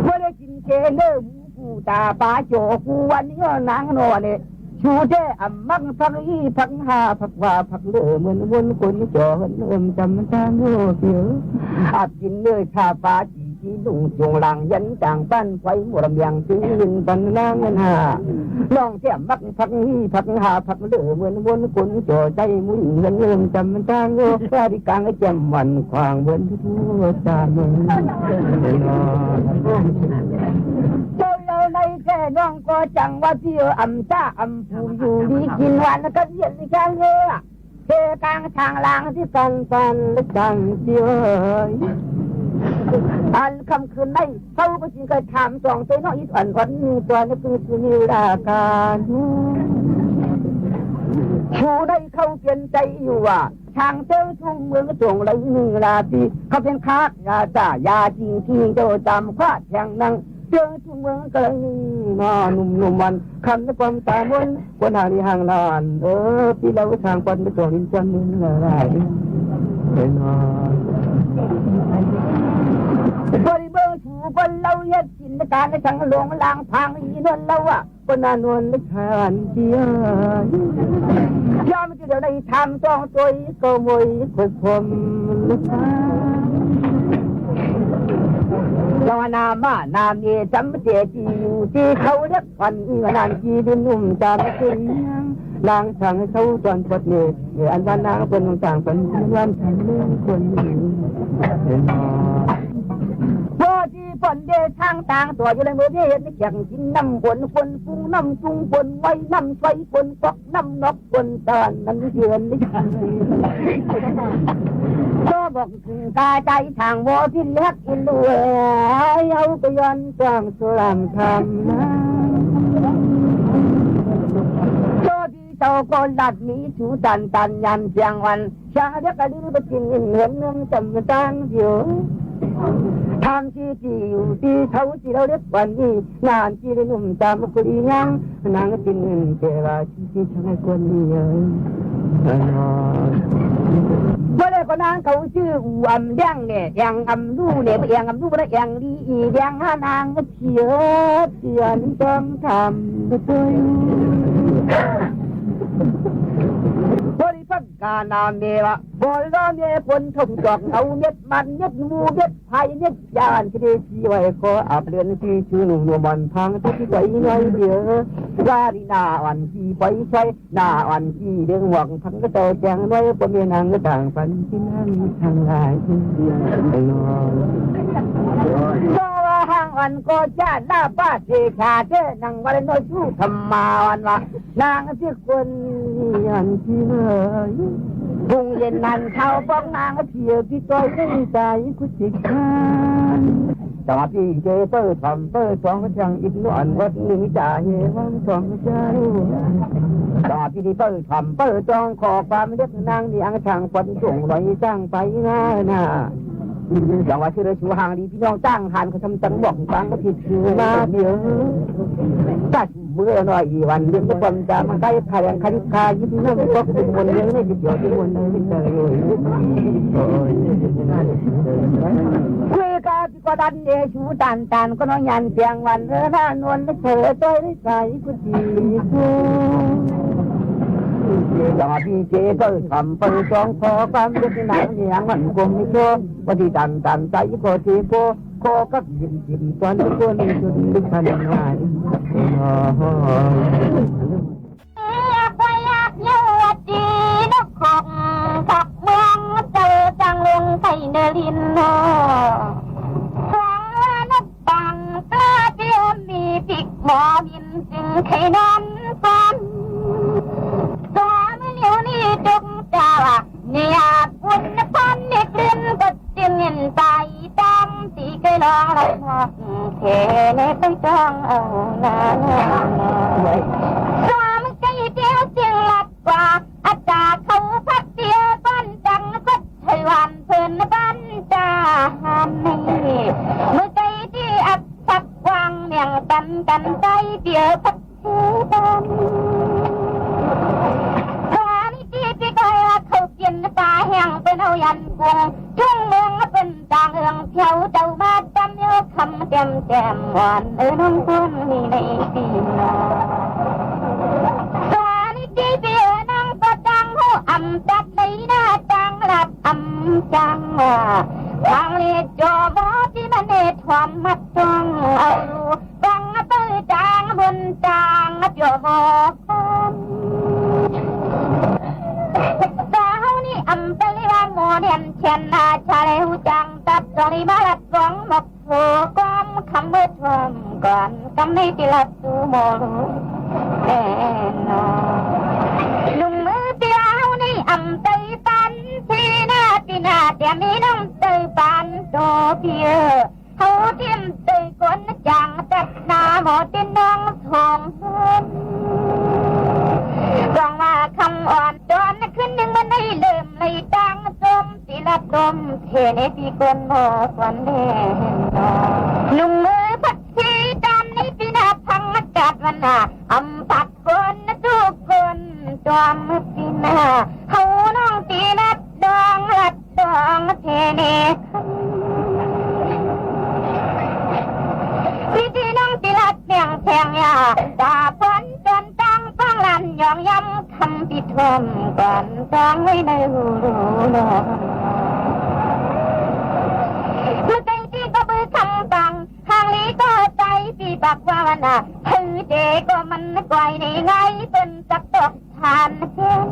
ว่าได้กินเจเนื้อกูตาปลาโจกูวันนี้นางนอนเนี่ยชูเจ้อำมังพักอีพักหาพักว่าพักเลือเหมือนวนคนจอเริ่มจำมันตาโน่เสียวอาบกินเนื้อชาปลาจีลุงจงหลังยันจางปั้นไฟหมดเมียงซื้อลินปันนางเงินหาลองเสียมักพักอีพักหาพักเลือเหมือนวนคนจอใจมุ่งเงินเริ่มจำมันตาโน่แค่ที่กลางแจ่มวันควางเหมือนทั่วจานเมืองในแค่น้องก็จังว่าพี่อำจ้าอำผูอยู่ดีกินวันก็เย็นแค่เงือเทกลางทางลางที่ฟันและจังเจียวอันคำคืนในเขาก็จริงเคยถามสองตัวน้อยอ่อนตัวนี้คือสุนิราการชูได้เข้าเปลี่ยนใจอยู่ว่าทางเจ้าทุ่งเมืองจงไรราปีเขาเป็นคากยาจ้ายาจริงที่เจ้าจำคว้าแข่งนั่งเจ้าทุ่งเมืองก็เลยนอนหนุ่มมันคำในความตามนคนหาที่ห่างนานพี่เราทางปันไปจงนินจันนึงอะไรเห็นนอนบริเวณถูกคนเราเย็ดกินในการในทางหลวงลางพังอีนวลเราอ่ะคนนานวลในทานเดียวยอมจะเดี๋ยวได้ทำต้องตัวก็มวยคนพมลึกเรานามานามีจำเจจีอยู่ที่เขาเล็กวันอีวันนั้นจีดินนุ่มจำเป็นลางทางให้เขาจนปวดเนี่ยอันวันนางเป็นต่างเป็นวันทางเรื่องคนเห็นว่าที่ฝนเดทางต่างตัวอยู่ในมือที่เห็นในแข่งกินน้ำฝนฝนฟุ้งน้ำฟุ้งฝนไว้น้ำไฟฝนตกน้ำนกฝนตอนนั้นเยือนนี่ก็บอกถึงกาใจทางวัวที่เล็กอินด้วยเอาไปย้อนกลางสลามทำนะ ตโกลัดนี้ชูตันตันยันเสียงวันชาเด็กกระดือไปกินเหมือนเมืองจำตังเดียวทำที่อยู่ที่เขาที่เราเรียกวันนี้งานที่ได้นุ่มตามกุลียังนางกินเงินเกว่าที่ทำให้คนนี้เมื่อไรก็นางเขาชื่ออำเลี้ยงเนี่ยยังอำดูเนี่ยไม่ยังอำดูไม่ยังดียังหานางก็เฉียดเฉียนต้องทำไปบริพักการนาเมวะบริโภคเมผลทงจอกเอาเม็ดมันเม็ดมูเม็ดไผ่เม็ดยานที่ได้ชีไว้ก็อับเรือนที่ชื่อหนุ่มนวลมันพังที่ใจน้อยเดียววาลีนาวันที่ไปใช้นาวันที่เรื่องหวังพันก็เตะแจงน้อยก็มีนางก็ต่างฝันที่นั่นทางหลายที่เดียวก็ว่าห้างวันก็จะหน้าป้าเสกาเจ้นางวันน้อยสู้ธรรมาวันว่านางที่คนยันที่เมื่อพุงเย็นนันเท้าป้องนางเพียพี่ต้อยไม่ใจกุศิกานแต่ว่าพี่เจเปิดทำเปิดสองก็จังอินนวลวัดหนึ่งจ่าเยวังสองก็จะรู้แต่ว่าพี่ดีเปิดทำเปิดจองขอความเล็กนางที่อังช่างปันส่งลอยจ้างไปง่ายนะอย่างว่าชื่อชูห่างดีพี่น้องจ้างหันเขาทำตังบอกตังก็ผิดชื่อมาเดี๋ยวตัดเมื่อหน่อยวันเรื่องก็ความจำมันใกล้ขายคดีคายิบน้ำก็เป็นวันเรื่องไม่ติดเกี่ยวกับวันนั้นไม่เคยคุยกันที่ก็ดันเดชูตันก็น้องยันเสียงวันเรื่องนวลเธอตัวได้ใจก็ดีอย่างพี่เจก็ทำไปสองขอความเด็กหนังเนี่ยมันคงไม่โชว์วันที่ตันใจก็เทโพโคก็ยิ้มตอนทุกคนจนลึกขนาดไหนอยากเยอะดีนกของขับเมืองเจอจังลงไทยเนรินโนฟังว่านักบังกล้าเดียวมีปิกหมอบินจึงไขนั้นฟันนี่จงจ่าเนี่ยคุณพันนี่กลิ่นก็จึงเห็นใจตั้งที่เคยลองเราแค่ในต้องจ้องเอาหน้าความใจเดียวเสียงหลับกว่าอาจารย์เขาพัดเดียวบ้านจังสักไทยวันเพิ่นบ้านจ่าหันนี่เมื่อใจที่อับสักวางเมียงกันใจเดียวพัดเชื่อกันเขาเปลี่ยนตาแห้งเป็นเอายันกวงช่วงเมืองเป็นจางเอืองเที่ยวเจ้ามาจำเยอะคำแจ่มหวานน้องคนนี่ในปีนาสวานิจีเปียนังก็จังหูอ่ำจัดในหน้าจังหลับอ่ำจังทางเลี้ยจอมอที่มันเนทความมัดจ้องเอาบังเตยจางบนจางจอมออำเป็นว่าโมเดนเชนนาชาเลวจังตัดตรีมาลัดสองหมกโผก้อมคำเมื่อทมก่อนกำในติลัดตูโมลูแน่นอนลุงมือเปียวนี่อำเตยปันที่หน้าที่หน้าเดี๋ยวมีน้องเตยปันโตเปียเขาเทียมเตยก้นจังตัดหน้าหมอตินน้องทองร้องว่าคำอ่อนจอนขึ้นหนึ่งมันให้เริ่มเลยดังจมสิละดมเทในปีกวนหมอสวนแน่ลุงมือพัดชีดำในปีนาพังจัดวันน่ะอำปัดคนทุกคนจอมปีนาเฮาน้องปีนัดดองลัดดองเทเนพี่ที่น้องปีลัดเมียงแทงยาตาพ้นจนตั้งฟังลันยอมย้ำคำปิดทมก่อนจ้องไว้ในหูนอนเมื่อใจที่ก็มือคำฟังทางนี้ก็ใจปีบักว่าวันน่ะคือเจก็มันไกวในไงเป็นจักตกทานเช่น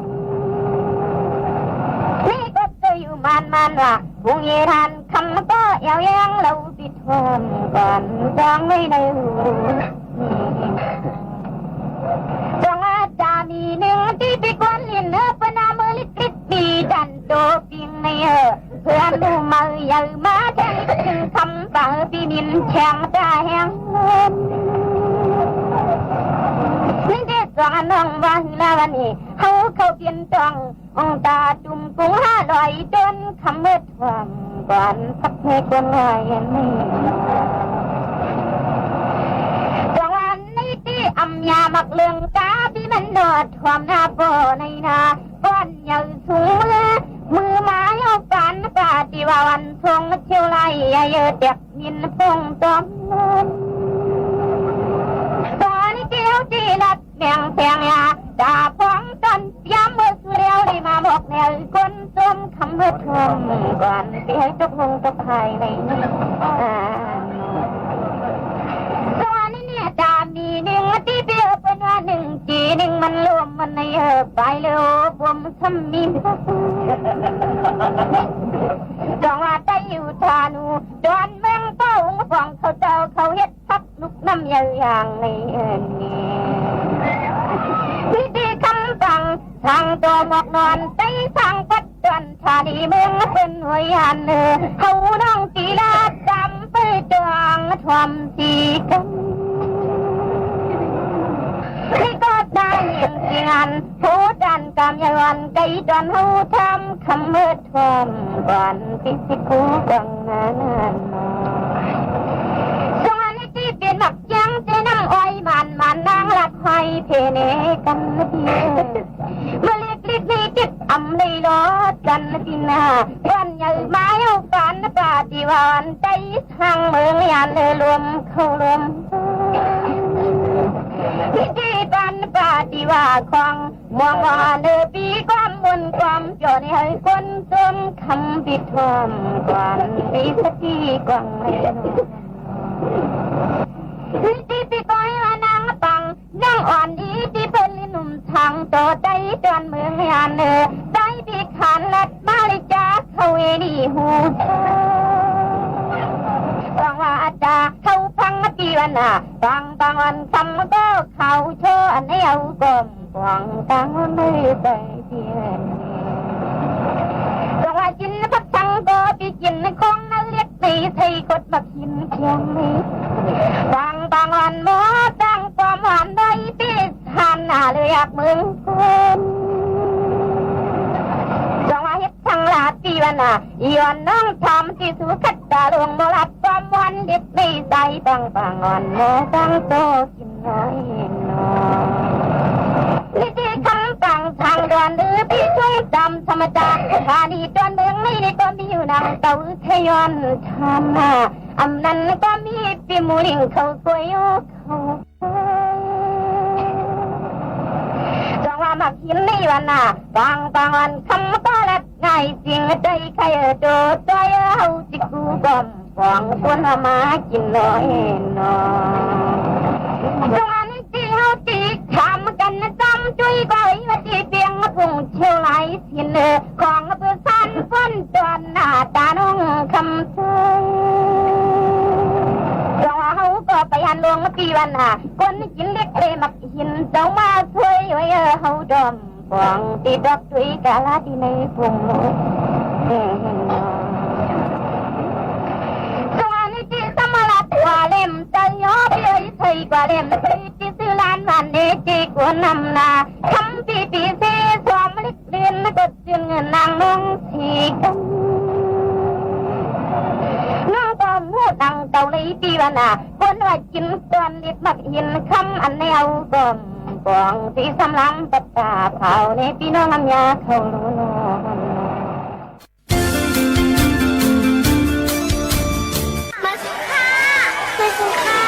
นี่ก็จะอยู่มันว่าพุงเยทันคำก็เอวยังเราปิดทมก่อนจ้องไว้ในหูจงอาจามีหนึ่งที่ปีกวนลินปนามือลิกลิกปีดันโตปิงในเพื่อนดูมือใหญ่มาแทงถึงคำบ่าปีมินแข็งตาแห้งนี่เด็กส ตัวน้องว่าลาวันนี้เฮาเข้าเปลี่ยนจององตาจุ่มกุ้ง500จนคำเมื่อทวมก่อนพักให้คนหายนี่จังวันนี้ที่อำยามักเลืองกาพี่มันโดดทวมหน้าโปในนาก้อนใหญ่สูงมือไม้เอาปันปาติว่าวันทรงเที่ยวไล่เยอะเด็กยินพงตอมตอนนี้เที่ยวที่ลัดแมงแพงยาจ่าพ้องตันย้ำเมื่อสุเรียวได้มาบอกแนวคนจมคำเมื่อทวมก่อนที่ให้ตกลงตกภายในนี้ตอนนี้เนี่ยจ่ามีหนึ่งที่เบี้ยเป็นว่าหนึ่งจีหนึ่งมันรวมมันในไปเร็วผมทำมีจังว่าได้อยู่ทานูดอนเมืองเต้าฟังเขาเจ้าเขาเฮ็ดพักลุกน้ำอย่างในนี้วิธีคำฟังทางตัวหมอกนอนใต้ทางปัดจวนชาดีเมืองเป็นหวยหันเขาน้องตีลาดำไปจวงทวมสีกันที่ก็ได้ยังสิงานผู้ดันกำยวันไก่ดอนหูทำคำเมื่อทวมก่อนที่สิคูกังนั้นสวรรค์ที่เป็นหมักยังใจน้ำอ้อยมันนางรักไห้เพเนกันดีเมื่อเล็กนี่จิตอำเลยรอกันดีนาวันใหญ่ไม้เอาฝันปาฏิวันใจทางเมืองยันเลยรวมเข้ารวมพิธีปันปาฏิว่าของมองว่าเลือปีความบุญความจนให้คนเติมคำปิดทอมก่อนมีสติกว่างเลยพิธีปีก้อยว่านางปังนางอ่อนดีที่เป็นหนุ่มทางโตใจจนเมืองยันได้ปีขันลัดมาลิจาเขาเอดีหูฟังว่าอาจารย์เขาฟังตีวันน่ะฟังบางวันคำก็เขาโชว์อันนี้เอากลมฟังตั้งไม่ใจเพียนฟังว่าจินพักทังก็ปีจินของนั่นเรียกตีไทยกดมากินเพียงนี้ฟังบางวันหมอตั้งความหวานได้ปีหันหน้าเลยอยากมึงคนจังว่าเฮ็ดทางลาตีวันน่ะย้อนน้องทำที่สุขัดตาลงบ่รับความวันเด็ดไม่ใส่บางอ่อนโมตั้งโตกินน้อยน้อยวิธีคำฟังทางด่วนหรือพี่ช่วยจำธรรมดาคาดีจนเมืองไม่ได้ก็มีอยู่นางเต่าทยอนทำมาอำนั้นก็มีปีมูลิงเขากวยเขาจังว่ามักหินในวันน่ะบางวันคำก็ละง่ายจริงใจใครโดดใจเอาจิกูกอมฟังคนมากินน้อยน้อยจังวันที่เฮาตีทำกันจำจุยก้อยว่าที่เปียงพุ่งเชี่ยวไหลสินของเพื่อสันฝนจวนหน้าตาน้องคำเชยจังว่าเฮาก็ไปหันลวงมาปีวันน่ะคนกินเล็กเลยมักหินเจ้ามาช่วยไว้เฮาดอมฟังที่ดอกจุยกาลาที่ในพุ่งจังว่านี่ที่สมรัตกว่าเล่มจะย่อเบี้ยใส่กว่าเล่มที่ซื้อร้านมันเดจีกว่านำนาคำปีเสสวมลิกเรียนกดจึงเงินนางน้องสีกันน้องก็มูดดังเกาหลีปีวันน่ะคนว่ากินตอนเล็กมักเห็นคำอันแนวกลมกองที่สำลังปัตตาเผาในพี่น้องน้ำยาเขารู้นอนมาสิค่ะมาสิค่ะ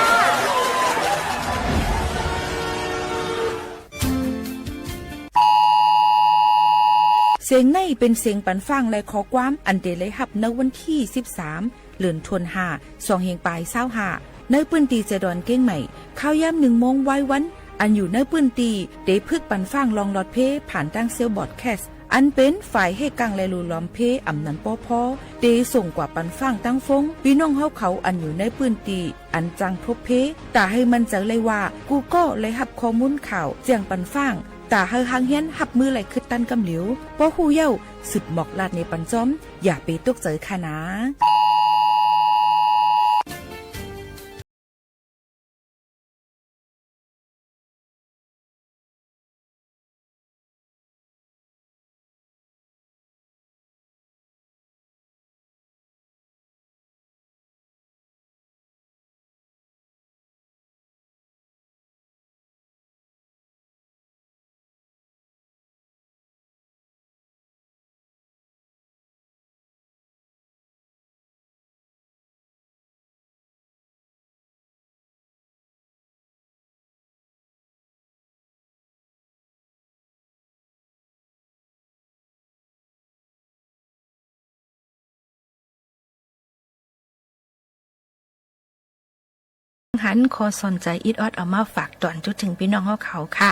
เสียงในเป็นเสียงปันฟังและขอความอันเดเลยหับในวันที่13เดือนธันวาคม2เฮงปลาย25ในพื้นที่เจดอนเก้งใหม่ข้าวย่ำ1 โมงไว้วันอันอยู่ในพื้นที่ได้พึกปันฟังลองลอดเพผ่านตั้งเซลบอดแคสอันเป็นฝ่ายให้กังและลูล้อมเพอำนันปอพอเดส่งกว่าปันฟังตั้งฟงพี่น้องเฮาเขาอันอยู่ในพื้นที่อันจังพบเพแต่ให้มันจะเลยว่ากูก็เลยหับข้อมูลข่าวเจียงปันฟังแต่เฮาหางเฮียนหับมือไหลคือตันกำเหลียวปอฮู้เย้าสุดหมอกลาดในปันจ้อมอย่าไปตกใจค่ะนะ หันขอสนใจอิดออดเอามาฝากตอนจุดถึงพี่น้องเขาค่ะ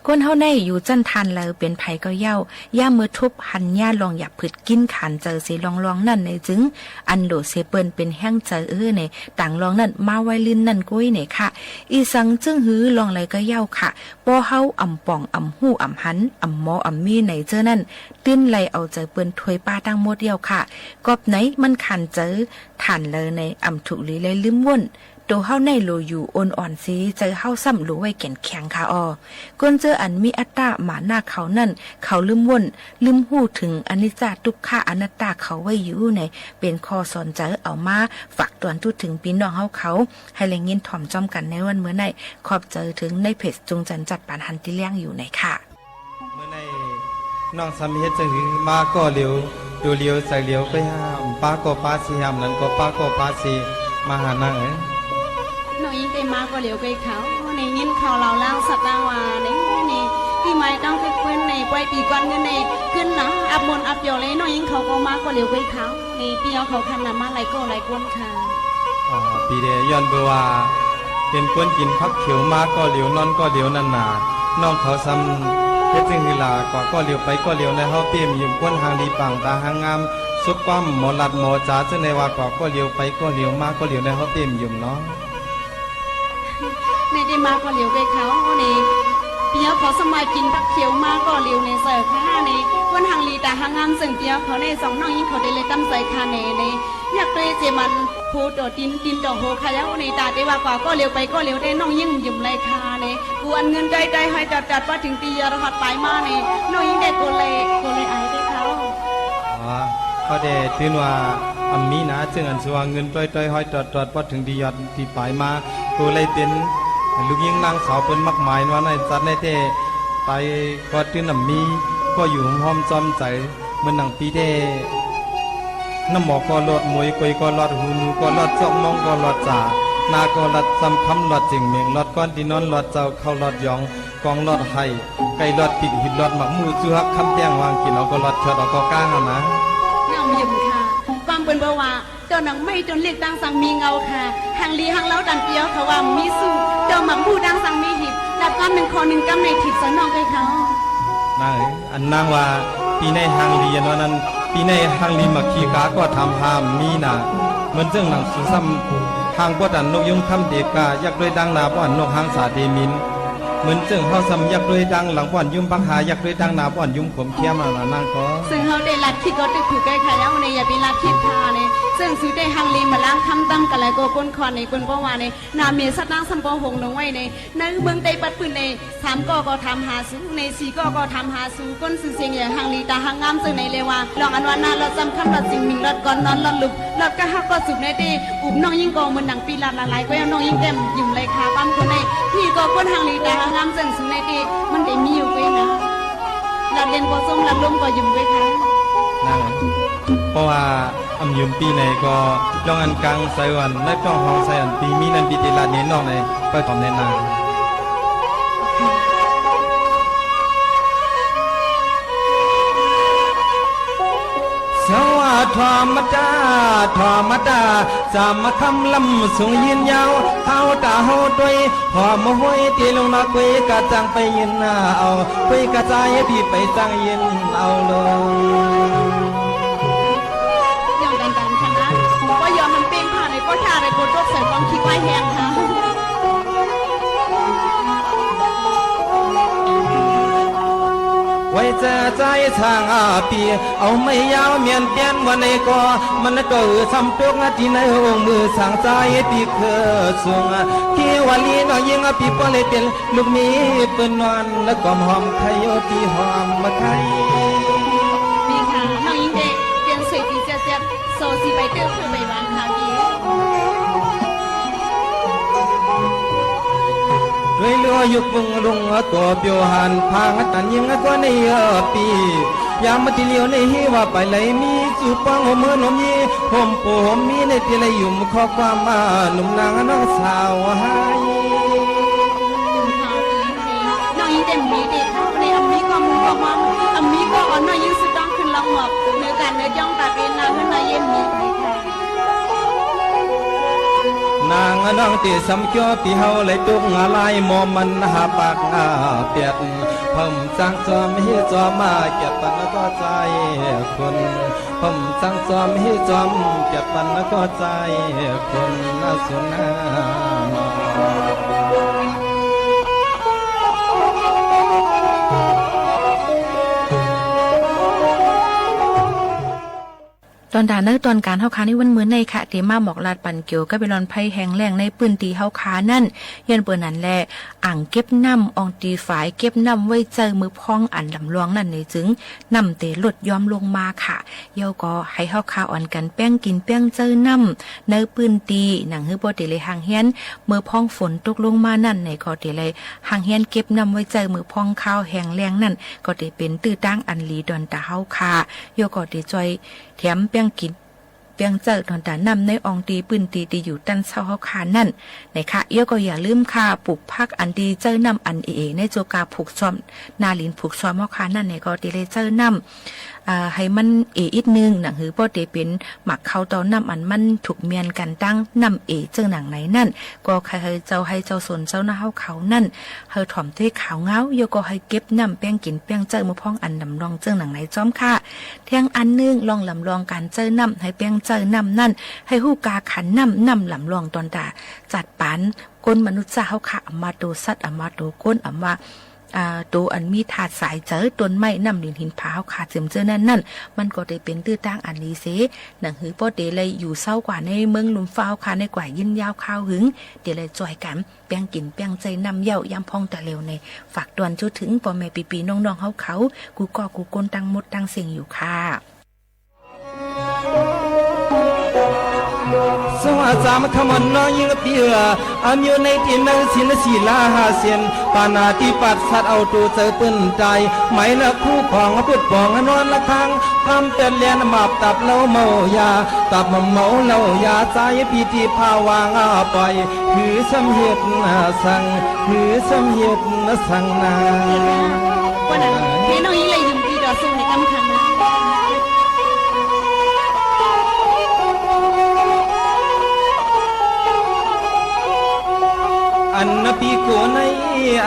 คนเฮาในอยู่จันทันแล้วเป็นไผก็เย้าย่ามือทุบหันย่าลองหยับผึดกินขันเจอสิลองนั่นในจึงอันโดเซเปิลเป็นแห้งเจอในต่างลองนั่นมาไวลินนั่นกุ้ยในค่ะอีสังจึงหือลองไรก็เย้าค่ะป้อเฮาอ่ำป่องอ่ำหู้อ่ำหันอ่ำหมออ่ำมีในเจอนั่นตื้นไหลเอาเจอเปิ้นถวยป้าตั้งหมดเดียวค่ะกอบไหนมันขันเจอฐานเลยในอ่ำถุลีเลยลืมว่นโตเฮาในโลอยู่อ่อนซีเจอเฮาซ้ำรู้ไว้แก่นแข็งค่ะก้นเจออันมีอัตตาหมาหน้าเขานั่นเขาลืมว่นลืมหู้ถึงอนิจจทุกขะอนัตตาเขาไว้อยู่ในเป็นข้อสอนใจเอามาฝากตวนทุดถึงพี่น้องเขาให้แรงยินถ่อมจอมกันในวันเมื่อในขอบเจอถึงในเพจจุงจันจัดปานหันที่เลี้ยงอยู่ในค่ะเมื่อในน้องสามีเฮ็ดจังหือมาก็เลียวดูเลียวใส่เลียวไปห้ามป้าก็ป้าสิห้ามนั้นก็ป้าก็ป้าสิมาหานางน้องยิงไปมาก็เหลียวไปเขาในยินเขาเราล่างสัตว์ล่างวาในที่ไม่ต้องไปเพื่อนในปล่อยปีก่อนเงินในขึ้นนะอับมนอับโยเลยน้องยิงเขาก็มาก็เหลียวไปเขาในปีเอาเขาคันนำมาไหลก็ไหลกวนค่ะปีเดียย้อนเบว่าเป็นกวนกินพักเขียวมาก็เหลียวนอนก็เหลียวนั่นนาน้องเขาซ้ำเฮ็ดจังหือลาก็เหลียวไปก็เหลียวในเฮาเตรียมอยู่กวนหางดีปังตาหางงามซุปปั้มหมอลัดหมอจ๋าจังในว่าก็เหลียวไปก็เหลียวมาก็เหลียวในเฮาเตรียมอยู่เนาะในได้มาก็เหลียวไปเขาในเปียเขาสมัยกินพักเขียวมาก็เหลียวในเสิร์ฟค่ะในวันหางลีแต่หางงามสิ่งเปียเขาในสองน้องยิ่งเขาได้เลยตั้มใส่คาในอยากเลยเจมันพูดต่อดินต่อโหค่ะแล้วในตาได้ว่าก็เหลียวไปก็เหลียวได้น้องยิ่งหยุ่มเลยค่ะในกูอันเงินได้ให้จัดว่าถึงตีรหัสไปมาในน้องยิ่งได้กูเลยไอ้ได้เขาเขาได้ตื่นว่าอันมีนะจึงอันสว่างเงินต้อยห้อยจอดพอถึงดียอดที่ปลายมากูเลยเป็นลูกยิงนางสาวเป็นมักหมายว่าในจัดในเตไปก็ตื่นอันมีก็อยู่ห้อมจอมใจเหมือนหนังปีเดน้ำหมอก็หลอดมวยกอยก็หลอดหูนูก็หลอดจอกมองก็หลอดจ่านาก็หลอดจำคำหลอดจิงเมียงหลอดก้อนที่นอนหลอดเจ้าเข้าหลอดยองกองหลอดไห้ไก่หลอดปิดหินหลอดหมักมูจูฮักคำแต้งวางกินเอาก็หลอดเถิดเอาก็ก้างเอานะน้องยิ้มค่ะฟังเป็นเบาว่าเจ้าหนังไม่จนเรียกดังสังมีเงาค่ะหางลีหางเล้าดันเปียวเขาว่ามีสู้เจ้าหมักมูดังสังมีหิบดับก้ามหนึ่งคอหนึ่งก้ามในถิบสนองให้เขานางอันนางว่าปีในหางลีนั้นนั้นปีในหางลีมักขี้กาก็ทำหามมีนะเหมือนเจ้าหนังสุซ้ำหางปวดอันนกยุงคำเด็กกายักด้วยดังนาปวดนกหางสาเดมินเหมือนเจ้าเขาซ้ำยักด้วยดังหลังปวดยุ่มปังหายักด้วยดังนาปวดยุ่มขมเขี้ยมมานั่งก็ซึ่งเขาได้ลัดคิดก็ได้ผูกใกล้ขายเอาในอย่าไปลัดคิดทาในซึ่งซื้อได้หางลีมาล้างคำตั้มกันแล้วก็ก้นคอในก้นเพราะว่าในนาเมียสัตว์นางสัมปองหงนงไว้ในเมืองไต้ปัดปืนใน3ก็ทำหาสู้ใน4ก็ทำหาสู้ก้นสื่อเสียงอย่างหางลีตาหางงามซึ่งในเลว่าลองอันวานาเราจำคำเราจริงมิงรถก่อนนอนรถลุกรถก็ฮักก็สุดในที่อุ้มน้องยิ่งกองเหมือนหนังปีละลายก็ยังน้องยิ่งแก้มยิ้มเลยค่ะปั้มคนในพี่ก็ก้นหางลีตาหางงามซึ่งในที่มันได้มีอยู่ไว้นะเราเรียนก็ส้มเราล้มก็ยิ้มไว้ค่ะนั่งเพราะว่าอำยืมปีไหนก็ลองอันกลางใส่วันและจ้องห้องใส่อันปีมีนันปีติลาเน้นนอกในไปทำในนาสวัสดีธรรมดาสามคำลำสูงยืนยาวเท้าตาเฮาด้วยหอมห้อยตีลงมาคุยกะจังไปยืนเอาคุยกะใจพี่ไปจังยืนเอาลงอย่างดันๆค่ะนะก็ยอมมันเป็นผ่านในก็ชาในโกโจกใส่ความคิดไว้แหงค่ะไว้จะใจทางปีเอาไม่ยาวเมียนเปียนวันในก็มันก็ทำตัวที่ในห้องมือสั่งใจปีเคอสูงที่วันนี้น้องยิงปีปอเลยเป็นลูกมีเปิ้นนอนแล้วก็หอมไข่โยปีหอมมาไข่ปีค่ะน้องยิงเด็กเปลี่ยนสวยปีเสียโซซีไปเตื้อคือใบวางค่ะพี่ด้วยเรือยุกวงรุงตัวเปียวหันพางตันยิงก็ในปียามมาติเลียวในฮีว่าไปไหลมีจูปังหัวมือนมยีผมโปผมมีในตีเลยยุ่มข้อความมาหนุ่มนางน้องสาวให้น้องยิงเต็มมีเด็กเขาในอัมมีก็มึงบอกว่าอัมมีก็อ่อนน้อยยิงสุดต้องขึ้นลองหมอกเนื้อกันเนื้อย่องตาเป็นนาขึ้นมาเย็นมี นางน้องตีสำเกียวตีเฮาเลยตุกอะไรมอมันหาปากเปียดผมจังจอมให้จอมมาเก็บปันแล้วก็ใจคนผมจังจอมให้จอมเก็บปันแล้วก็ใจคนน่าสนนาตอนด่าเนอตอนการเฮาค้าในวันมื้อในค่ะเตมาหมอกลาดปั่นเกี่ยวกับเบลอนไผแห้งแล้งในปื้นตีเฮาค้านั่นยันเปิ้นนั่นแหละอ่างเก็บน้ำอองตีฝายเก็บน้ำไว้เจอมือพ้องอันลำลวงนั่นนี่จึงน้ำเตลดยอมลงมาค่ะเยาก็ให้เฮาค้าอ่อนกันแป้งกินแป้งเจอน้ำในปื้นตีหนังฮือบ่ได้เลยห่างเฮียนมือพ้องฝนตกลงมานั่นในก็ได้เลยห่างเฮียนเก็บน้ำไว้เจอมือพ้องข้าวแห้งแล้งนั่นก็ได้เป็นตื้อตั้งอันหลีดอนตาเฮาค้าโยก็ได้จอยแถมแป้งกินเปียงเจอตอนตานำในอองตีปืนตีอยู่ตั้นเศร้าเฮาคานั่นในค่ะเยอะก็อย่าลืมค่ะปลูกพักอันดีเจอนำอันเอในโจกาผูกซ้อมนาลินผูกซ้อมเฮาคานั่นในก็ตีเลยเจอนำให้มันอีกนึงหนังหือบ่ได้เป็นหมักเข้าตอนน้ำอันมันถูกเมียนกันตั้งน้ำเจังหนังไหนนั่นก็ใครให้เจ้าสนเจ้าหน้าเฮาเขานั่นเฮาถ่อมด้วยขาวเงาโยก็ให้เก็บน้ำแป้งกินแป้งเจอมือพ้องอันลำลองเจังหนังไหนจ้อมค่ะเที่ยงอันนึงลองลำลองการเจอน้ำให้แป้งเจอน้ำนั่นให้ฮู้กาขันน้ำลำลองตอนตาจัดปานก้นมนุษย์เฮาค่ะมาโตสัตว์มาโตก้นว่าตัวอันมีถาดสายเจอต้นไม้น้ำดินหินผาขาดเจิมเจอนั่นมันก็ได้เป็นตื้อตั้งอันนี้เสหนังหือป้อเดเลยอยู่เศร้ากว่าในเมืองลุมฟ้าค่ะในกว่ายินยาวข้าวหึงเดเลยจ่อยกันแป้งกินแป้งใจน้ำเย่ายำพองตะเร็วในฝากตวนจุดถึงพ่อแม่ปีน้องๆเขากูก็กูก้นตั้งมดตั้งเสียงอยู่ค่ะสวัสดิ์สามขมันน้อยยิงเปียอามีในที่นั่งสินศีลาหาเสียนปานาติปัดสัตเอาตัวเจอปืนใจไหมละคู่ของพุดปองนอนละทางทำเป็นเลียนมาบตับเล่าเมายาตับเมาเล่ายาใจพิธีภาวางปล่อยถือสำเหตุสั่งถือสำเหตุสั่งนาวันนั้นพี่น้องยิงเลยยืมตีดอกสู้ให้กำคันนะอันนปีโกใน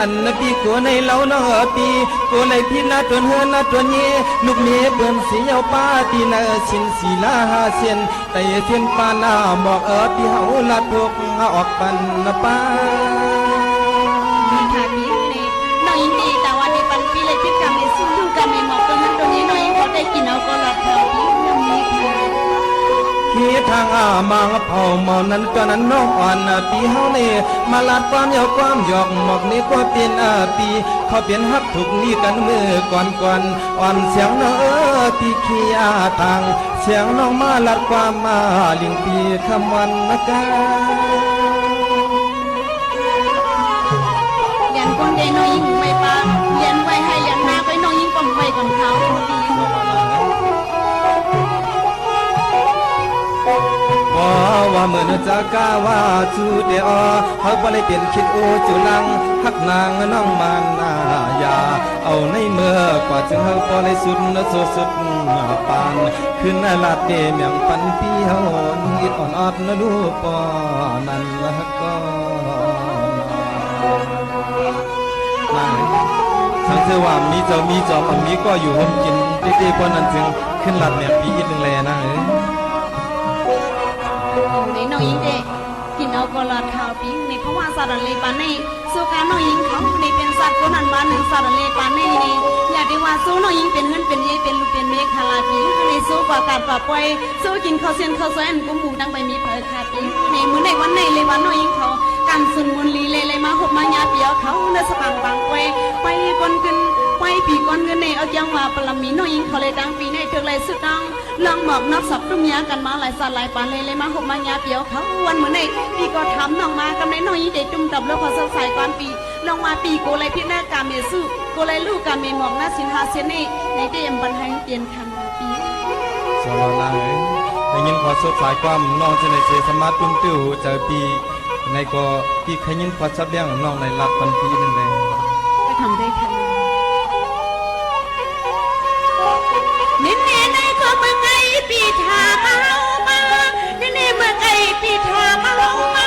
อันนปีโกในเล่าน้องปีโกในพี่นาตนเฮือนาตนเยลูกเมียเบิ่นสีเอาป้าตีนาสินศีลาหาเสียนแต่เทียนปานาบอกพี่เฮาละทุกออกปันป้าทางนี้นี่น้องยินดีแต่ว่าในปันปีเลยพิษกรรมในสู้กรรมในหมอกตรงนั้นตรงนี้น้องยินเขาได้กินเอาก็หลับเท่าพี่น้องนี้ค่ะที่ทางมังเผาเมานั้นตอนนั้นน้องอ่อนปีเฮานี่มาลาดความเยาความหยอกหมอกนี่ก็เป็นปีเขาเป็นฮักถูกนี่กันมือก่อนอ่อนเสียงน้องปีขี้ทางเสียงน้องมาลาดความมาลิงปีคำวันนะกายันคนเดน้องยิงไม่ปายันไว้ให้ยันหน้าไปน้องยิงป้อมไว้กับเขาดีว่าเหมือนจะกล้าว่าจูเดอเขาบ่ได้เป็นคิดโอจุลังฮักนางน้องมานายาเอาในเมื่อกว่าจึงเขาบ่ได้สุดสุดปานขึ้นลาดเดเมียงปันพี่เฮาอิดอ่อนอดนะลูกปอนั่นละก็นั่งทั้งเธอว่ามีเจ้ามีจอมมีก็อยู่ห่มกินดีๆพอนั้นจึงขึ้นลาดเนี่ยปีอีกนึงแลนะในน้องยิงเด็กกินเอากอลาข่าวปิ้งในเพราะว่าสัตว์เลปานในสู้การน้องยิงเขาในเป็นสัตว์คนนั้นบ้านหนึ่งสัตว์เลปานในนี่อยากได้ว่าสู้น้องยิงเป็นเงินเป็นเย่เป็นลูกเป็นเมฆคาลาปิ้งในสู้กว่าการปราบปล่อยสู้กินข้าวเส้นข้าวซอยอันกุ้มหมูดังไปมีเพลคาปิ้งในมื้อในวันในเลยวันน้องยิงเขาการสุนมุนลีเลยมาหกมายาเปียวเขาเนื้อสปังบางแควไปก้นขึ้นไปปีก้อนเงินในเอาจังว่าปลามีน้อยยิงเขาเลยดังปีในเถือกเลยสุดดังลองบอกนับสับตุ้มยากันมาหลายสัตว์หลายปานเลยมาหกมายาเปียวเขาวันเหมือนในปีก็ทำน้องมากำไรน้อยยิงเด็กจุ่มดับแล้วพอสดใสก่อนปีลองมาปีโกเลยพิจารณากาเมสุโกเลยลูกกาเมมองหน้าสินหาเซนนี่ในเดียมบันให้เตียนคันปีสวัสดีได้ยินขอสดสายความน้องจะในเสสมาตุ้มติ้วเจอปีในก็พี่ขยินขอจับเลี้ยงน้องในรักปันปีนึงเลยก็ทำได้ค่ะเน้นในก็เมื่อไงปีทามาเมามาเน้นเมื่อไงปีทามาเมามา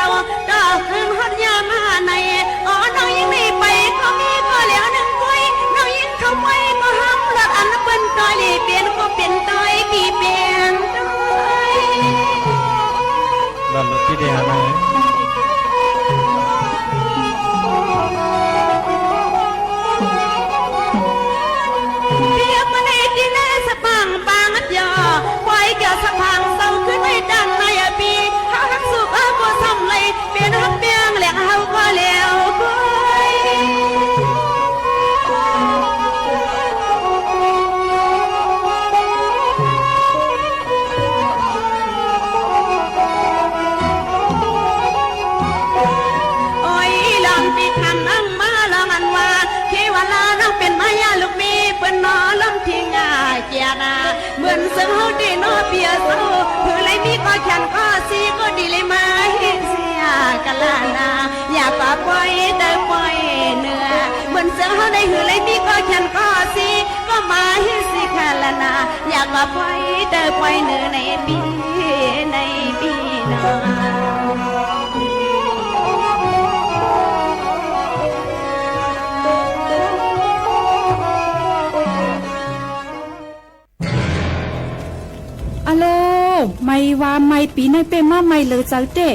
าดอกคืนฮอดยามาในอ๋อน้องยิ่งนี่ไปก็มีก็แล้วหนึ่งก้อยน้องยิ่งเข้าไปก็ห้ามรถอันเป็นต้อยเปลี่ยนก็เป็นต้อยกี่เปลี่ยนต้อย รถที่เดียวนะ เปียกมาในที่แน่สะปังปางอัดยอไว้เกี่ยวสะพังเศร้าขึ้นไว้ดันในปีเฮาทั้งสุขเฮาก็ทำเลยเปลี่ยนฮักเปียงแหลกเฮาก็แล้วก้อยโอ้ยลำปีคันนั่งมาละมันว่าที่ว่าลานั่งเป็นมายาลูกมีเปิ้นนอลำทิ้งอาเจียนาเหมือนซึ่งเฮาดีนอเปียโซเพื่อไรมีก็แขนก็สีก็ดีเลยมาเฮ็ดเสียกันลานาอย่าปะปล่อยแต่ปล่อยเนื้อเหมือนซึ่งเฮาได้หือไรมีก็แขนก็สีก็มาเฮ็ดสิกันลานาอยากปะปล่อยแต่ปล่อยเนื้อในปีนาอะโลไม่ว่าไม่ปีในเป็นมาไม่เลยเจ้าเตะ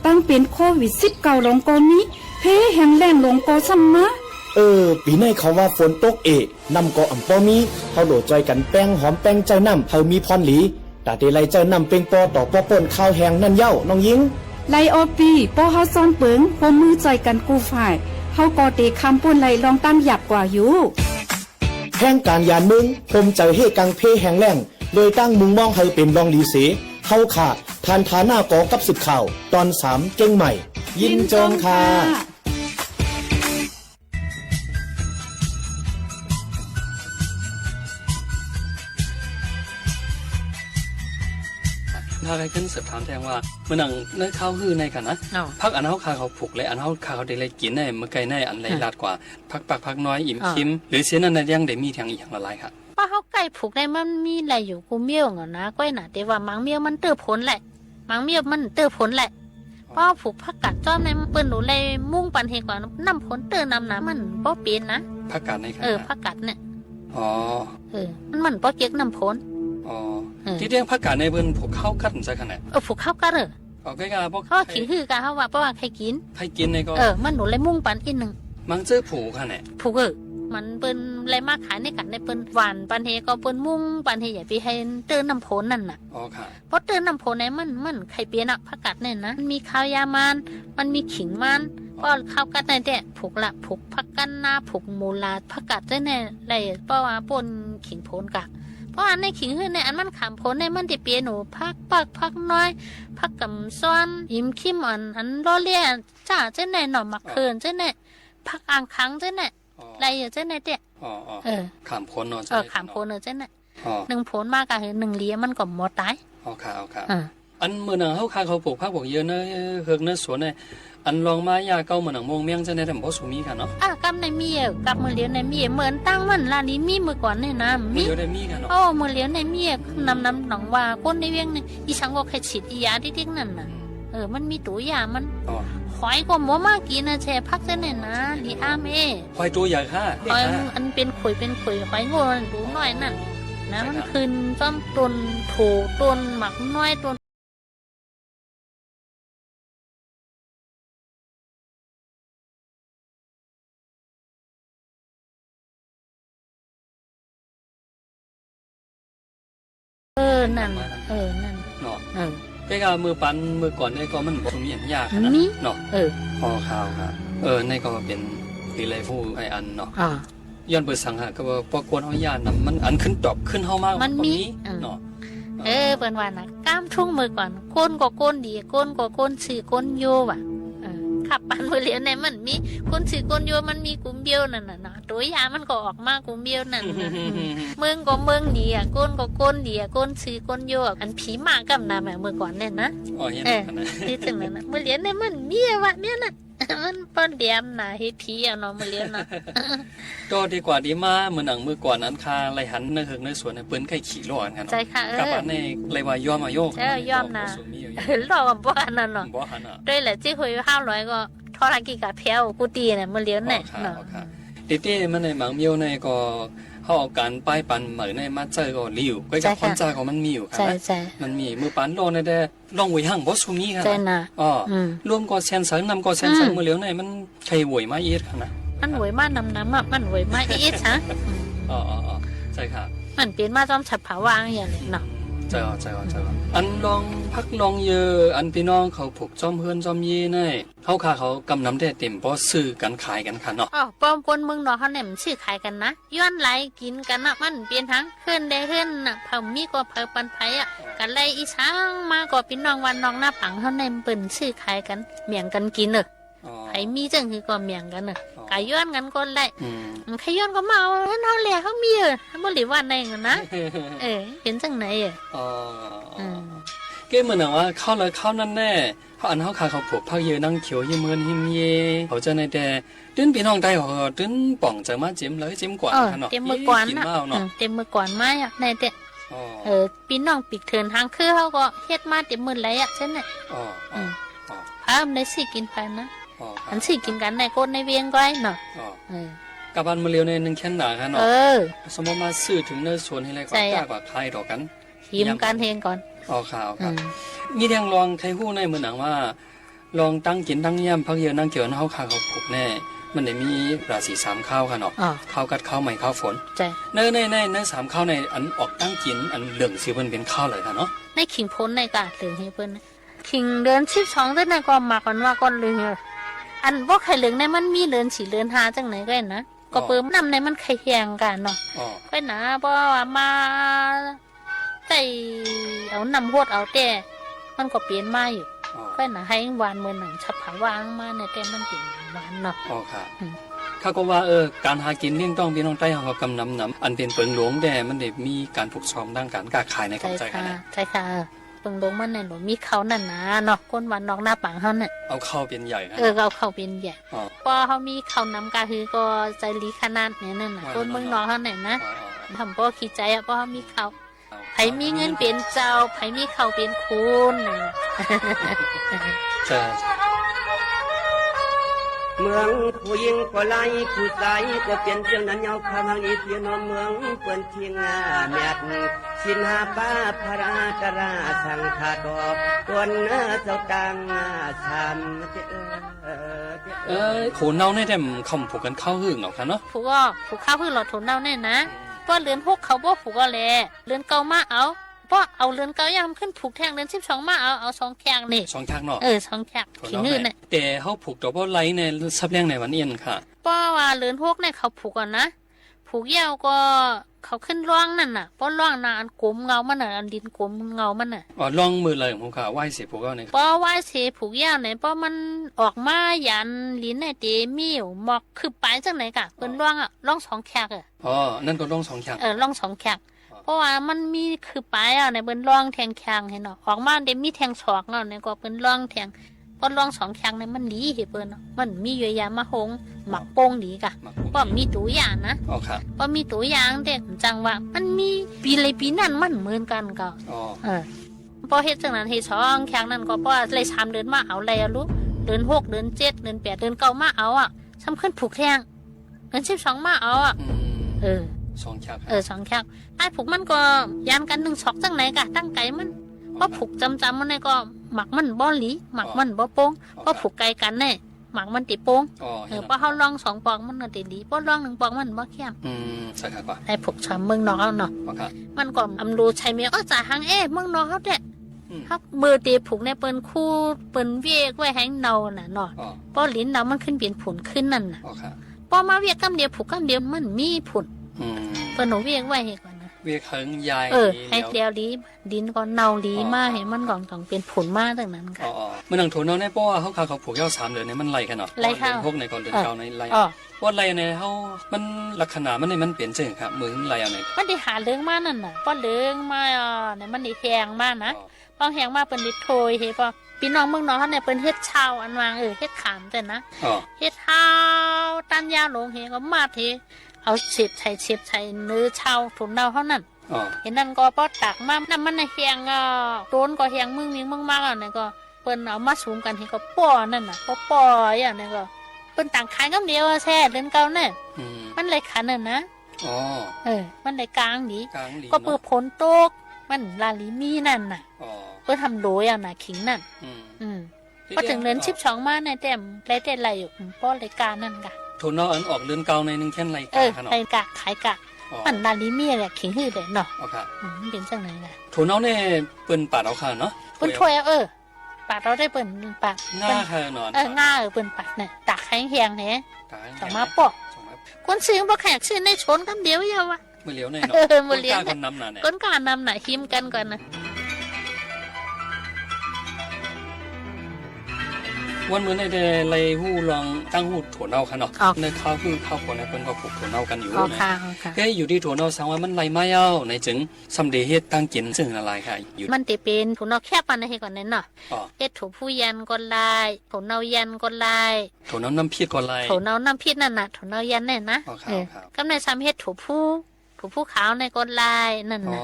ตั้งเป็นโควิด19ลงกอนี้เพแห่งแรงลงกอซัมมะ ปีในเขาว่าฝนตกนำก็อ่ำปอมีเขาโดดใจกันแป้งหอมแป้งใจน้ำเฮามีพรหลีตาเดลัยใจน้ำเป็งปอต่อปอป่นข้าวแหงนั่นเย้าน้องยิง ไลออปีปอเฮาซ้อนเปิงพมมือใจกันกูฝ่ายเฮาก็เตคำป่นไหลลองตั้งหยับกว่าอยู่ แห่งการยานมึงพมใจเฮกังเพแหงแรงโดยตั้งมุงมองให้เป็นรองดีเสเข้าขาทานฐาหน้ากอกับ10ข่าวตอน3เก่งใหม่ ยินจงค่ะ พาไปขึ้นสืบถามแทงว่าเมื่อนังในข้าวคือในกันนะพักอันเขาคาเขาผูกเลยอันเขาคาเขาได้เลยกินในเมื่อไกลในอันไรลาดกว่าพักปักพักน้อยอิ่มคิมหรือเสียนั้นในยังได้มีทางอีกอย่างละลายค่ะ ป้าเขาไก่ผูกได้มันมีอะไรอยู่กูเมี่ยวเหรอนะก้อยหนาแต่ว่ามังเมี่ยวมันเติบผลแหละมังเมี่ยวมันเติบผลแหละป้าผูกพักกัดจ้อมในเปิ้นหนูเลยมุ่งปันเหตุกว่าน้ำผลเติมน้ำมันป้อเปลี่ยนนะพักกัดในค่ะพักกัดเนี่ยอ๋อมันป้อเก๊กน้ำผลอ๋อที่เรื่องพักกัดในเปิ้นผูกเข้ากัดใช่ขนาดผูกเข้ากัดอ๋อใกล้ๆพวกเขาขิงคือกะเขาว่าเพราะว่าใครกินในก็มันหนูเลยมุ่งปันอีกหนึ่งมังเจอผูกขนาดผูกมันเปิ้นอะไรมาขายในกันในเปิ้นหวานปันเฮก็เปิ้นมุ่งปันเฮอย่าไปให้เตือนน้ำผลนั่นน่ะอ๋อค่ะเพราะเตือนน้ำผลในมันไข่เปียนผักกัดเนี่ยนะมันมีข้าวยามันมีขิงมันก็ข้าวกัดในแต่ผูกละผูกผักกันนาผูกมูลาผักกัดได้แน่ไรเพราะว่าปนขิงผลกะเพราะอันในขิงคือในอันมันขามผลในมันที่เปียหนูพักน้อยพักกับซ้อนยิ้มขี้มันอันล้อเลี่ยจ้าเจ้าแน่หน่อมักเคินเจ้าแน่พักอ่างค้างเจ้าแน่ไรอยู่เจ้าแน่เด็กขามพ้นเนาะขามพ้นเจ้าแน่หนึ่งพ้นมากกันหนึ่งเลี้ยมันก็หมดตายอ๋อค่ะอันเมื่อหนังเขาคาเขาปลูกพักปลูกเยอะเนอะเฮือกเนอะสวนเนี่ยอันลองมายาเก้าเหมือนหนังโมงเมียงเจ้าแน่แต่ผมสูมีกันเนาะกำในมีกับมือเลี้ยวในมีเหมือนตั้งมันลานี้มีมือก่อนเนี่ยนะมีเลี้ยวในมีกันเนาะมือเลี้ยวในมีนำหนังว่าก้นในเวียงเนี่ยอีช่างก็แค่ฉีดยาที่นั่นน่ะมันมีตัวยามันหอยก็มัวมากกินนะแช่พักเส้นเนี่ยนะลีอาเมหอยตัวใหญ่ค่ะหอยอันเป็นขุยหอยโง่ดูหน่อยนั่นนะมันคืนจ้อมต้นโถต้นหมักน้อยต้นนั่นนั่นเนาะใกล้ๆมือปันมือก่อนเนี่ยก็มันบ่มีอันยากนะเนาะพอข่าวค่ะในก็เป็นคือไรผู้ไออันเนาะย้อนเปิดสังหะก็ว่าปกวนเฮาย่านมันอันขึ้นตอบขึ้นเฮามากมันมีเนาะเปิ้นว่านะก้ามทุ่งมือก่อนก้นก็ก้นดีก้นก็ก้นชื่อก้นโยว่ะขับปันมือเลี้ยในมันมีก้นชื่อก้นโยมันมีกุมเบี้ยวนั่นน่ะเนาะตัวยามันก็ออกมากุมเบี้ยวนั่นเมืองก็เมืองดีอ่ะก้นก็ก้นดีอ่ะก้นชื่อก้นโยอันผีมากกับนำเมื่อก่อนเนี่ยนะที่ถึงนั้นนะมือเลี้ยในมันมีว่ะเนี่ยน่ะ มันป้อนเดียมนะเฮ็ดทีเอาเนาะมาเลี้ยงนะ ก็ดีกว่าดีมาเหมือนหนังมือก่อนนั้นคาไรหันในเฮิงในสวนเปิ้นไข่ขี่ล้อกัน ใจค่ะกับอันในไรว่าย่อมาโยก ย่อมนะรอบ่อันนั้นเนาะ บ่หันอ่ะ ด้วยแหละจี้คุย500ก็ทอดกิกะเพียวกูตีน่ะมาเลี้ยงแน่เนาะ ติตี้มันในหมังเมียวในก็เขาเอาการป้ายปันเหมือนในมาเจอก็ริ้วก็กับคนจ้าของมันมีอยู่ครับมันมีมือปันโลในได้ลองไว้ห่างบ่ซุมนี้ครับอ๋อรวมก็แสน2นำก็แสน2มื้อเหลียวในมันใครหวยมาอีกครับนะมันหวยมานำอ่ะมันหวยมาอีกฮะอ๋อใช่ครับมันเปลี่ยนมาจอมฉับผาวางอย่างเลยเนาะใช่อันลองพักลองเยอะอันพี่น้องเขาผูกจอมเฮือนจอมยีในเขาขาเขากำน้ำได้เต็มเพราะซื้อกันขายกันค่ะเนาะอ๋อปอมปนเมืองเนาะเขาเนี่ยมันซื้อขายกันนะย้อนไหลกินกันนะมันเปลี่ยนทั้งขึ้นได้ขึ้นน่ะเผามีก็เผาปันไผอ่ะกันไล่อีช้างมาก็พี่น้องวันน้องหน้าปังเขาเนี่ยเปิ่นซื้อขายกันเมี่ยงกันกินเนอะไผมีจังคือก็เมี่ยงกันเนอะกายย้อนกันก็ไล่ใครย้อนก็มาเอาเท่าแหล่เขามีบ่หรือว่าในกันนะเป็นจังไหนอ๋อเกี่ยเหมือนว่าเข้าเลยเข้านั่นแน่เขาอันเขาขาเขาผูกพักเยนั่งเขียวยี่เมือนหิมเยเขาจะในแต่ตื้นพี่น้องได้เขาตื้นป่องจะมาจิ้มเลยจิ้มกว่าเนาะเต็มมือกวนนะเต็มมือกวนมาในแต่พี่น้องปีกเถินทางคือเขาก็เฮ็ดมาเต็มมือไรอ่ะเช่นน่ะพามในสิกินไปนะอันสิกินกันในคนในเวียงก้อยเนาะกับบ้านมาเลียวในนึงแค่หนาค่ะเนาะสมมติมาซื้อถึงเนื้อส่วนให้ไรก็กล้ากว่าใครต่อกันหิมกันเฮงก่อนเอาข่าวครับนี่ยังลองใครหู้ในเหมือนหนังว่าลองตั้งกินตั้งย่ำพักเยอะนั่งเกี่ยวเขาขาเขาผูกแน่มันได้มีราศี3ข้าวค่ะเนาะข้าวกัดข้าวใหม่ข้าวฝนใน3ข้าวในอันออกตั้งกินอันเหลืองสีเป็นข้าวเลยค่ะเนาะในขิงพ้นในกาดเหลืองให้เปิ้นขิงเดือน12ได้ในก็มากันว่าก้อนเหลืองอันบ่ไข่เหลืองในมันมีเดือน4เดือน5จังไหนก็เห็นนะก็เปิ้มนำในมันไข่แยงกันเนาะก็นะเพราะว่ามาใส่เอานำโหดเอาแต่มันก็เปลี่ยนมาอยู่ก็นะให้หวานเหมือนหนังฉับผาวางมาเนี่ยแต่มันเป็นหวานเนาะอ๋อค่ะเขาก็ว่าการหากินเลี้ยงต้องพี่น้องใต้เขากำนำอันเป็นเปิงหลวงแต่มันได้มีการผูกซ้อมด้านการค้าขายในกับใจกันใช่ค่ะเปิงหลวงมันในหลวงมีเขานั่นนะเนาะก้นวันนอกหน้าปังเขาเนี่ยเอาเข้าเป็นใหญ่เอาเข้าเป็นใหญ่พอเขามีเขานำกาคือก็ใจลีขนาดเนี่ยนั่นน่ะก้นเมืองนอกเขาเนี่ยนะทำเพราะขี้ใจอ่ะเพราะเขามีเขาไผมีเงินเป็นเจ้าไผมีเขาเป็นคุณใช่เมืองผู้หญิงก็ไล่ผู้ชายก็เป็นเพียงนั้นยาวข้างอีเพียงนเมืองเปิ้นเทียงแม่ดชินหาป้าพระตราสังขาดอกตัวเนื้อเจ้าตังช้ำโขนเน่าในแต่คำผูกกันเข้าหึงเอาค่ะเนาะผูกข้าวพึ่งหลอดโขนเน่าแน่นะเพราะเรือน6เขาบ่ผูกก็แลเรือนเก่ามาเอาเพราะเอาเรือนเก่ายามขึ้นผูกแทงเรือน12มาเอา2แข้งนี่2แข้งเนาะ2แข้งขี้นื่นน่ะแต่เฮาผูกตัวบ่ไหลในซับแรงในวันเอียนค่ะเพราะว่าเรือน6เนี่ยเขาผูกก่อนนะผูกยาวก็เขาขึ้นร่องนั่นน่ะเพราะร่องน่ะอันกลมเงามันน่ะอันดินกลมเงามันน่ะร่องมือเลยของค่ะไหว้เสผูกเอาในเพราะไหว้เสผูกยาวไหนเพราะมันออกมายันลิ้นในเตมีวหมอกคือปลายจังไหนกะเปิ้นร่องร่อง2แข้งนั่นก็ร่อง2แข้งร่อง2แข้งเพราะว่ามันมีคือปลายในเปิ้นร่องแทงแข้งให้เนาะออกมาได้มีแทงศอกเนาะในก็เปิ้นร่องแทงเพราะร่อง2แข้งเนี่ยมันดีให้เปิ้นเนาะมันมีเยอะแยะมาหงหมักโป่งดีกะเพราะมีตัวอย่างนะเพราะมีตัวอย่างแต่จังว่ามันมีปีเลยปีนั้นมันเหมือนกันก็พอเฮ็ดจังนั้นเฮ็ด2แข้งนั้นก็เพราะเลย3เดือนมาเอาแล้วรู้เดือน6เดือน7เดือน8เดือน9มาเอาซ้ำขึ้นผูกแทงเดือน12มาเอา2แข้ง2แข้งไอ้ผูกมันก็ยานกัน1 2จังไหนกะตั้งไก่มันเพราะผูกจำมันนี่ก็หมักมันบ่หลีหมักมันบ่โป่งเพราะผูกไก่กันแน่หมักมันติโป่งเพราะเฮาลอง2ปองมันก็ติหลีเพราะลอง1ปองมันบ่เข้มใช่ครับว่าไอ้ผูกชำเมืองนอกเนาะมันก็อำรูใช้เมียจ่าหังเมืองนอกเฮาแท้ครับมือตีผูกในเปิ้นคู่เปิ้นเวียกไว้แห้งเนาน่ะเนาะเพราะลิ้นเรามันขึ้นเปลี่ยนผุนขึ้นนั่นน่ะพอมาเวียกกำเดียวผูกกำเดียวมันมีผุนเปิ้นเวียกไว้ให้ก่อนนะ เวียเคิงใหญ่ ให้เดียวลีดินก็เนาลีมาให้มันก่อนต้องเป็นผลมาตั้งนั้นค่ะอ๋อมันหนังโถนเอาในป้อเขาขาเขาผูกยาว3เดือนเนี่ยมันไล่กันเนาะ ไล่ค่ะพวกในก่อนเดือนเก่าในไล่ว่าไล่ในเฮามันลักษณะมันนี่มันเปลี่ยนจังครับมือไล่เอาไหนมันได้หาเรื่องมานั่นน่ะป้อเรื่องมาเนี่ยมันได้แหงมานะพอแหงมาเปิ้นได้โทยเฮ้ป่ะพี่น้องเมืองน้องเขาเนี่ยเปิ้นเฮ็ดชาวอันวางเฮ็ดขามแต่นะเฮ็ดข้าวตันยาลงเฮก็มาเทเอาเสียบใส่เนื้อชาวถุนเนาเท่านั้นเห็นนั่นก็ป้อตักมาน้ำมันในแหงโดนก็แหงมึงมิงมึงมากเนี่ยก็เปิ้นเอามาสูงกันเฮก็ป้อนั่นน่ะป้ออย่างนี้ก็เปิ้นต่างขายก็เดียวแท้เดือนเก่าเนี่ยมันเลยขันน่ะนะมันเลยกลางดีก็เปิดผลตกมันลาลิมีนั่นน่ะเพื่อทำโดยอ่ะนะขิงนั่นพอถึงเดือน12มาในแต่ไรอยู่ป้อรายการนั่นกะโทนเอาอันออกเดือนเก่าในนึงแค่รายการขนาดรายกะขายกะมันลาลิมีแหละขิงฮื้อเลยเนาะเป็นจังไหนล่ะโทนเอาเนี่ยเปิ้นปาดเอาค่ะเนาะเปิ้นถ้วยปาดเราได้เปิ้นปาดง่าค่ะนอนง่าเปิ้นปาดเนี่ยตักแห้งๆเนี่ยต่อมาปอกคนซื้อบ่แขกซื้อในชนคำเดียวเยาวะมือเลี้ยวในเนาะมือเลี้ยวคนนำน่ะเนี่ยคนการนำน่ะหิมกันก่อนนะวันมื้อในเดไลฮู้ลองตั้งฮู้ถั่วเน่าค่ะเนาะในข้าวคือข้าวคนในเพิ่นก็ปลูกถั่วเน่ากันอยู่นะแกอยู่ที่ถั่วเน่าสังว่ามันไหลมาเย้าในจึงสำเร็จเฮ็ดตั้งกินซึ่งอะไรค่ะอยู่มันสิเป็นถั่วเน่าแคบมันให้ก่อนนั่นเนาะเฮ็ดถั่วผู้ยันก็ลายถั่วเน่ายันก็ลายถั่วเน่าน้ำพริกก็ลายถั่วเน่าน้ำพริกนั่นน่ะถั่วเน่ายันเนี่ยนะกำในซ้ำเฮ็ดถั่วผู้ขาวในก้นลายนั่นน่ะ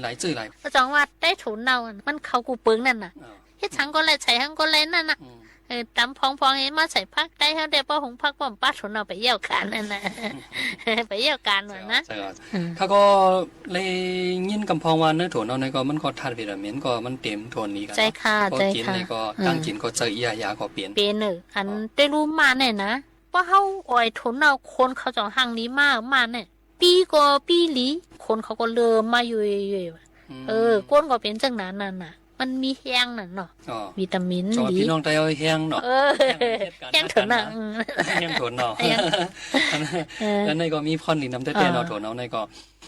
หลายจื่อหลายก็จังว่าได้ถั่วเน่ามันเข้ากูปึงนั่นน่ะเฮ็ดทั้งก้นลายใส่ทั้งก้นลายนั่นน่ะตำพองๆเห็นมาใส่พักได้เฮาได้ป้อหงพักป้อมป้าถั่วเน่าไปเยี่ยวกันนั่นน่ะไปเยี่ยวกันว่านะเขาก็เลยยินกำพองว่าเนื้อถั่วเน่าในก็มันก็ธาตุวิตามินก็มันเต็มถั่วนี้กันใจค่ะใจค่ะกินนี่ก็ตั้งกินก็เจอยาก็เปลี่ยนอันได้รู้มาเนี่ยนะว่าเฮาอ้อยถั่วเน่าคนเขาจังหังนี้มาเนี่ยปีก็ปีหลีคนเขาก็เริ่มมาอยู่ก้นก็เป็นจังนั้นน่ะมันมีแห้งน่ะเนาะวิตามินดีพี่น้องไตเอาแห้งเนาะแห้งถั่วเน่าแห้งถั่วเน่าแล้วในก็มีพรลีน้ำแต่ๆเนาะถั่วเน่าในก็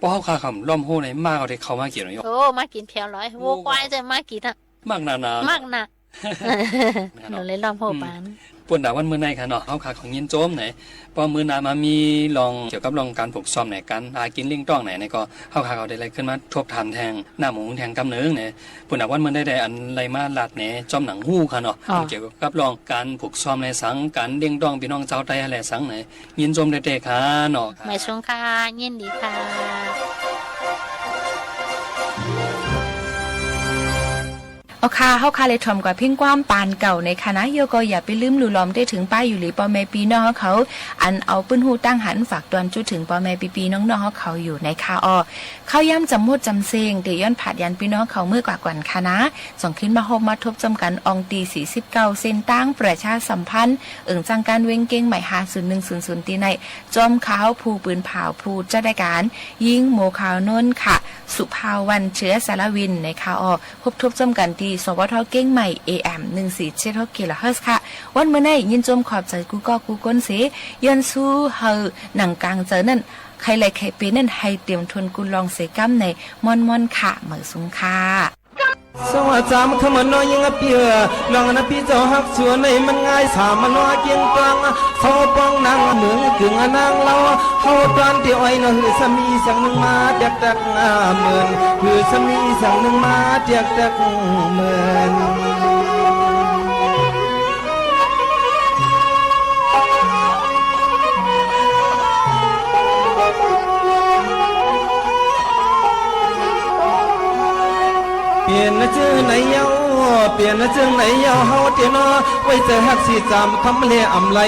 ป้อข้าคำล้อมโหในมากเอาได้เข้ามากินเนาะมากินเพียวร้อยโว้ควายจะมากินอ่ะมากนานมากนะเราเลยล้อมโหปานปวนดาวันมื้อในค่ะเนาะเฮาขาของยินโจมไหนพอมื้อหน้ามามีลองเกี่ยวกับลองการปลูกซ่อมไหนกันหากินลิงต้องไหนก็เฮาขาเขาได้อะไรขึ้นมาทบทามแทงหน้าหมูแทงกำเนิงเนี่ยปวนดาวันมื้อได้อันไรมาลาดแหนจอมหนังฮู้ค่ะเนาะเกี่ยวกับลองการปลูกซ่อมในสังการเลี้ยงต้องพี่น้องเจ้าไต้อะไรสังไหนยินโจมได้ๆค่ะเนาะแม่ชงค่ะยินดีค่ะเอาค่ะเฮาค่ะเลยทอมกับเพ่งความปานเก่าในคณะโยก็อย่าไปลืมหลู่ล้อมได้ถึงป้ายอยู่หรือปอแม่ปีน้องเขาอันเอาปื้นหูตั้งหันฝากตอนจุดถึงปอแม่ปีน้องๆเขาอยู่ในคาเข้าย่ำจำมดจำเซงเดย้อนผัดยันพี่น้องเขาเมื่อกว่ากวนคณะส่งขึ้นมาฮบมาทบจำกันองตี49เส้นตั้งประชาสัมพันธ์จังการเว้งเก้งใหม่50100ตีในจอมขาวผู้ปืนเผาผู้จัดการยิงโมขาวนนค่ะสุภาวันเชื้อสารวินในคาพบทบจำกันที่สวทเก้งใหม่ AM 1476 kHz ค่ะวันเมื่อในยินจมขอบใจกูก็กูก้นเสยันสู้เฮอหนังกลางเจอนั่นใครเลยใครเป็นนั่นให้เตรียมทนกูลองเสกัมในม่อนค่ะเหมือสุงค่ะสวัสดีขมันน้อยยังเปียลองนะพี่เจ้าฮักชวนในมันง่ายสามันว่าเกียงกลางเขาป้องนางเหมืองกึ่งนางเราเขาตอนที่อ้อยนะหือสามีสั่งหนึ่งมาเด็กเหมือนหือสามีสั่งหนึ่งมาเด็กเหมือนเปลี่ยนนะชื่อไหนเย้าเปลี่ยนนะชื่อไหนเย้าเฮาเตียนอไว้เจอฮักสีจำคำเล่อำไล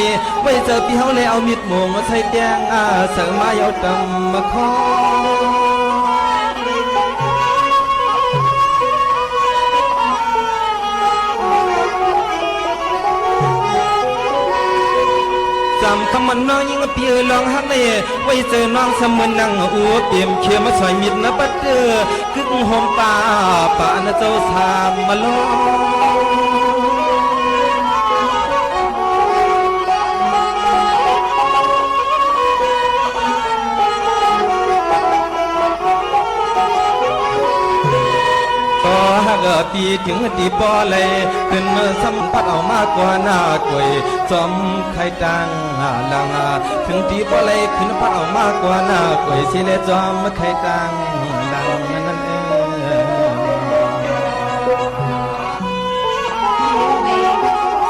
ไว้เจอพี่เฮาเล่เอามิดโมงมาใส่แดงเสือมาเย้าดำมาคอจำคำมันน้องยิ่งเปียลองฮักเน่ไว้เจอน้องเสมือนนั่งอัวเปี่ยมเขียมาสอยมิดนะปัดเด้อกึ่งหอมป่าป่านะเจ้าสามมาลอง ปีถึงตีปอเลยขึ้นสัมผัสเอามากกว่าหน้ากวยจอมไข่ตังลังถึงตีปอเลยขึ้นพัดเอามากกว่าหน้ากวยสิเลจอมไข่ตังลังนั่นเอง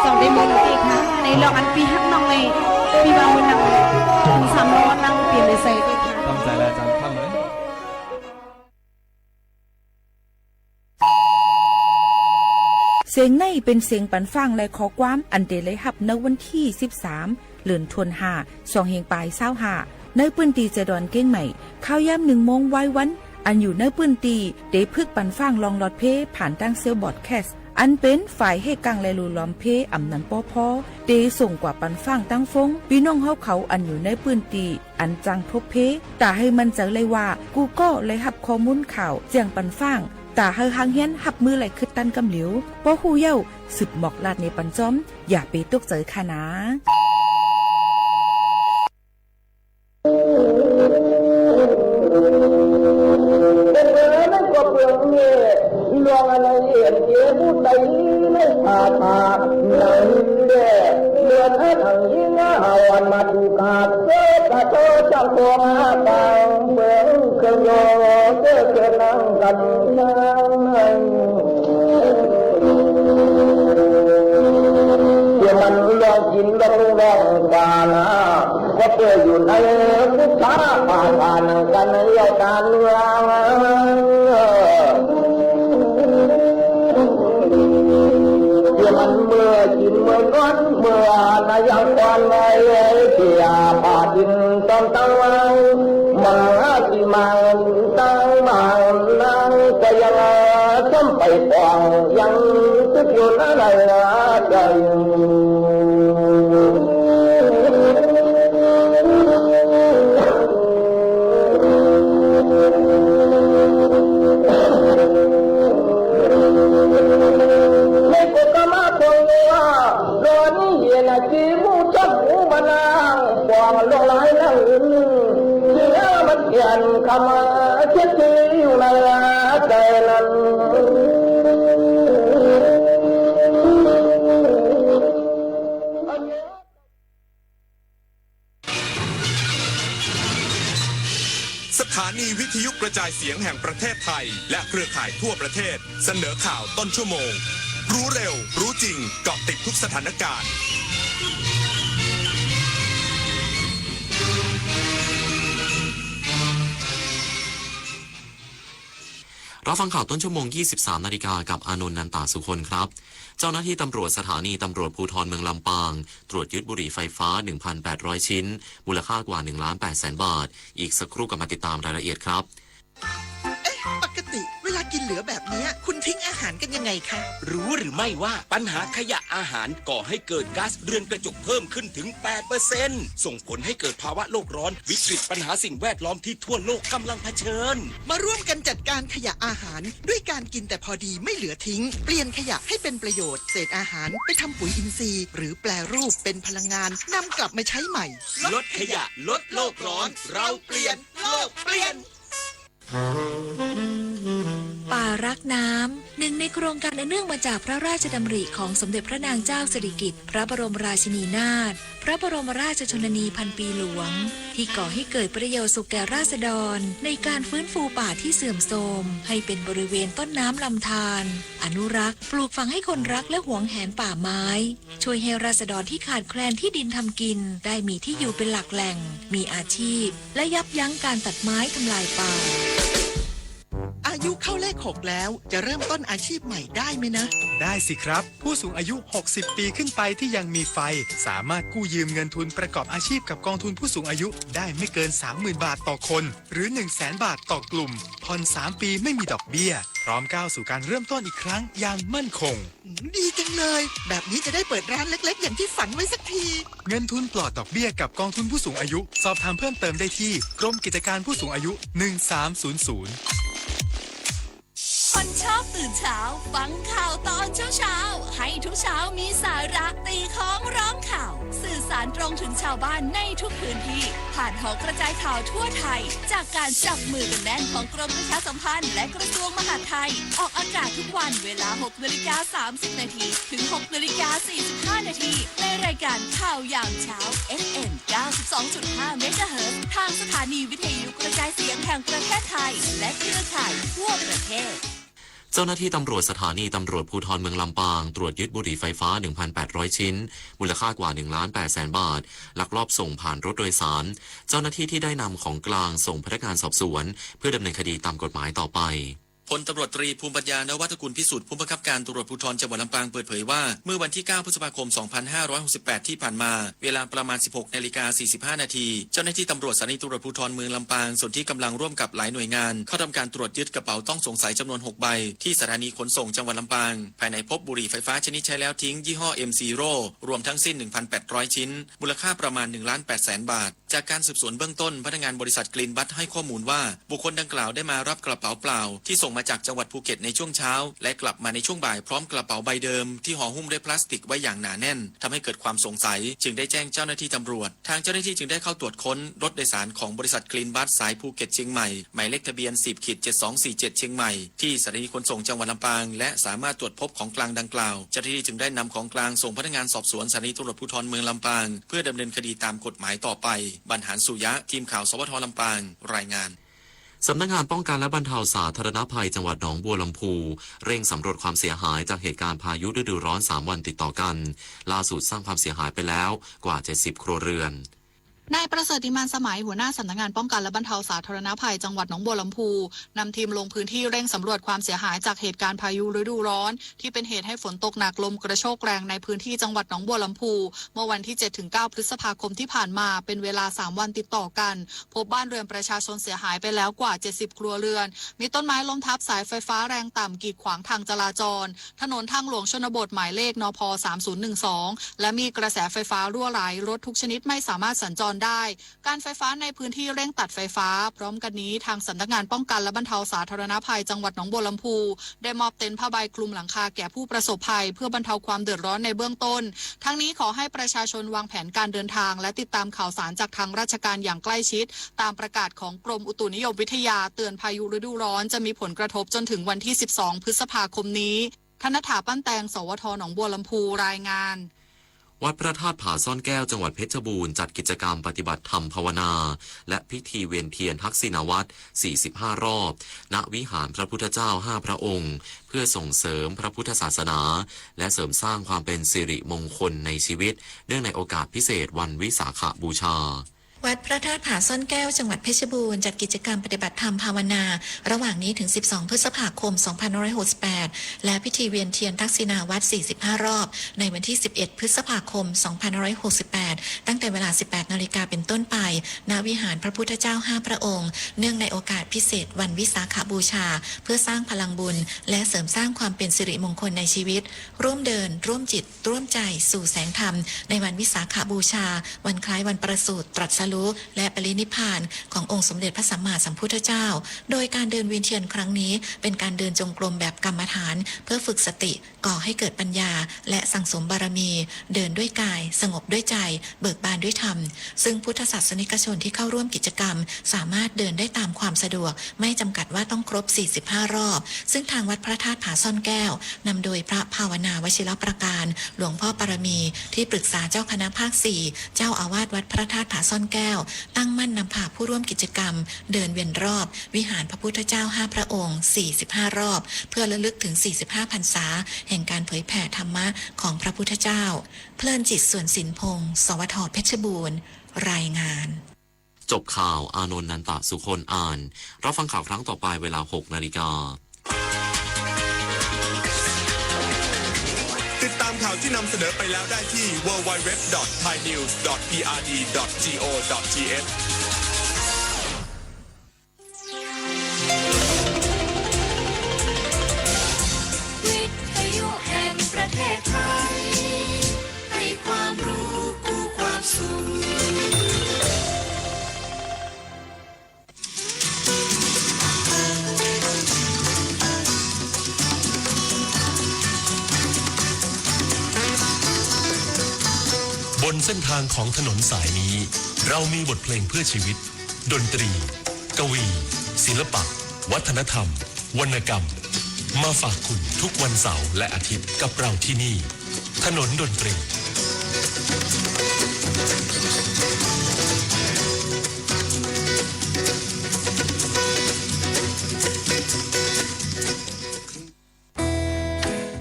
สองได้มือเราตีค่ะในลองอันปีฮักน้องเลยปีบางมือนังถึง300นั่งเปลี่ยนเลยใส่ตีค่ะ ทำใจแล้วจังทำเลย เสียงในเป็นเสียงปันฟังและขอความอันเดเลยหับในวันที่13เดือนธันวาคม2เฮงปลาย25ในปื้นตีเจดอนเก้งใหม่ข้าวย่ำ1 โมงไว้วันอันอยู่ในปื้นตีเดพึกปันฟังลองลอดเพผ่านตั้งเซลบอดแคสอันเป็นฝ่ายให้กังและลูล้อมเพอำนันป้อพอเดส่งกว่าปันฟังตั้งฟงพี่น้องเฮาเขาอันอยู่ในปื้นตีอันจังทบเพแต่ให้มันเจอเลยว่ากูก็เลยหับข้อมูลข่าวเจียงปันฟังตาเฮาหางเฮียนหับมือไหลคือตันกำเหลียวป้อฮู้เย้าสืบหมอกลาดในปันจอมอย่าไปตกเจอค่ะนะลองอะไรเห็นเจ้าผู้ใดไม่ขาดมาหนังเด้เดือนให้ทางยิ่งอาวันมาดูขาดเจ้ากระโจจังตัวมาตังเบื้องเครื่องโยเจ้าเครื่องนั่งกันนั่งเดี๋ยวมันลองกินลองกานะก็เจออยู่ในผู้ช้าป่าทานกันเยี่ยการเมืองมันเมื่อกินเมื่อก้อนเมื่อนายยังควันไว้เกี่ยป่าดินต้องตั้งไว้มาที่มันตั้งมันนั่งก็ยังซ้ำไปฟองยังทุกอยู่นั่นละใจจีมูจับหูมานั่งกวางลงไหลนั่งเสียมันเขียนคำเช็ดที่อยู่ในใจนั้นสถานีวิทยุกระจายเสียงแห่งประเทศไทยและเครือข่ายทั่วประเทศเสนอข่าวต้นชั่วโมงรู้เร็วรู้จริงเกาะติดทุกสถานการณ์รับฟังข่าวต้นชั่วโมง 23 นาฬิกากับอานนท์ นันตาสุคนครับเจ้าหน้าที่ตำรวจสถานีตำรวจภูธรเมืองลำปางตรวจยึดบุหรี่ไฟฟ้า 1,800 ชิ้นมูลค่ากว่า 1,800,000 บาทอีกสักครู่กลับมาติดตามรายละเอียดครับปกติเวลากินเหลือแบบนี้คุณทิ้งอาหารกันยังไงคะรู้หรือไม่ว่าปัญหาขยะอาหารก่อให้เกิดก๊าซเรือนกระจกเพิ่มขึ้นถึง 8% ส่งผลให้เกิดภาวะโลกร้อนวิกฤตปัญหาสิ่งแวดล้อมที่ทั่วโลกกำลังเผชิญมาร่วมกันจัดการขยะอาหารด้วยการกินแต่พอดีไม่เหลือทิ้งเปลี่ยนขยะให้เป็นประโยชน์เศษอาหารไปทำปุ๋ยอินทรีย์หรือแปรรูปเป็นพลังงานนำกลับมาใช้ใหม่ลดขยะลดโลกร้อนเราเปลี่ยนโลกเปลี่ยนป่ารักน้ำหนึ่งในโครงการเนื่องมาจากพระราชดำริของสมเด็จพระนางเจ้าสิริกิติ์พระบรมราชินีนาถพระบรมราชชนนีพันปีหลวงที่ก่อให้เกิดประโยชน์สุขแก่ราษฎรในการฟื้นฟูป่าที่เสื่อมโทรมให้เป็นบริเวณต้นน้ำลำธารอนุรักษ์ปลูกฝังให้คนรักและหวงแหนป่าไม้ช่วยให้ราษฎรที่ขาดแคลนที่ดินทำกินได้มีที่อยู่เป็นหลักแหล่งมีอาชีพและยับยั้งการตัดไม้ทำลายป่าอายุเข้าเลข 6แล้วจะเริ่มต้นอาชีพใหม่ได้ไหมนะได้สิครับผู้สูงอายุ60 ปีขึ้นไปที่ยังมีไฟสามารถกู้ยืมเงินทุนประกอบอาชีพกับกองทุนผู้สูงอายุได้ไม่เกิน 30,000 บาทต่อคนหรือ 100,000 บาทต่อกลุ่มผ่อน3 ปีไม่มีดอกเบี้ยพร้อมก้าวสู่การเริ่มต้นอีกครั้งอย่างมั่นคงดีจังเลยแบบนี้จะได้เปิดร้านเล็กๆอย่างที่ฝันไว้สักทีเงินทุนปลอดดอกเบี้ยกับกองทุนผู้สูงอายุสอบถามเพิ่มเติมได้ที่กรมกิจการผู้สูงอายุ 1300คนชอบตื่นเช้าฟังข่าวตอนเช้าให้ทุกเช้ามีสาระตีของร้องข่าวสื่อส สารตรงถึงชาวบ้านในทุกพื้นที่ผ่านหอกระจายข่าวทั่วไทยจากการจับมือกันแน่นของกรมประชาสัมพันธ์และกระทรวงมหาดไทยออกอากาศทุกวันเวลา 6:30 น.ถึง 6:45 น.ในรายการข่าวยามเช้า FM 92.5 เมกะเฮิรตซ์ทางสถานีวิทยุกระจายเสียงแห่งประเทศไทยและเครือข่ายทั่วประเทศ เจ้าหน้าที่ตำรวจสถานีตำรวจภูธรเมืองลำปางตรวจยึดบุหรี่ไฟฟ้า 1,800 ชิ้นมูลค่ากว่า 1,800,000 บาทลักลอบส่งผ่านรถโดยสารเจ้าหน้าที่ที่ได้นำของกลางส่งพนักงานสอบสวนเพื่อดำเนินคดีตามกฎหมายต่อไปพลตำรวจตรีภูมิปัญญานวัตกุลพิสุทธิ์ผู้บังคับการตำรวจภูธรจังหวัดลำปางเปิดเผยว่าเมื่อวันที่ 9 พฤษภาคม 2568 ที่ผ่านมาเวลาประมาณ 16:45 น.เจ้าหน้าที่ตำรวจสถานีตำรวจภูธรเมืองลำปางส่วนที่กำลังร่วมกับหลายหน่วยงานเข้าทำการตรวจยึดกระเป๋าต้องสงสัยจำนวน 6 ใบที่สถานีขนส่งจังหวัดลำปางภายในพบบุหรี่ไฟฟ้าชนิดใช้แล้วทิ้งยี่ห้อ M0 รวมทั้งสิ้น 1,800 ชิ้นมูลค่าประมาณ 1,800,000 บาทจากการสืบสวนเบื้องต้นพนักงานบริษัทกรีนบัตให้ข้อมูลว่าบุคคลดังกล่าวได้มารับกระเป๋าเปล่าที่ส่งมาจากจังหวัดภูเก็ตในช่วงเช้าและกลับมาในช่วงบ่ายพร้อมกระเป๋าใบเดิมที่ห่อหุ้มด้วยพลาสติกไว้อย่างหนาแน่นทำให้เกิดความสงสัยจึงได้แจ้งเจ้าหน้าที่ตำรวจทางเจ้าหน้าที่จึงได้เข้าตรวจค้นรถโดยสารของบริษัทกรีนบัสสายภูเก็ตเชียงใหม่หมายเลขทะเบียน 10-7247 เชียงใหม่ที่สถานีขนส่งจังหวัดลำปางและสามารถตรวจพบของกลางดังกล่าวเจ้าหน้าที่จึงได้นำของกลางส่งพนักงานสอบสวนสถานีตำรวจภูธรเมืองลำปางเพื่อดำเนินคดีตามกฎหมายต่อไปบรรหารสุยะทีมข่าวสวทลำปางรายงานสำนักงานป้องกันและบรรเทาสาธารณภัยจังหวัดหนองบัวลำพูเร่งสำรวจความเสียหายจากเหตุการณ์พายุฤดูร้อน3 วันติดต่อกันล่าสุดสร้างความเสียหายไปแล้วกว่า70 ครัวเรือนนายประเสริฐ อิมานสมัยหัวหน้าสำนักงานป้องกันและบรรเทาสาธารณภัยจังหวัดหนองบัวลำพูนำทีมลงพื้นที่เร่งสำรวจความเสียหายจากเหตุการณ์พายุฤดูร้อนที่เป็นเหตุให้ฝนตกหนักลมกระโชกแรงในพื้นที่จังหวัดหนองบัวลำพูเมื่อวันที่ 7-9 พฤษภาคมที่ผ่านมาเป็นเวลา3 วันติดต่อกันพบบ้านเรือนประชาชนเสียหายไปแล้วกว่า70 ครัวเรือนมีต้นไม้ล้มทับสายไฟฟ้าแรงต่ำกีดขวางทางจราจรถนนทางหลวงชนบทหมายเลขนพ3012และมีกระแสไฟฟ้ารั่วไหลรถทุกชนิดไม่สามารถสัญจรได้การไฟฟ้าในพื้นที่เร่งตัดไฟฟ้าพร้อมกันนี้ทางสำนักงานป้องกันและบรรเทาสาธารณภัยจังหวัดหนองบัวลำพูได้มอบเต็นท์ผ้าใบคลุมหลังคาแก่ผู้ประสบภัยเพื่อบรรเทาความเดือดร้อนในเบื้องต้นทั้งนี้ขอให้ประชาชนวางแผนการเดินทางและติดตามข่าวสารจากทางราชการอย่างใกล้ชิดตามประกาศของกรมอุตุนิยมวิทยาเตือนพายุฤดูร้อนจะมีผลกระทบจนถึงวันที่12 พฤษภาคมนี้ธนถาปั้นแตงสวทหนองบัวลำพูรายงานวัดพระธาตุผาซ่อนแก้วจังหวัดเพชรบูรณ์จัดกิจกรรมปฏิบัติธรรมภาวนาและพิธีเวียนเทียนทักษิณวัตร45 รอบณวิหารพระพุทธเจ้า5 พระองค์เพื่อส่งเสริมพระพุทธศาสนาและเสริมสร้างความเป็นสิริมงคลในชีวิตเนื่องในโอกาสพิเศษวันวิสาขบูชาวัดพระธาตุผาซ่อนแก้วจังหวัดเพชรบูรณ์จัดกิจกรรมปฏิบัติธรรมภาวนาระหว่างนี้ถึง12 พฤษภาคม 2568และพิธีเวียนเทียนทักษิณวัตร45 รอบในวันที่11 พฤษภาคม 2568ตั้งแต่เวลา 18 นาฬิกาเป็นต้นไปณวิหารพระพุทธเจ้า5 พระองค์เนื่องในโอกาสพิเศษวันวิสาขบูชาเพื่อสร้างพลังบุญและเสริมสร้างความเป็นสิริมงคลในชีวิตร่วมเดินร่วมจิตร่วมใจสู่แสงธรรมในวันวิสาขบูชาวันคล้ายวันประสูติตรัสรู้และปรินิพพานขององค์สมเด็จพระสัมมาสัมพุทธเจ้าโดยการเดินเวียนเทียนครั้งนี้เป็นการเดินจงกรมแบบกรรมฐานเพื่อฝึกสติก่อให้เกิดปัญญาและสั่งสมบารมีเดินด้วยกายสงบด้วยใจเบิกบานด้วยธรรมซึ่งพุทธศาสนิกชนที่เข้าร่วมกิจกรรมสามารถเดินได้ตามความสะดวกไม่จำกัดว่าต้องครบ45 รอบซึ่งทางวัดพระธาตุผาซ่อนแก้วนำโดยพระภาวนาวชิรประการหลวงพ่อปรมีที่ปรึกษาเจ้าคณะภาค4เจ้าอาวาสวัดพระธาตุผาซ่อนแก้วตั้งมั่นนำพาผู้ร่วมกิจกรรมเดินเวียนรอบวิหารพระพุทธเจ้า5 พระองค์45 รอบเพื่อระลึกถึง45 พรรษาแห่งการเผยแผ่ธรรมะของพระพุทธเจ้าเพลินจิตส่วนสินพงศ์สวทเพชรบูรณ์รายงานจบข่าวอานนท์นันตะสุคนอ่านรับฟังข่าวครั้งต่อไปเวลา 6 นาฬิกาติดตามข่าวที่นำเสนอไปแล้วได้ที่ www.thainews.prd.go.thวิทยุแห่งประเทศไทยให้ความรู้กู้ความสุขบ นเส้นทางของถนนสายนี้ เรามีบทเพลงเพื่อชีวิต ดนตรี กวี ศิลปะ วัฒนธรรม วรรณกรรม มาฝากคุณทุกวันเสาร์และอาทิตย์กับเราที่นี่ ถนนดนตรี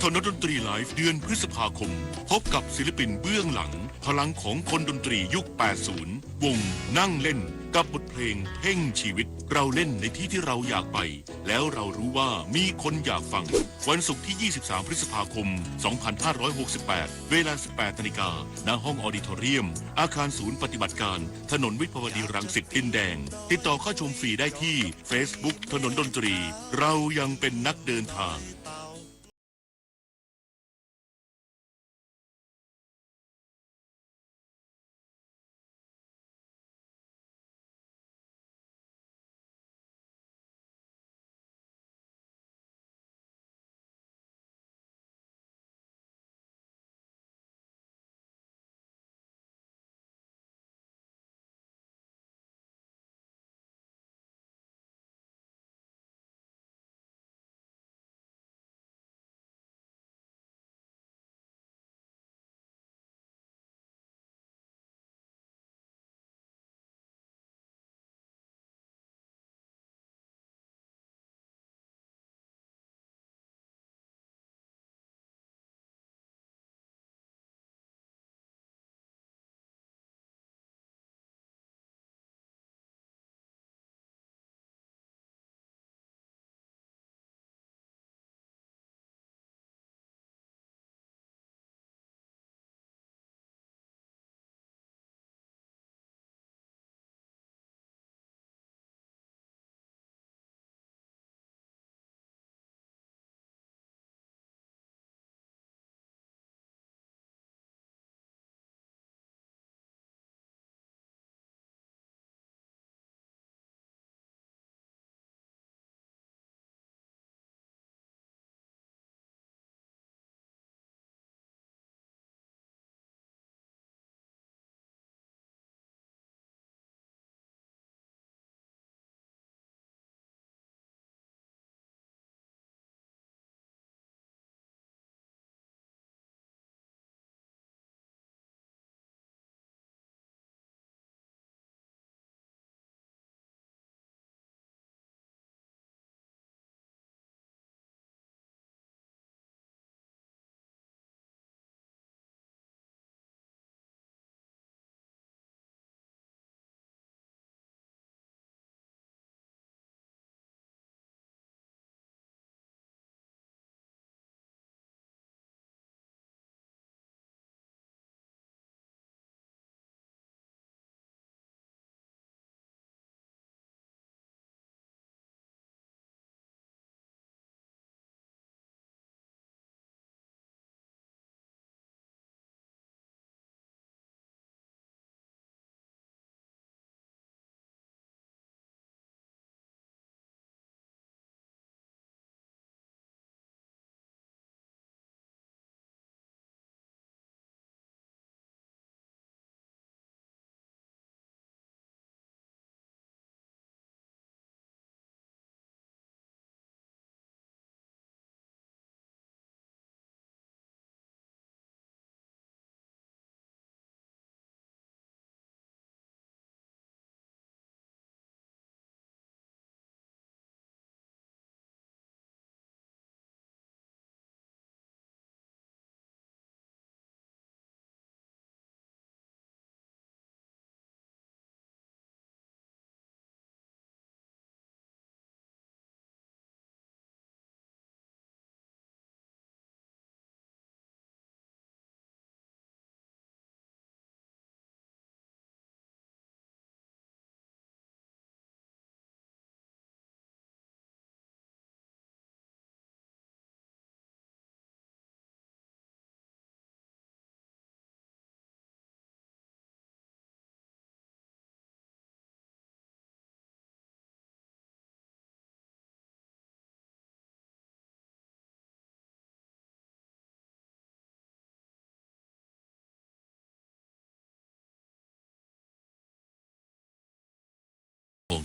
ถนนดนตรีไลฟ์เดือนพฤษภาคม พบกับศิลปินเบื้องหลัง พลังของคนดนตรียุค 80 วงนั่งเล่นกับบทเพลงเพ่งชีวิต เราเล่นในที่ที่เราอยากไป แล้วเรารู้ว่ามีคนอยากฟัง วันศุกร์ที่ 23 พฤษภาคม 2568 เวลา 18 นาฬิกา ณ ห้องออดิทอเรียม อาคารศูนย์ปฏิบัติการ ถนนวิภาวดีรังสิตดินแดง ติดต่อเข้าชมฟรีได้ที่ Facebook ถนนดนตรี เรายังเป็นนักเดินทาง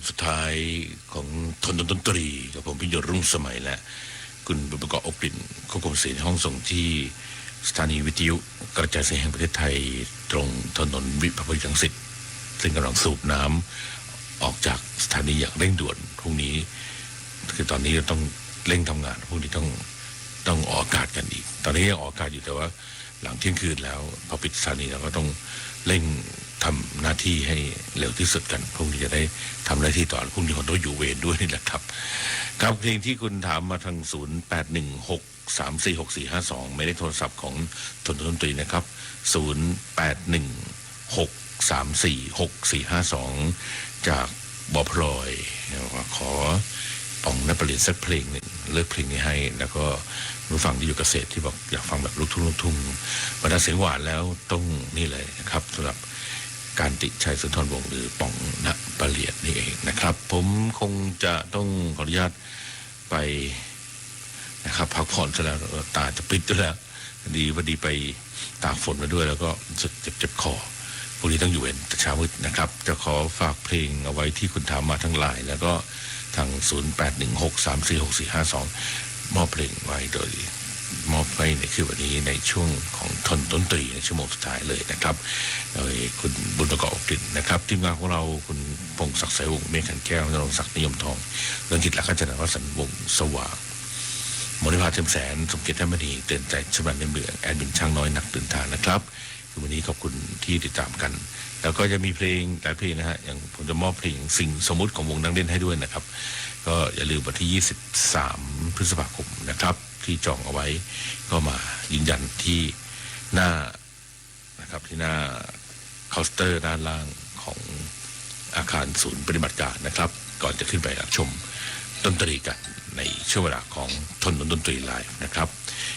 สุดท้ายของทนดนตรีกับผมพิยศรุ่งสมัยและคุณบุญประกอบอบกลิ่นควบคุมเสียงห้องส่งที่สถานีวิทยุกระจายเสียงแห่งประเทศไทยตรงถนนวิภาวดีรังสิตซึ่งกำลังสูบน้ำออกจากสถานีอย่างเร่งด่วนพรุ่งนี้คือตอนนี้ต้องเร่งทำงานพรุ่งนี้ต้องออกอากาศกันอีกตอนนี้ยังออกอากาศอยู่แต่ว่าหลังเที่ยงคืนแล้วพอปิดสถานีเราก็ต้องเร่งทำหน้าที่ให้เร็วที่สุดกันพรุ่งนี้จะได้ทำหน้าที่ต่อพรุ่งนี้คนต้องอยู่เวรด้วยนี่แหละครับครับเพลงที่คุณถามมาทาง0816346452ไม่ได้โทรศัพท์ของทนดนตรีนะครับ0816346452จากบอพลอยขอป่องนักประเรียนสักเพลงหนึ่งเลือกเพลงนี้ให้แล้วก็ผู้ฟังที่อยู่เกษตรที่บอกอยากฟังแบบลูกทุ่งบรรดาเสียงหวานแล้วต้องนี่เลยนะครับสำหรับการติชัยสุนทรวงศ์หรือป่องณประเรียนนี่เองนะครับผมคงจะต้องขออนุญาตไปนะครับพักผ่อนซะแล้วตาจะปิดแล้วพอดีไปตากฝนมาด้วยแล้วก็เจ็บคอพรุ่งนี้ต้องอยู่เวรแต่เช้ามืดนะครับจะขอฝากเพลงเอาไว้ที่คุณถามมาทั้งไลน์แล้วก็ทาง0816346452มอบเพลงไว้โดยมอบให้ในคืนวันนี้ในช่วงของทนดนตรีในชั่วโมงสุดท้ายเลยนะครับโดยคุณบุญประกอบกลิ่นนะครับทีมงานของเราคุณพงศักดิ์สายวงศ์เมฆขันแก้วนรงศักดิ์นิยมทองเรื่องกิจหลักการจัดวสันต์วงศ์สว่างมณิภาเทมแสนสมเกียรติธรรมนีเตือนใจฉบับในเมืองแอดมินช่างน้อยนักเดินทางนะครับคือวันนี้ขอบคุณที่ติดตามกันแล้วก็จะมีเพลงหลายเพลงนะฮะอย่างผมจะมอบเพลงสิ่งสมมุติของวงนักเล่นให้ด้วยนะครับก็อย่าลืมวันที่23พฤษภาคมนะครับที่จองเอาไว้ก็มายืนยันที่หน้านะครับที่หน้าเคาน์เตอร์ด้านล่างของอาคารศูนย์ปฏิบัติการนะครับก่อนจะขึ้นไปรับชมดนตรีกันในช่วงเวลาของทนดนตรีไลฟ์นะครับ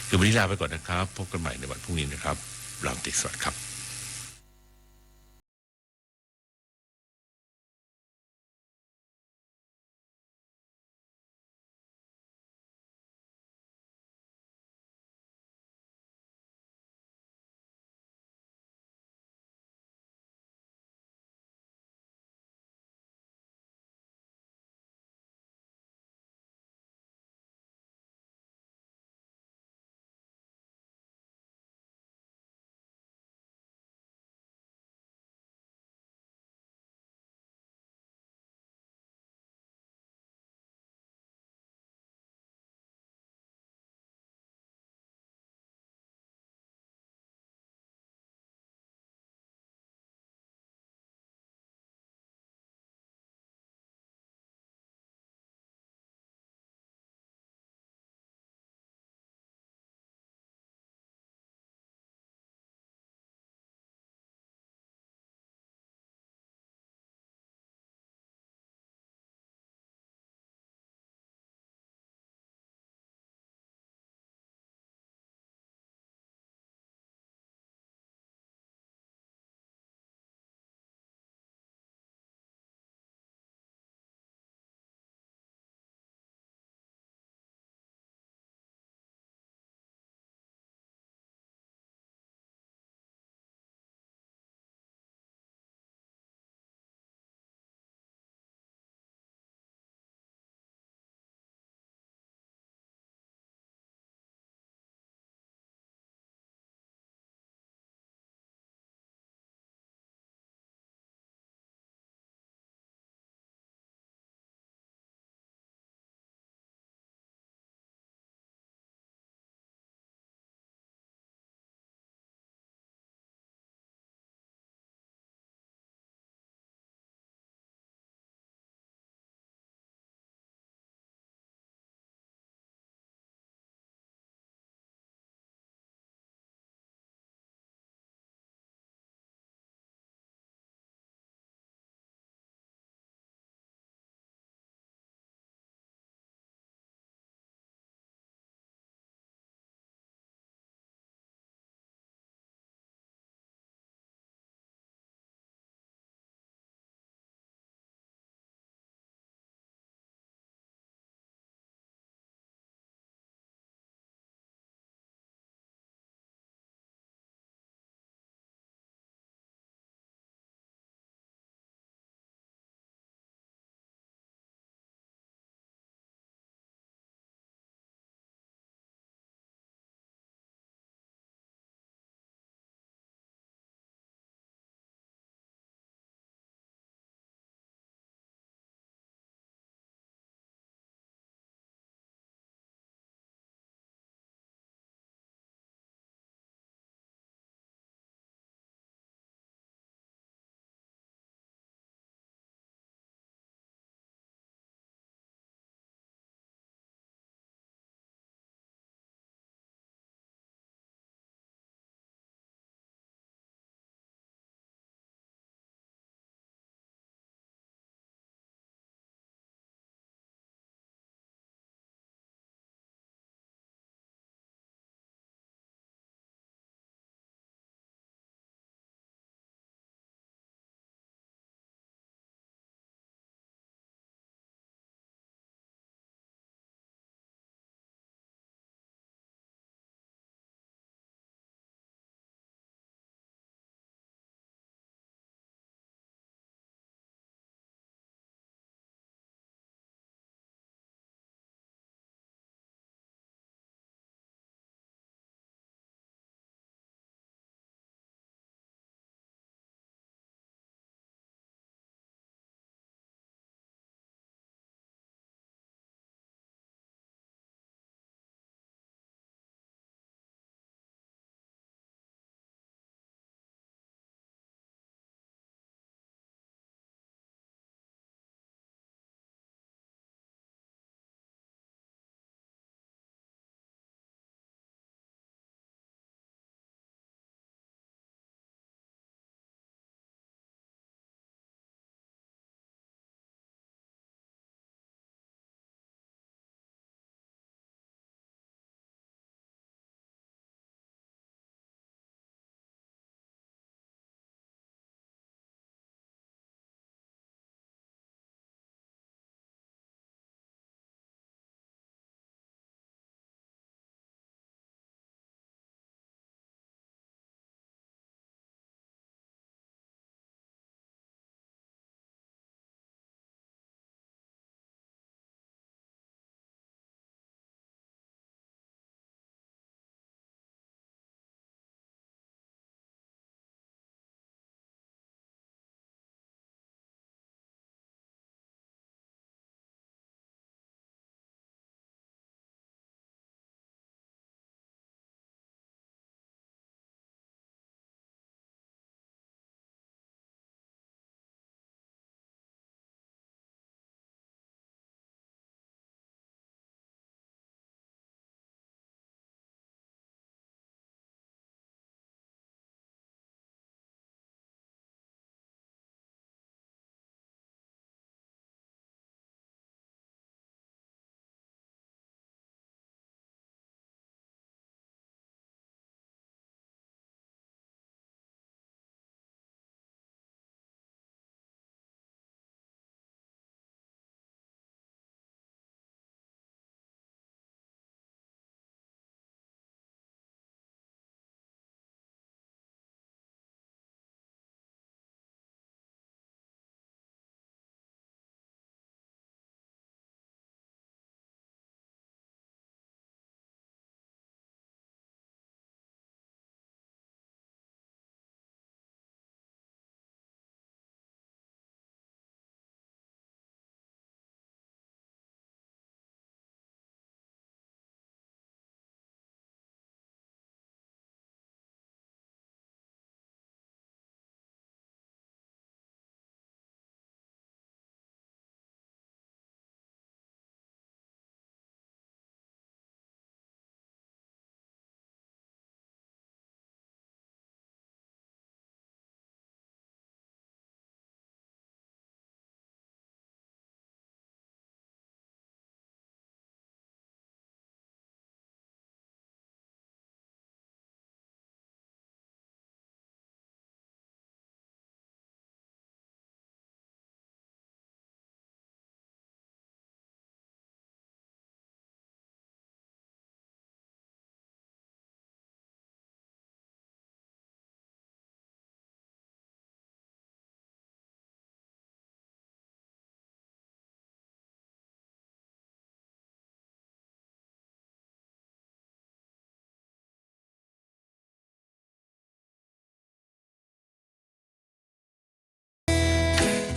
คือวันนี้ลาไปก่อนนะครับพบกันใหม่ในวันพรุ่งนี้นะครับราตรีสวัสดิ์ครับ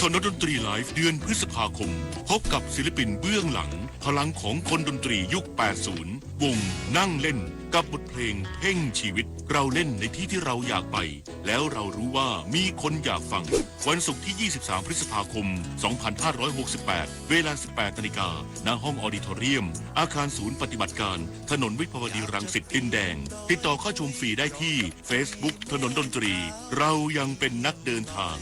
ถนนดนตรีไลฟ์เดือนพฤษภาคม พบกับศิลปินเบื้องหลัง พลังของคนดนตรียุค 80 วงนั่งเล่นกับบทเพลงเพ่งชีวิต เราเล่นในที่ที่เราอยากไป แล้วเรารู้ว่ามีคนอยากฟัง วันศุกร์ที่ 23 พฤษภาคม 2568 เวลา 18 นาฬิกา ณ ห้องออดิทอเรียม อาคารศูนย์ปฏิบัติการ ถนนวิภาวดีรังสิตดินแดง ติดต่อเข้าชมฟรีได้ที่ Facebook ถนนดนตรี เรายังเป็นนักเดินทาง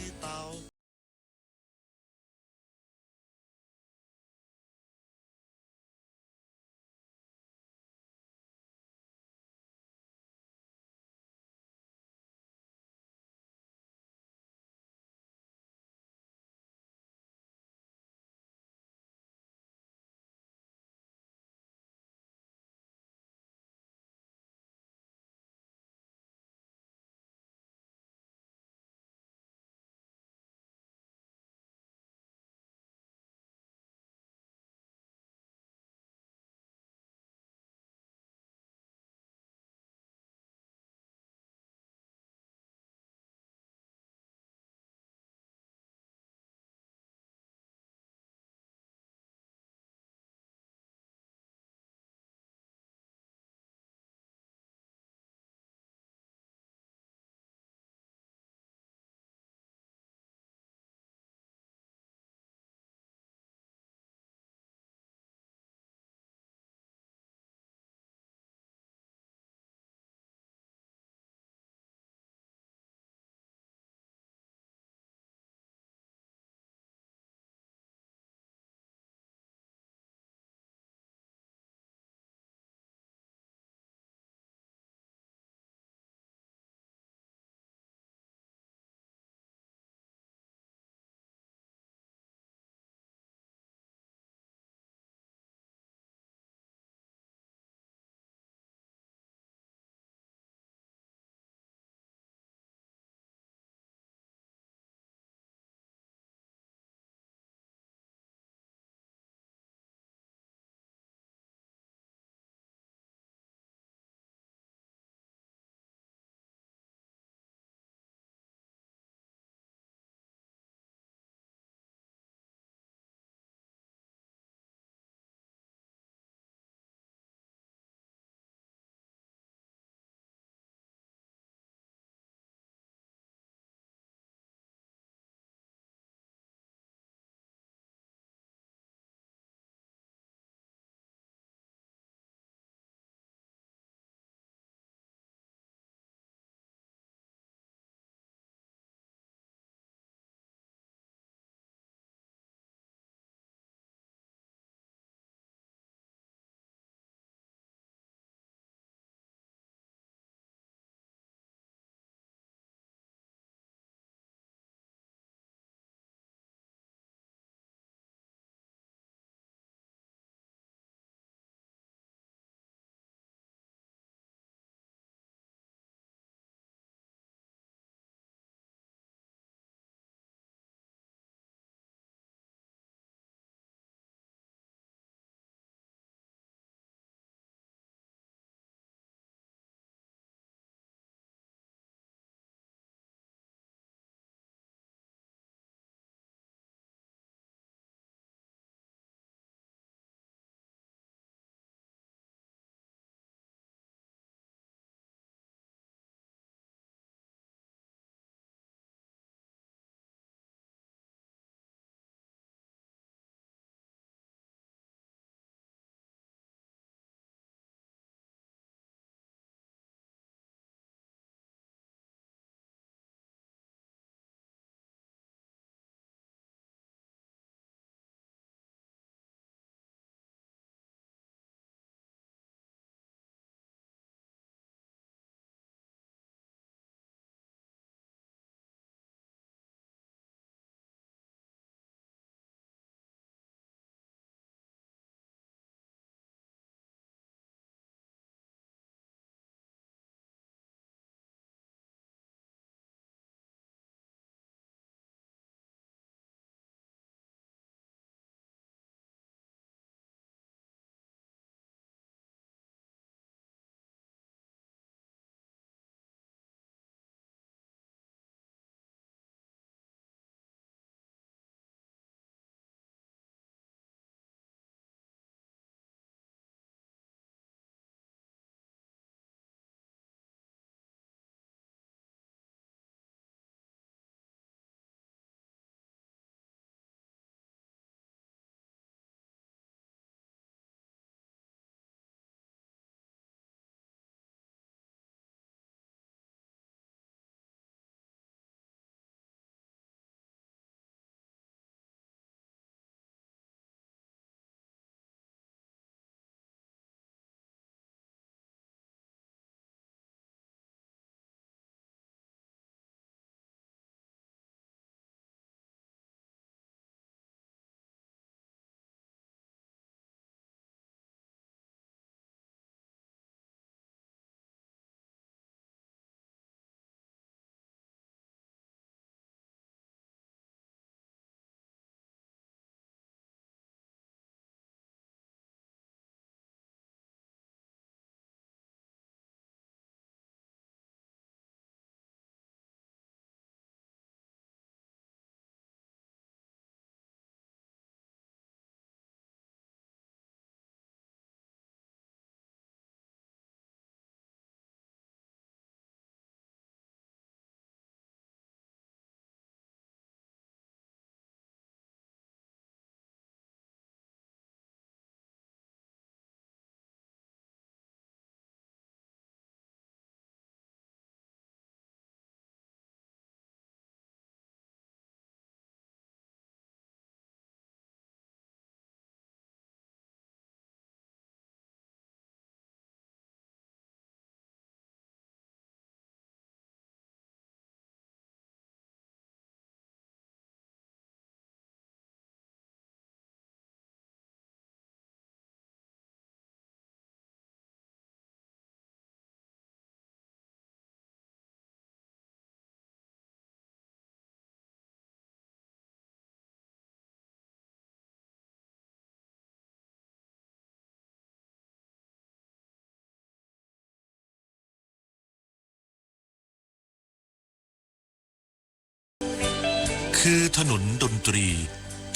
คือถนนดนตรี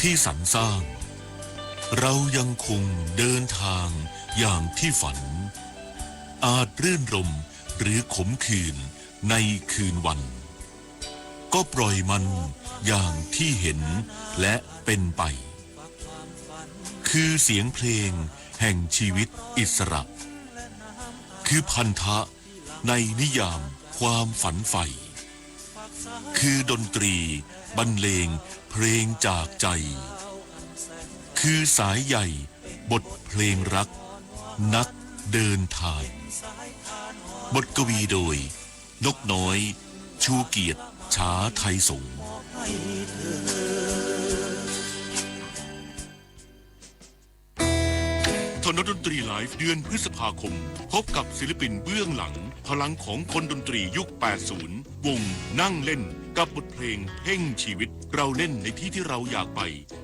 ที่สรรสร้าง เรายังคงเดินทางอย่างที่ฝัน อาจรื่นรมหรือขมขื่นในคืนวัน ก็ปล่อยมันอย่างที่เห็นและเป็นไป คือเสียงเพลงแห่งชีวิตอิสระ คือพันธะในนิยามความฝันใฝ่ คือดนตรีบรรเลงเพลงจากใจ คือสายใหญ่บทเพลงรักนักเดินทาง บทกวีโดยนกน้อยชูเกียรติช้าไทยสงฆ์ ถนนดนตรีไลฟ์เดือนพฤษภาคม พบกับศิลปินเบื้องหลัง พลังของคนดนตรียุค 80 วงนั่งเล่นกับบทเพลงเพ่งชีวิต เราเล่นในที่ที่เราอยากไป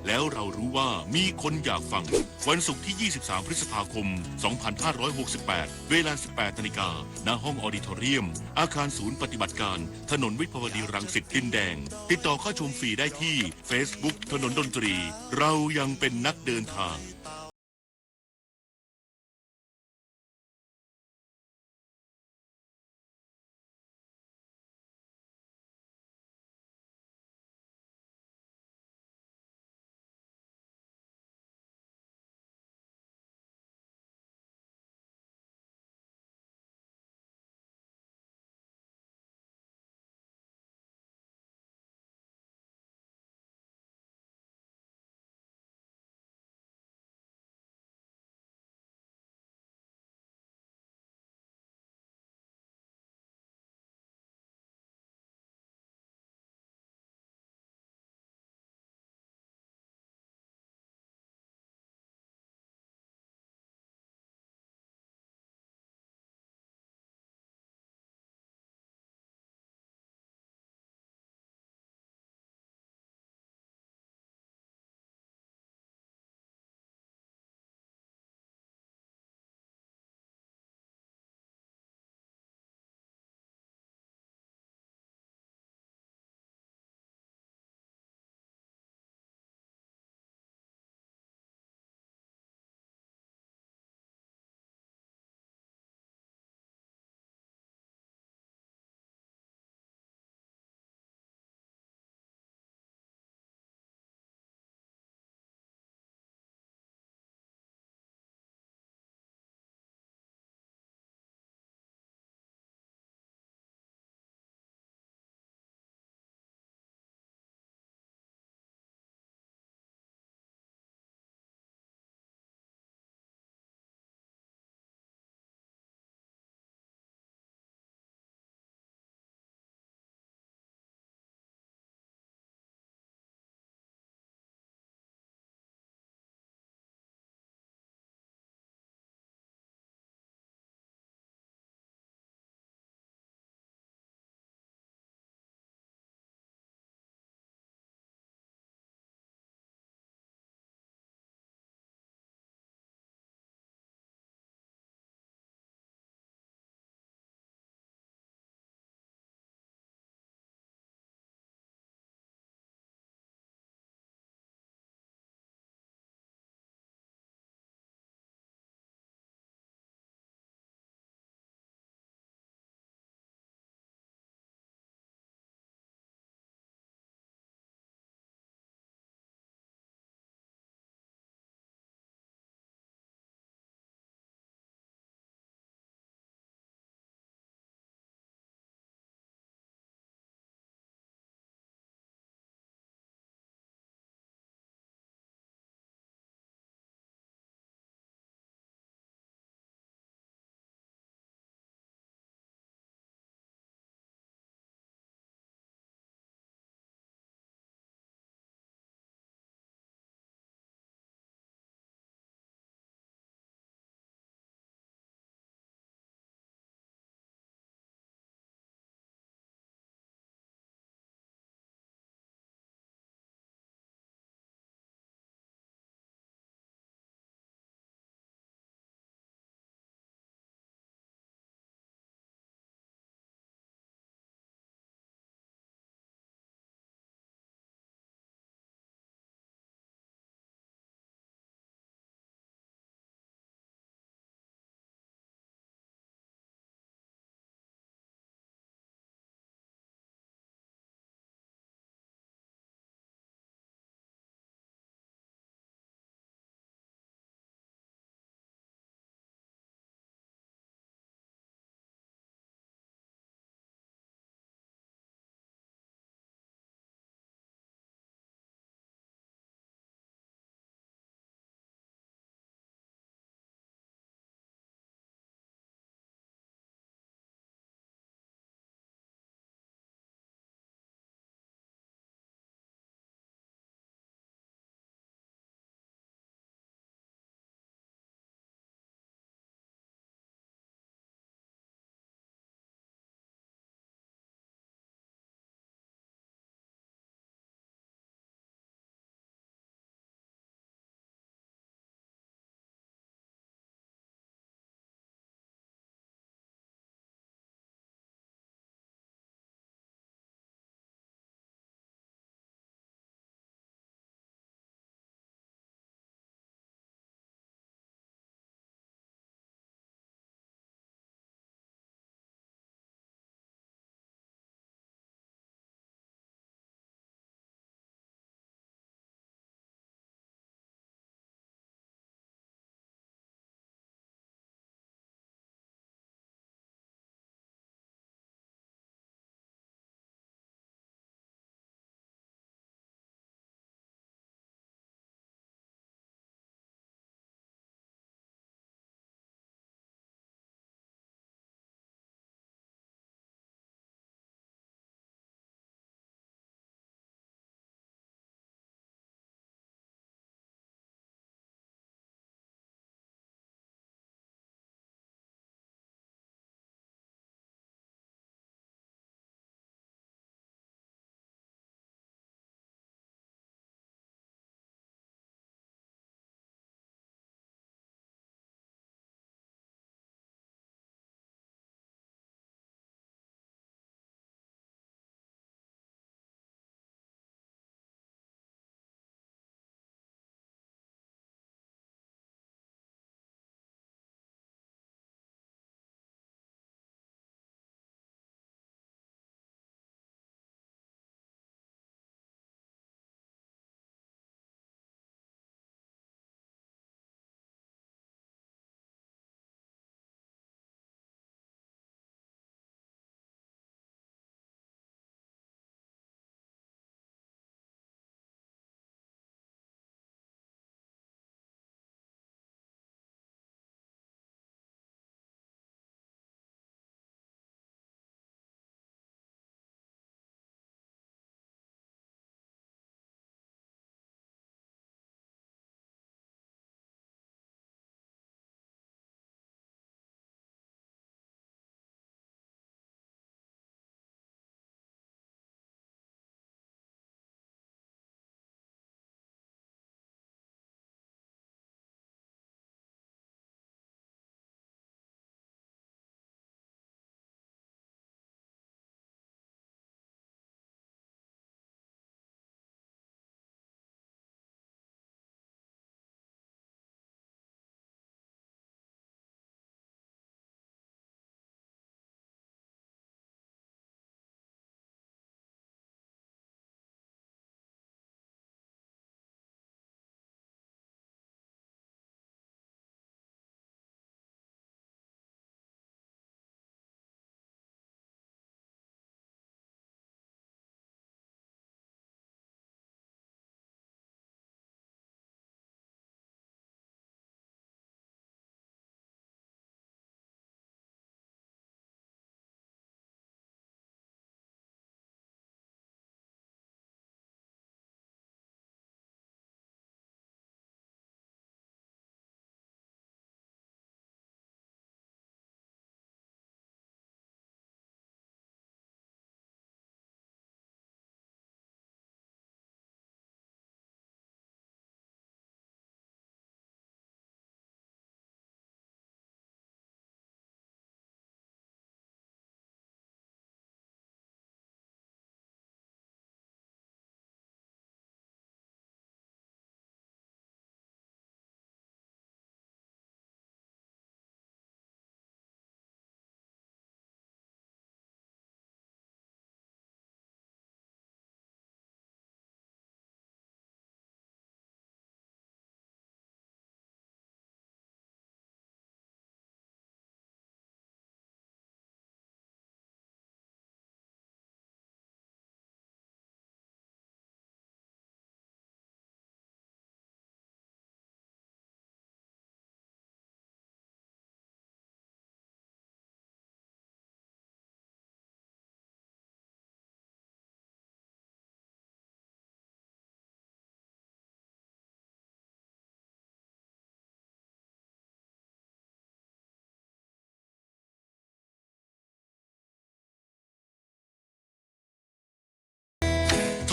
แล้วเรารู้ว่ามีคนอยากฟัง วันศุกร์ที่ 23 พฤษภาคม 2568 เวลา 18 นาฬิกา ณ ห้องออดิทอเรียม อาคารศูนย์ปฏิบัติการ ถนนวิภาวดีรังสิตดินแดง ติดต่อเข้าชมฟรีได้ที่ Facebook ถนนดนตรี เรายังเป็นนักเดินทาง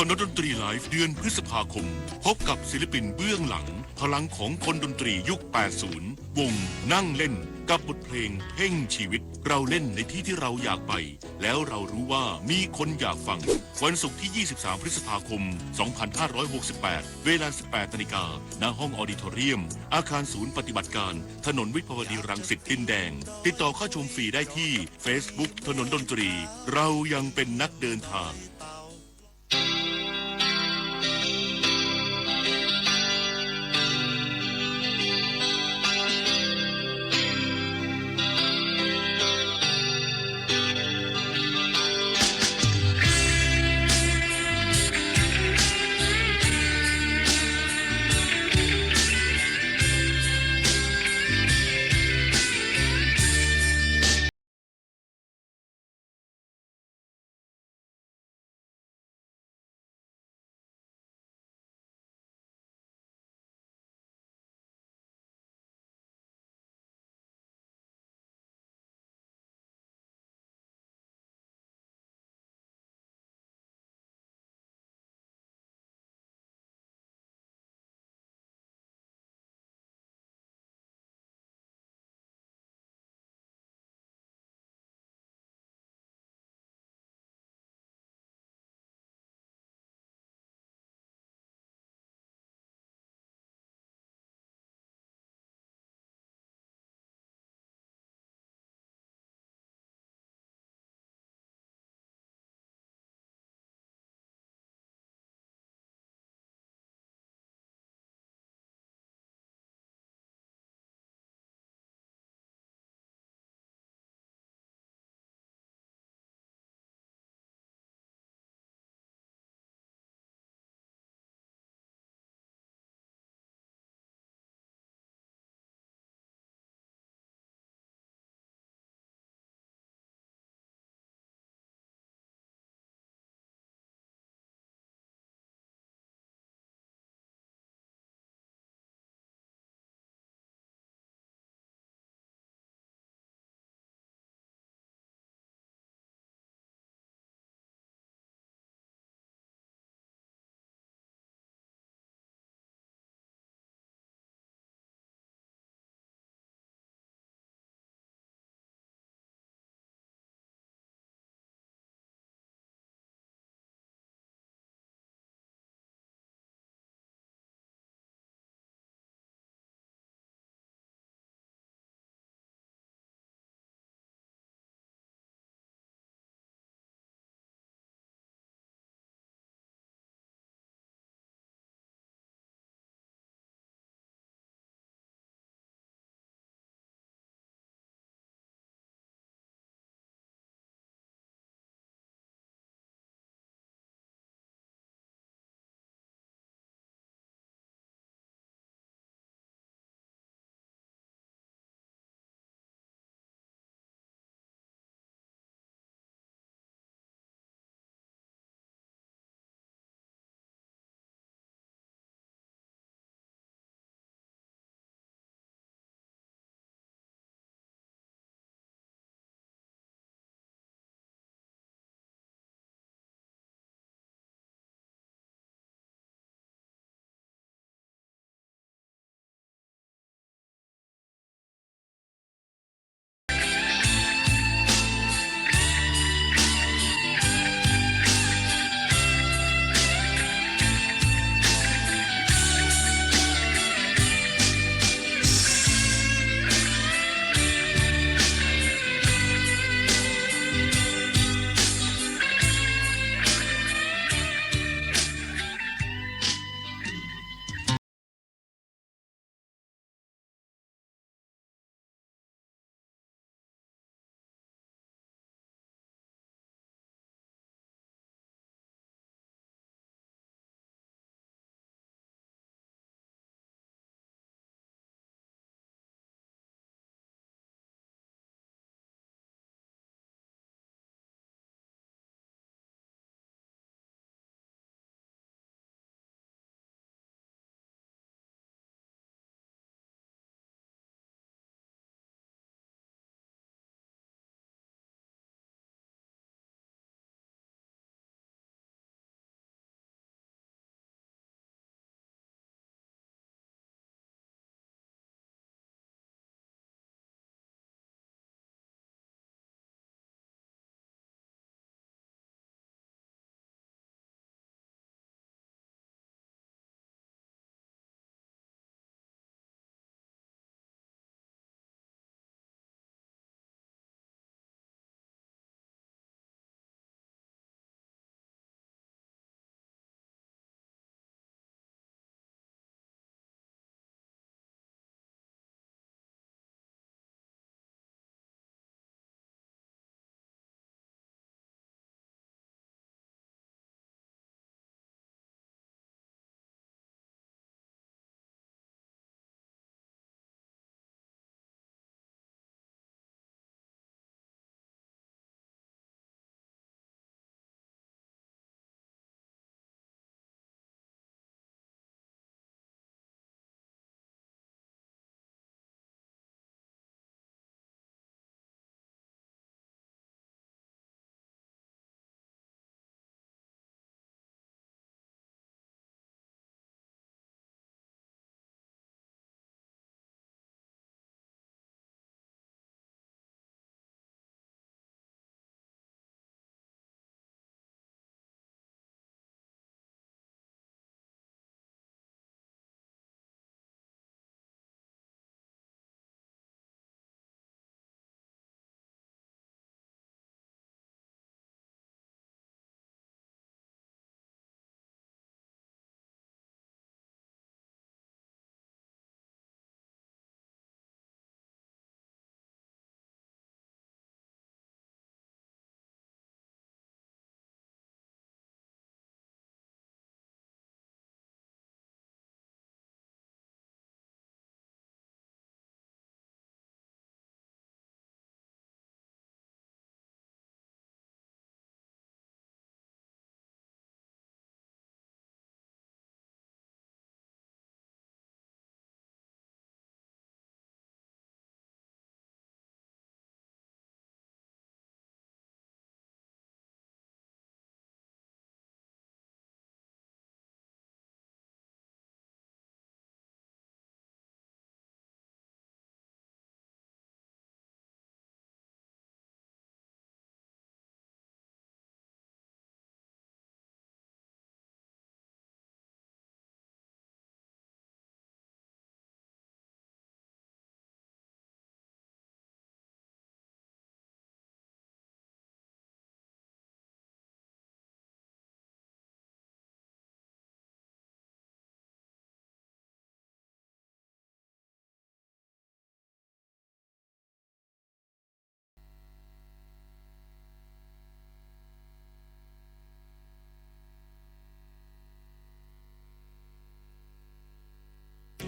ถนนดนตรีไลฟ์เดือนพฤษภาคม พบกับศิลปินเบื้องหลัง พลังของคนดนตรียุค 80 วงนั่งเล่นกับบทเพลงเพ่งชีวิต เราเล่นในที่ที่เราอยากไป แล้วเรารู้ว่ามีคนอยากฟัง วันศุกร์ที่ 23 พฤษภาคม 2568 เวลา 18 นาฬิกา ณ ห้องออดิทอเรียม อาคารศูนย์ปฏิบัติการ ถนนวิภาวดีรังสิตดินแดง ติดต่อเข้าชมฟรีได้ที่ Facebook ถนนดนตรี เรายังเป็นนักเดินทาง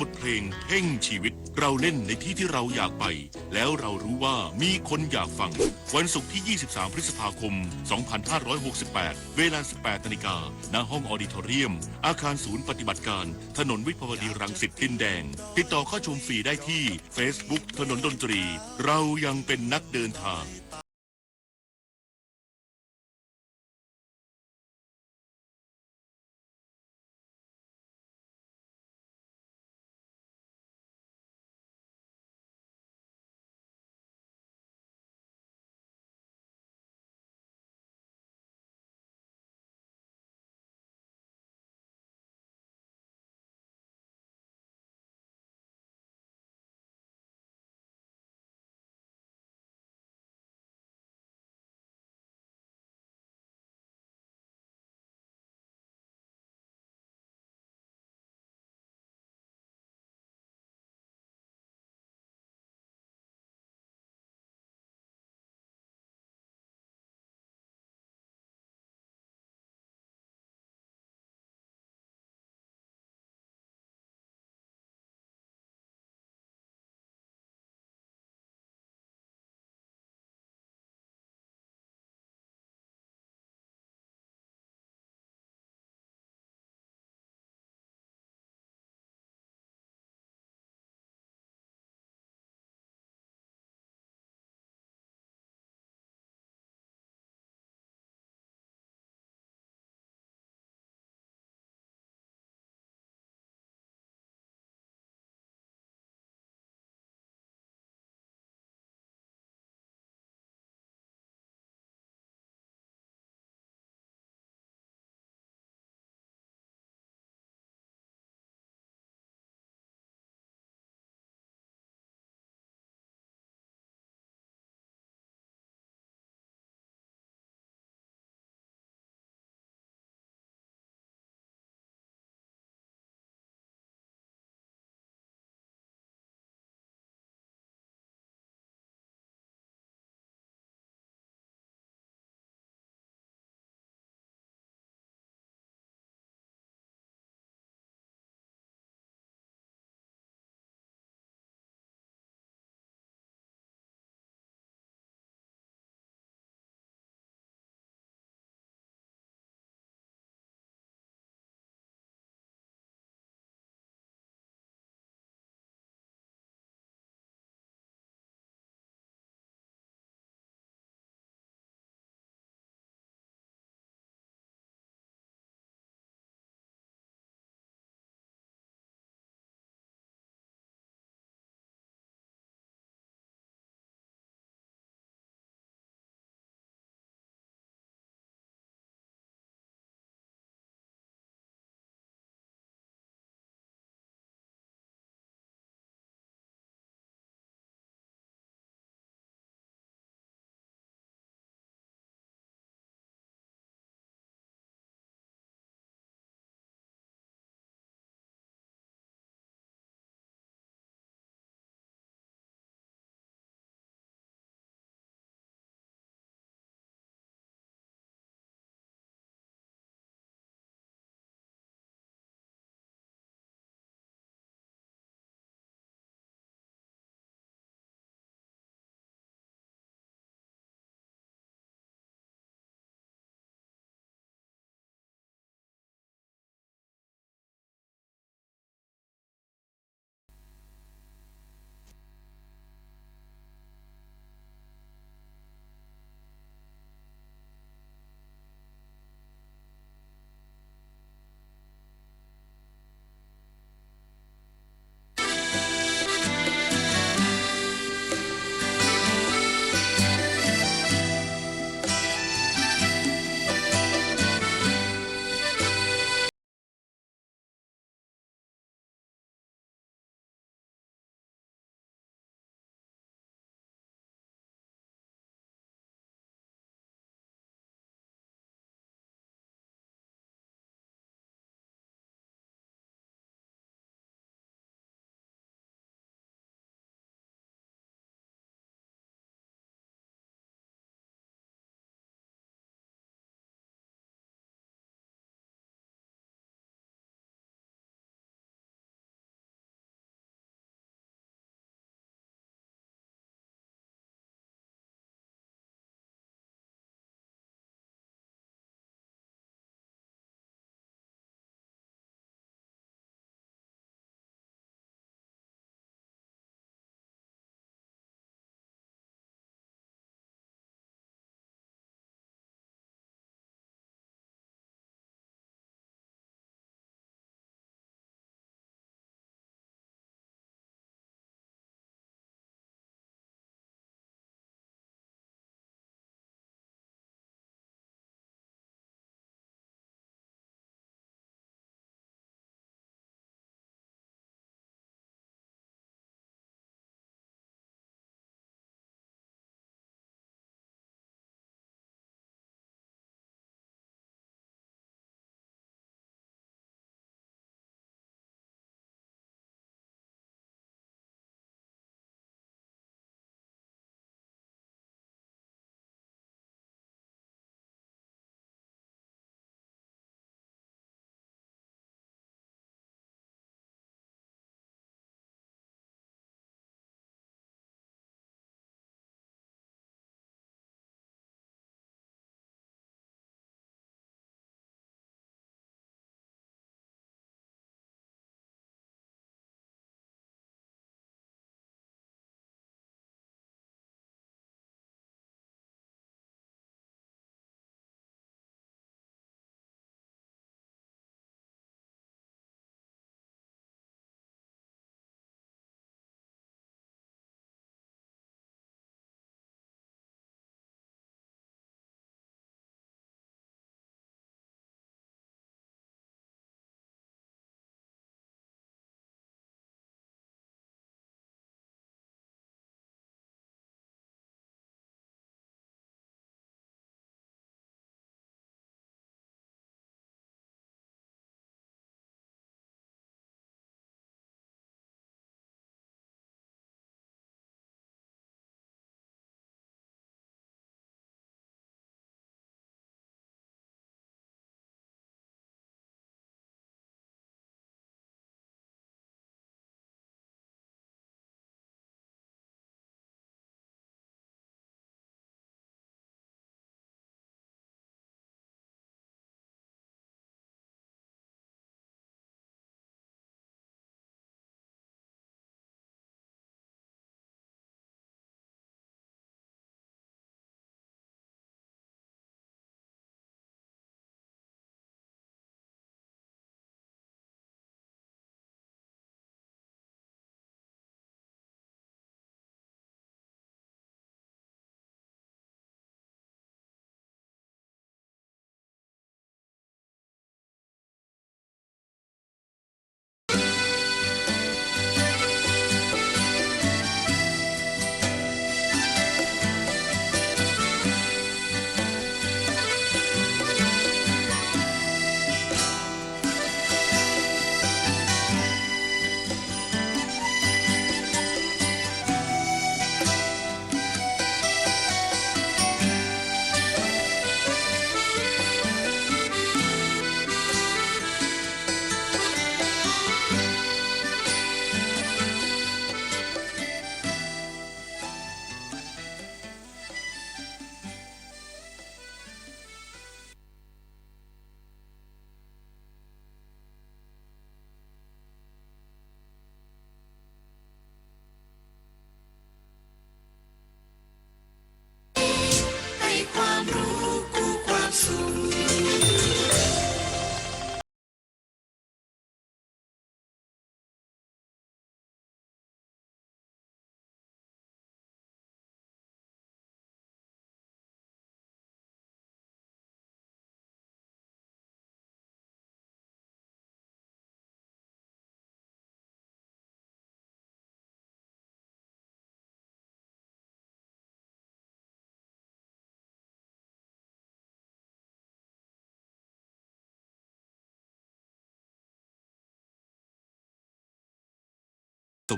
บทเพลงเพ่งชีวิตเราเล่นในที่ที่เราอยากไปแล้วเรารู้ว่ามีคนอยากฟังวันศุกร์ที่ 23 พฤษภาคม 2568 เวลา 18 นาฬิกาณห้องออดิทอเรียมอาคารศูนย์ปฏิบัติการถนนวิภาวดีรังสิตดินแดงติดต่อเข้าชมฟรีได้ที่ Facebook ถนนดนตรีเรายังเป็นนักเดินทาง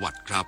วัสดิ์ครับ